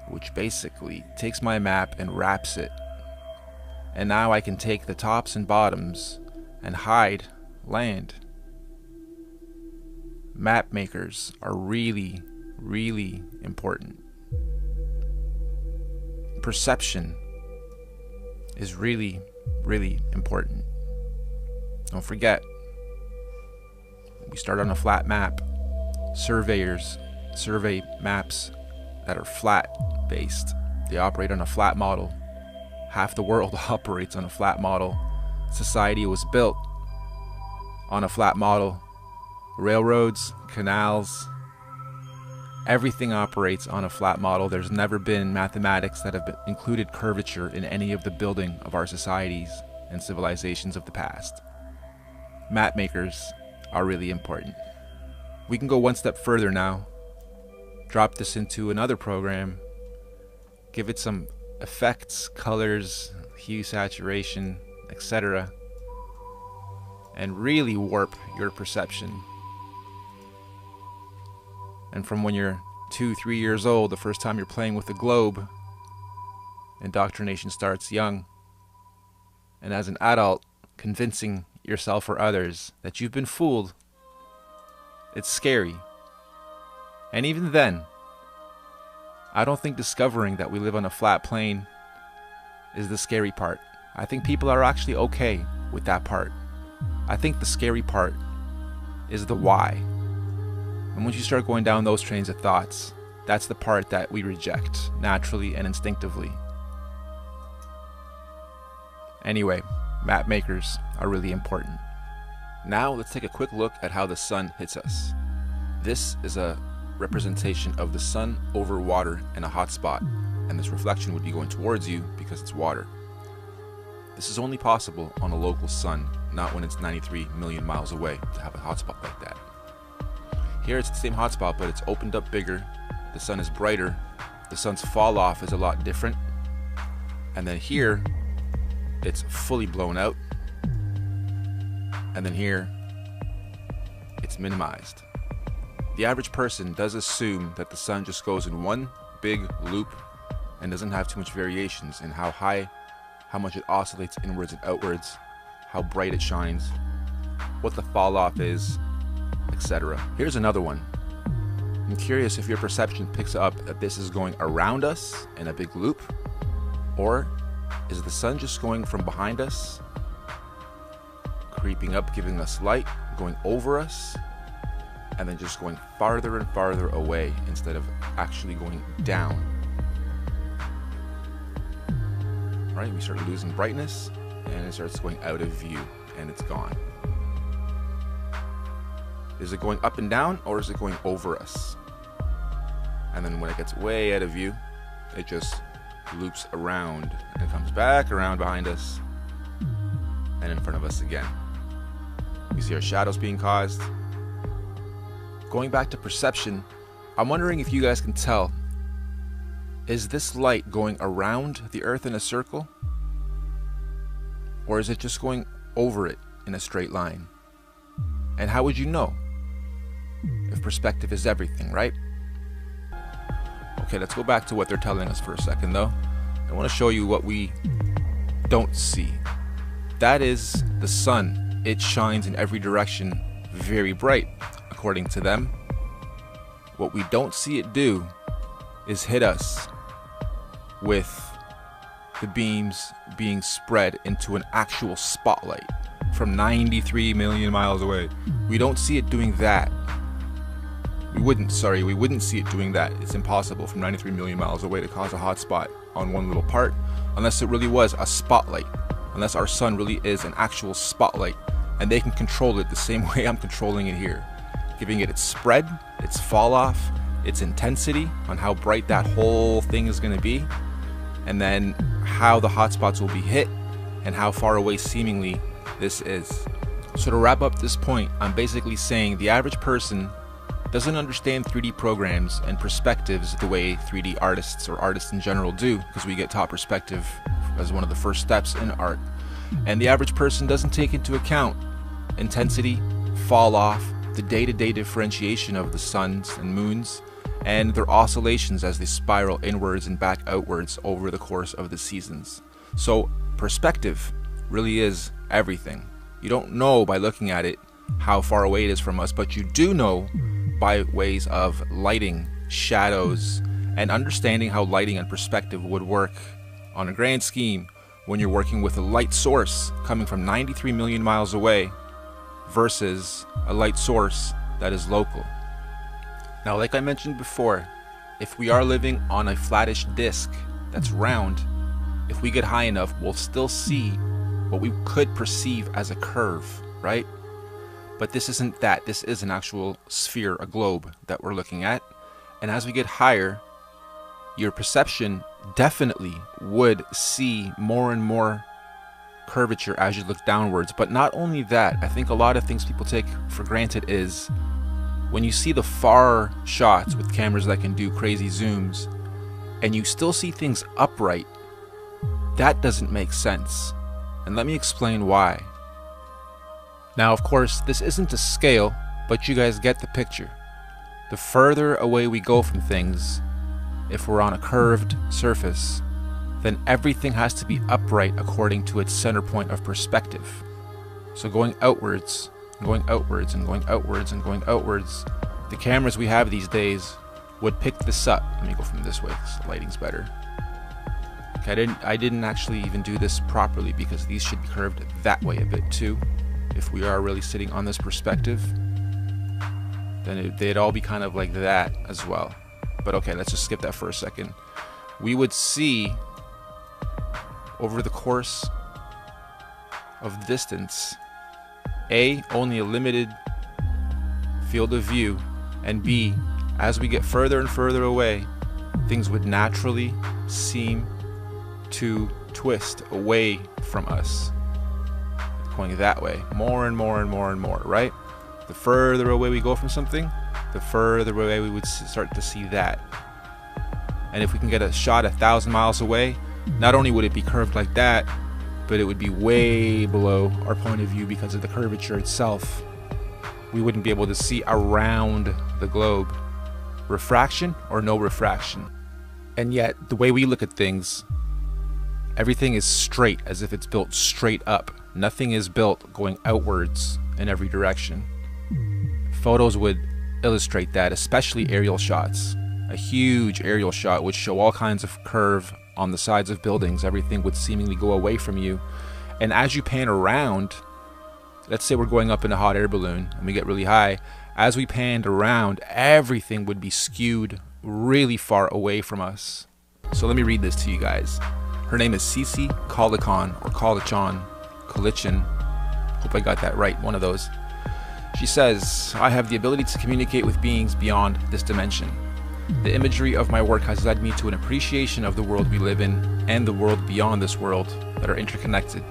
which basically takes my map and wraps it. And now I can take the tops and bottoms and hide land. Map makers are really, really important. Perception is really, really important. Don't forget, we start on a flat map. Surveyors survey maps that are flat based. They operate on a flat model. Half the world operates on a flat model. Society was built on a flat model. Railroads, canals, everything operates on a flat model. There's never been mathematics that have included curvature in any of the building of our societies and civilizations of the past. Map makers are really important. We can go one step further now. Drop this into another program. Give it some effects, colors, hue, saturation, etc. And really warp your perception. And from when you're 2, 3 years old, the first time you're playing with a globe, indoctrination starts young. And as an adult, convincing yourself or others that you've been fooled, it's scary. And even then, I don't think discovering that we live on a flat plane is the scary part. I think people are actually okay with that part. I think the scary part is the why. And once you start going down those trains of thoughts, that's the part that we reject naturally and instinctively. Anyway, map makers are really important. Now let's take a quick look at how the sun hits us. This is a representation of the sun over water in a hot spot, and this reflection would be going towards you because it's water. This is only possible on a local sun, not when it's 93 million miles away to have a hotspot like that. Here it's the same hotspot, but it's opened up bigger, the sun is brighter, the sun's fall off is a lot different, and then here it's fully blown out, and then here it's minimized. The average person does assume that the sun just goes in one big loop and doesn't have too much variations in how high, how much it oscillates inwards and outwards, how bright it shines, what the fall off is, etc. Here's another one. I'm curious if your perception picks up that this is going around us in a big loop, or is the sun just going from behind us, creeping up, giving us light, going over us, and then just going farther and farther away instead of actually going down. Right, we start losing brightness and it starts going out of view and it's gone. Is it going up and down, or is it going over us? And then when it gets way out of view, it just loops around and comes back around behind us and in front of us again. We see our shadows being caused. Going back to perception, I'm wondering if you guys can tell, is this light going around the earth in a circle, or is it just going over it in a straight line? And how would you know if perspective is everything, right? Okay, let's go back to what they're telling us for a second though. I want to show you what we don't see. That is the sun. It shines in every direction, very bright, according to them. What we don't see it do is hit us with the beams being spread into an actual spotlight from 93 million miles away. We don't see it doing that. We wouldn't see it doing that. It's impossible from 93 million miles away to cause a hot spot on one little part, unless it really was a spotlight, unless our sun really is an actual spotlight, and they can control it the same way I'm controlling it here, giving it its spread, its fall off, its intensity on how bright that whole thing is going to be, and then how the hotspots will be hit and how far away seemingly this is. So to wrap up this point, I'm basically saying the average person doesn't understand 3D programs and perspectives the way 3D artists or artists in general do, because we get taught perspective as one of the first steps in art. And the average person doesn't take into account intensity, fall off, the day-to-day differentiation of the suns and moons, and their oscillations as they spiral inwards and back outwards over the course of the seasons. So perspective really is everything. You don't know by looking at it how far away it is from us, but you do know by ways of lighting, shadows, and understanding how lighting and perspective would work on a grand scheme when you're working with a light source coming from 93 million miles away versus a light source that is local. Now, like I mentioned before, if we are living on a flattish disk that's round, if we get high enough, we'll still see what we could perceive as a curve, right? But this isn't that. This is an actual sphere, a globe that we're looking at. And as we get higher, your perception definitely would see more and more curvature as you look downwards. But not only that, I think a lot of things people take for granted is when you see the far shots with cameras that can do crazy zooms and you still see things upright, that doesn't make sense. And let me explain why. Now, of course, this isn't to scale, but you guys get the picture. The further away we go from things, if we're on a curved surface, then everything has to be upright according to its center point of perspective. So going outwards, and going outwards, and going outwards, and going outwards, the cameras we have these days would pick this up. Let me go from this way, because the lighting's better. Okay, I didn't actually even do this properly, because these should be curved that way a bit too. If we are really sitting on this perspective, then they'd all be kind of like that as well. But okay, let's just skip that for a second. We would see over the course of distance, A, only a limited field of view, and B, as we get further and further away, things would naturally seem to twist away from us, going that way, more and more and more and more, right? The further away we go from something, the further away we would start to see that. And if we can get a shot 1,000 miles away, not only would it be curved like that, but it would be way below our point of view because of the curvature itself. We wouldn't be able to see around the globe. Refraction or no refraction. And yet, the way we look at things, everything is straight, as if it's built straight up. Nothing is built going outwards in every direction. Photos would illustrate that, especially aerial shots. A huge aerial shot would show all kinds of curve on the sides of buildings. Everything would seemingly go away from you. And as you pan around, let's say we're going up in a hot air balloon and we get really high, as we panned around, everything would be skewed really far away from us. So let me read this to you guys. Her name is Cici Kalichan, or Kalichan. Hope I got that right, one of those. She says, I have the ability to communicate with beings beyond this dimension. The imagery of my work has led me to an appreciation of the world we live in and the world beyond this world that are interconnected.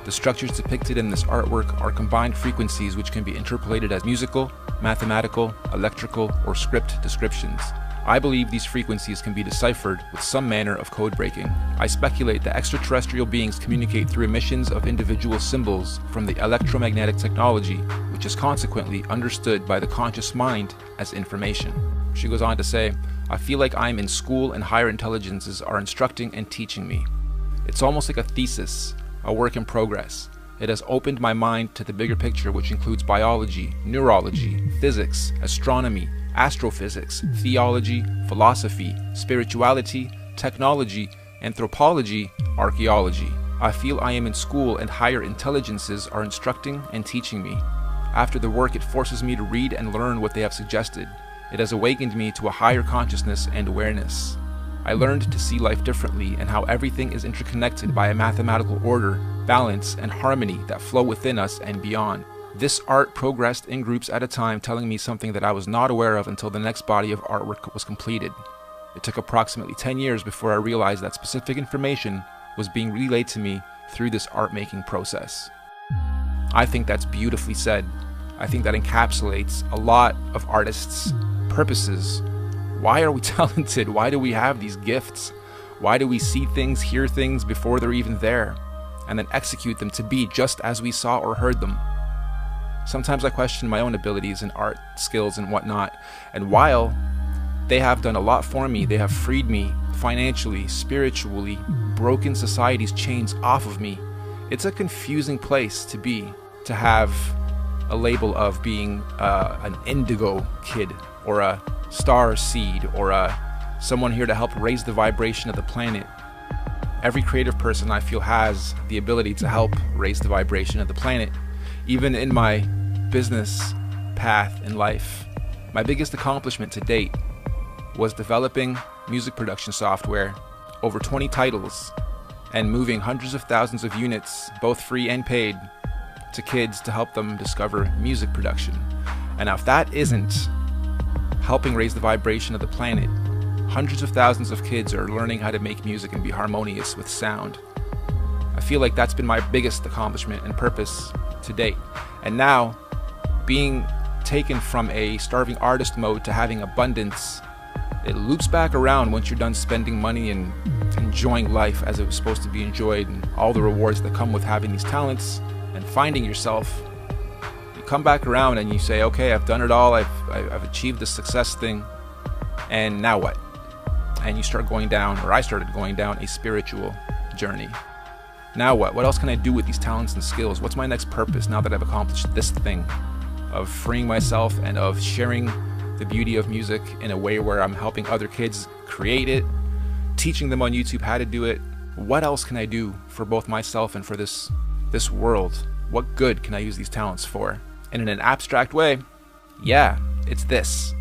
The structures depicted in this artwork are combined frequencies which can be interpolated as musical, mathematical, electrical, or script descriptions. I believe these frequencies can be deciphered with some manner of code breaking. I speculate that extraterrestrial beings communicate through emissions of individual symbols from the electromagnetic technology, which is consequently understood by the conscious mind as information. She goes on to say, I feel like I'm in school and higher intelligences are instructing and teaching me. It's almost like a thesis, a work in progress. It has opened my mind to the bigger picture, which includes biology, neurology, physics, astronomy, astrophysics, theology, philosophy, spirituality, technology, anthropology, archaeology. I feel I am in school and higher intelligences are instructing and teaching me. After the work, it forces me to read and learn what they have suggested. It has awakened me to a higher consciousness and awareness. I learned to see life differently and how everything is interconnected by a mathematical order, balance, and harmony that flow within us and beyond. This art progressed in groups at a time, telling me something that I was not aware of until the next body of artwork was completed. It took approximately 10 years before I realized that specific information was being relayed to me through this art-making process. I think that's beautifully said. I think that encapsulates a lot of artists' purposes. Why are we talented? Why do we have these gifts? Why do we see things, hear things before they're even there, and then execute them to be just as we saw or heard them? Sometimes I question my own abilities and art skills and whatnot, and while they have done a lot for me, they have freed me financially, spiritually, broken society's chains off of me, it's a confusing place to be, to have a label of being an indigo kid, or a star seed, or someone here to help raise the vibration of the planet. Every creative person I feel has the ability to help raise the vibration of the planet. Even in my business path in life, my biggest accomplishment to date was developing music production software, over 20 titles, and moving hundreds of thousands of units, both free and paid, to kids to help them discover music production. And now if that isn't helping raise the vibration of the planet, hundreds of thousands of kids are learning how to make music and be harmonious with sound. I feel like that's been my biggest accomplishment and purpose to date. And now, being taken from a starving artist mode to having abundance, it loops back around once you're done spending money and enjoying life as it was supposed to be enjoyed, and all the rewards that come with having these talents and finding yourself. You come back around and you say, okay, I've done it all, I've achieved this success thing, and now what? And you start going down, or I started going down, a spiritual journey. Now what? What else can I do with these talents and skills? What's my next purpose now that I've accomplished this thing of freeing myself and of sharing the beauty of music in a way where I'm helping other kids create it, teaching them on YouTube how to do it? What else can I do for both myself and for this world? What good can I use these talents for? And in an abstract way, yeah, it's this.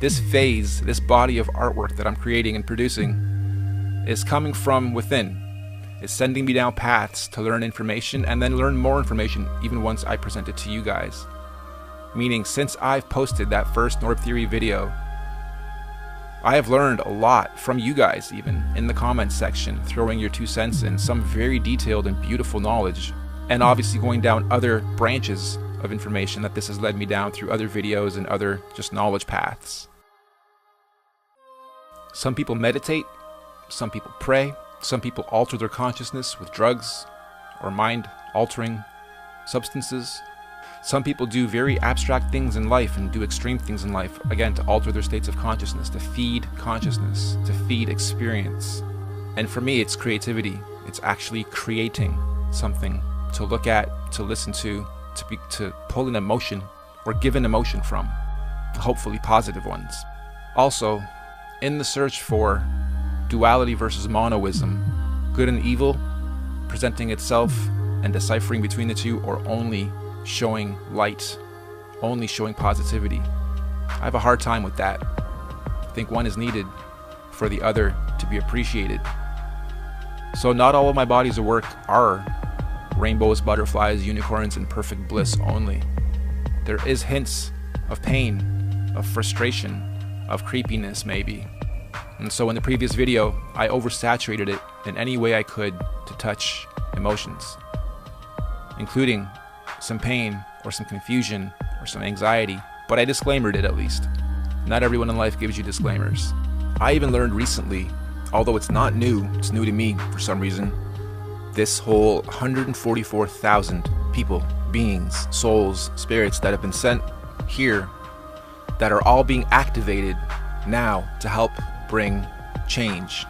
This phase, this body of artwork that I'm creating and producing is coming from within. It's sending me down paths to learn information and then learn more information even once I present it to you guys. Meaning, since I've posted that first n0r8z Theory video, I have learned a lot from you guys, even in the comments section, throwing your 2 cents in, some very detailed and beautiful knowledge, and obviously going down other branches of information that this has led me down through other videos and other just knowledge paths. Some people meditate, some people pray, some people alter their consciousness with drugs or mind-altering substances. Some people do very abstract things in life and do extreme things in life, again, to alter their states of consciousness, to feed consciousness, to feed experience. And for me, it's creativity. It's actually creating something to look at, to listen to pull an emotion or give an emotion from, hopefully positive ones. Also, in the search for duality versus monoism, good and evil, presenting itself and deciphering between the two, or only showing light, only showing positivity, I have a hard time with that. I think one is needed for the other to be appreciated. So not all of my bodies of work are rainbows, butterflies, unicorns, and perfect bliss only. There is hints of pain, of frustration, of creepiness maybe. And so in the previous video, I oversaturated it in any way I could to touch emotions, including some pain or some confusion or some anxiety, but I disclaimered it at least. Not everyone in life gives you disclaimers. I even learned recently, although it's not new, it's new to me for some reason, this whole 144,000 people, beings, souls, spirits that have been sent here that are all being activated now to help bring change.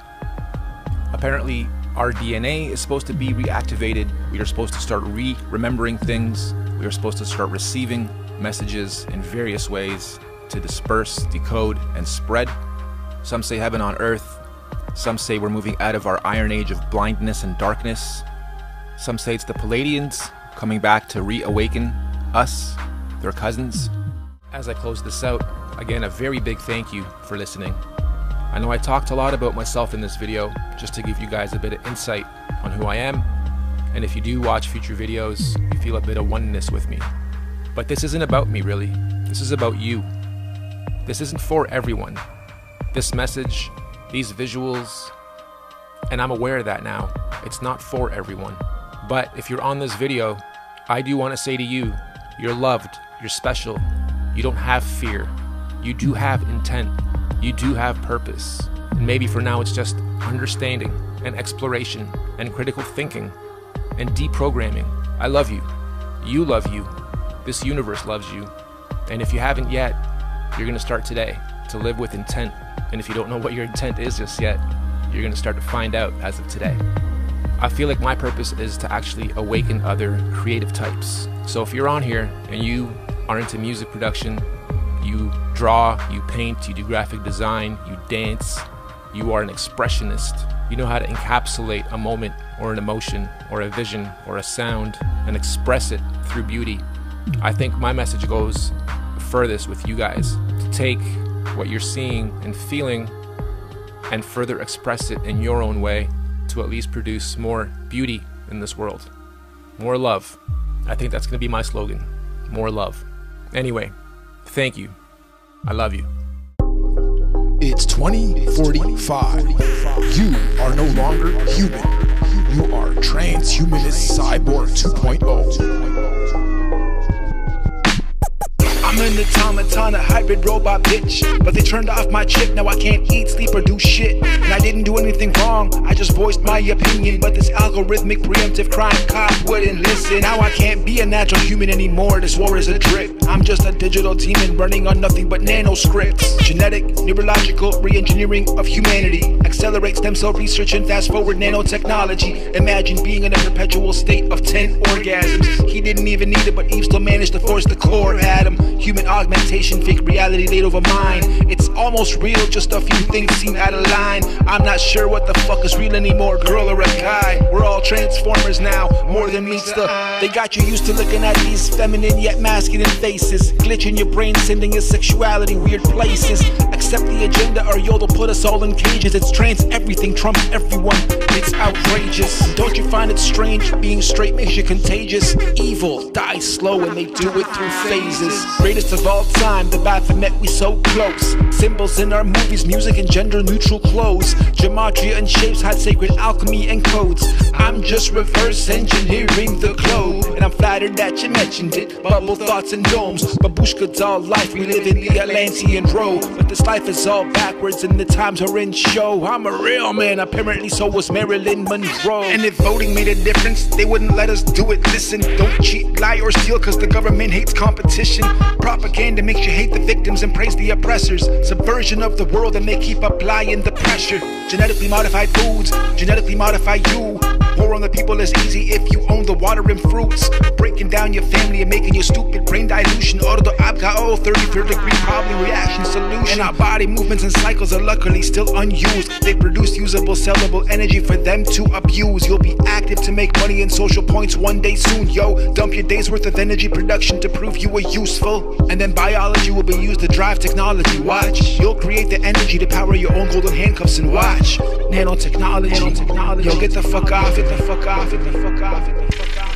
Apparently, our DNA is supposed to be reactivated. We are supposed to start remembering things. We are supposed to start receiving messages in various ways to disperse, decode, and spread. Some say heaven on earth. Some say we're moving out of our iron age of blindness and darkness. Some say it's the Palladians coming back to reawaken us, their cousins. As I close this out, again, a very big thank you for listening. I know I talked a lot about myself in this video, just to give you guys a bit of insight on who I am. And if you do watch future videos, you feel a bit of oneness with me. But this isn't about me, really. This is about you. This isn't for everyone. This message, these visuals, and I'm aware of that now, it's not for everyone. But if you're on this video, I do want to say to you, you're loved, you're special, you don't have fear, you do have intent, you do have purpose. And maybe for now it's just understanding and exploration and critical thinking and deprogramming. I love you, you love you, this universe loves you. And if you haven't yet, you're going to start today to live with intent. And if you don't know what your intent is just yet, you're going to start to find out as of today. I feel like my purpose is to actually awaken other creative types. So if you're on here and you are into music production, you draw, you paint, you do graphic design, you dance, you are an expressionist, you know how to encapsulate a moment or an emotion or a vision or a sound and express it through beauty, I think my message goes furthest with you guys, to take what you're seeing and feeling and further express it in your own way to at least produce more beauty in this world. More love. I think that's going to be my slogan. More love. Anyway, thank you. I love you. It's 2045. You are no longer human. You are transhumanist cyborg 2.0. I'm I'm an automaton, a hybrid robot bitch. But they turned off my chip, now I can't eat, sleep, or do shit. And I didn't do anything wrong, I just voiced my opinion. But this algorithmic preemptive crime cop wouldn't listen. Now I can't be a natural human anymore, this war is a drip. I'm just a digital demon running on nothing but nanoscripts. Genetic, neurological re-engineering of humanity. Accelerate stem cell research and fast forward nanotechnology. Imagine being in a perpetual state of 10 orgasms. He didn't even need it, but Eve still managed to force the core at him. Human augmentation, fake reality laid over mine. It's almost real, just a few things seem out of line. I'm not sure what the fuck is real anymore, girl or a guy. We're all transformers now, more than meets the. They got you used to looking at these feminine yet masculine faces. Glitch in your brain, sending your sexuality weird places. Accept the agenda or you'll put us all in cages. It's trans everything, trumps everyone. It's outrageous. Don't you find it strange? Being straight makes you contagious. Evil dies slow and they do it through phases. Greatest of all time, the Baphomet, we so close. Symbols in our movies, music and gender neutral clothes. Gematria and shapes hide sacred alchemy and codes. I'm just reverse engineering the globe. And I'm flattered that you mentioned it. Bubble thoughts and domes. Babushka doll life, we live in the Atlantean row. But this life is all backwards and the times are in show. I'm a real man, apparently so was Marilyn Monroe. And if voting made a difference, they wouldn't let us do it. Listen, don't cheat, lie or steal, cause the government hates competition. Propaganda makes you hate the victims and praise the oppressors. Subversion of the world and they keep applying the pressure. Genetically modified foods, genetically modify you. War on the people is easy if you own the water and fruits. Breaking down your family and making your stupid brain dilution. Order the ABCA 33rd degree problem reaction solution. And our body movements and cycles are luckily still unused. They produce usable sellable energy for them to abuse. You'll be active to make money and social points one day soon, yo. Dump your day's worth of energy production to prove you were useful. And then biology will be used to drive technology. Watch, you'll create the energy to power your own golden handcuffs and watch. Nanotechnology. Yo, get the fuck off, get the fuck off, get the fuck off, get the fuck off.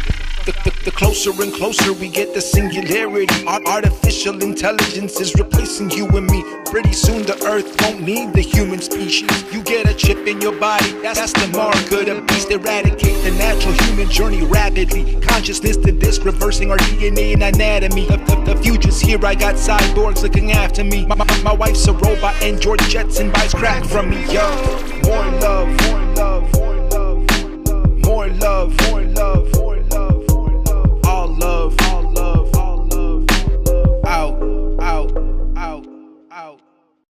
The closer and closer we get to singularity. Artificial intelligence is replacing you and me. Pretty soon the earth won't need the human species. You get a chip in your body, that's the mark of the beast. Eradicate the natural human journey rapidly. Consciousness to disc, reversing our DNA and anatomy. The future's here, I got cyborgs looking after me. My wife's a robot and George Jetson buys crack from me, yo. More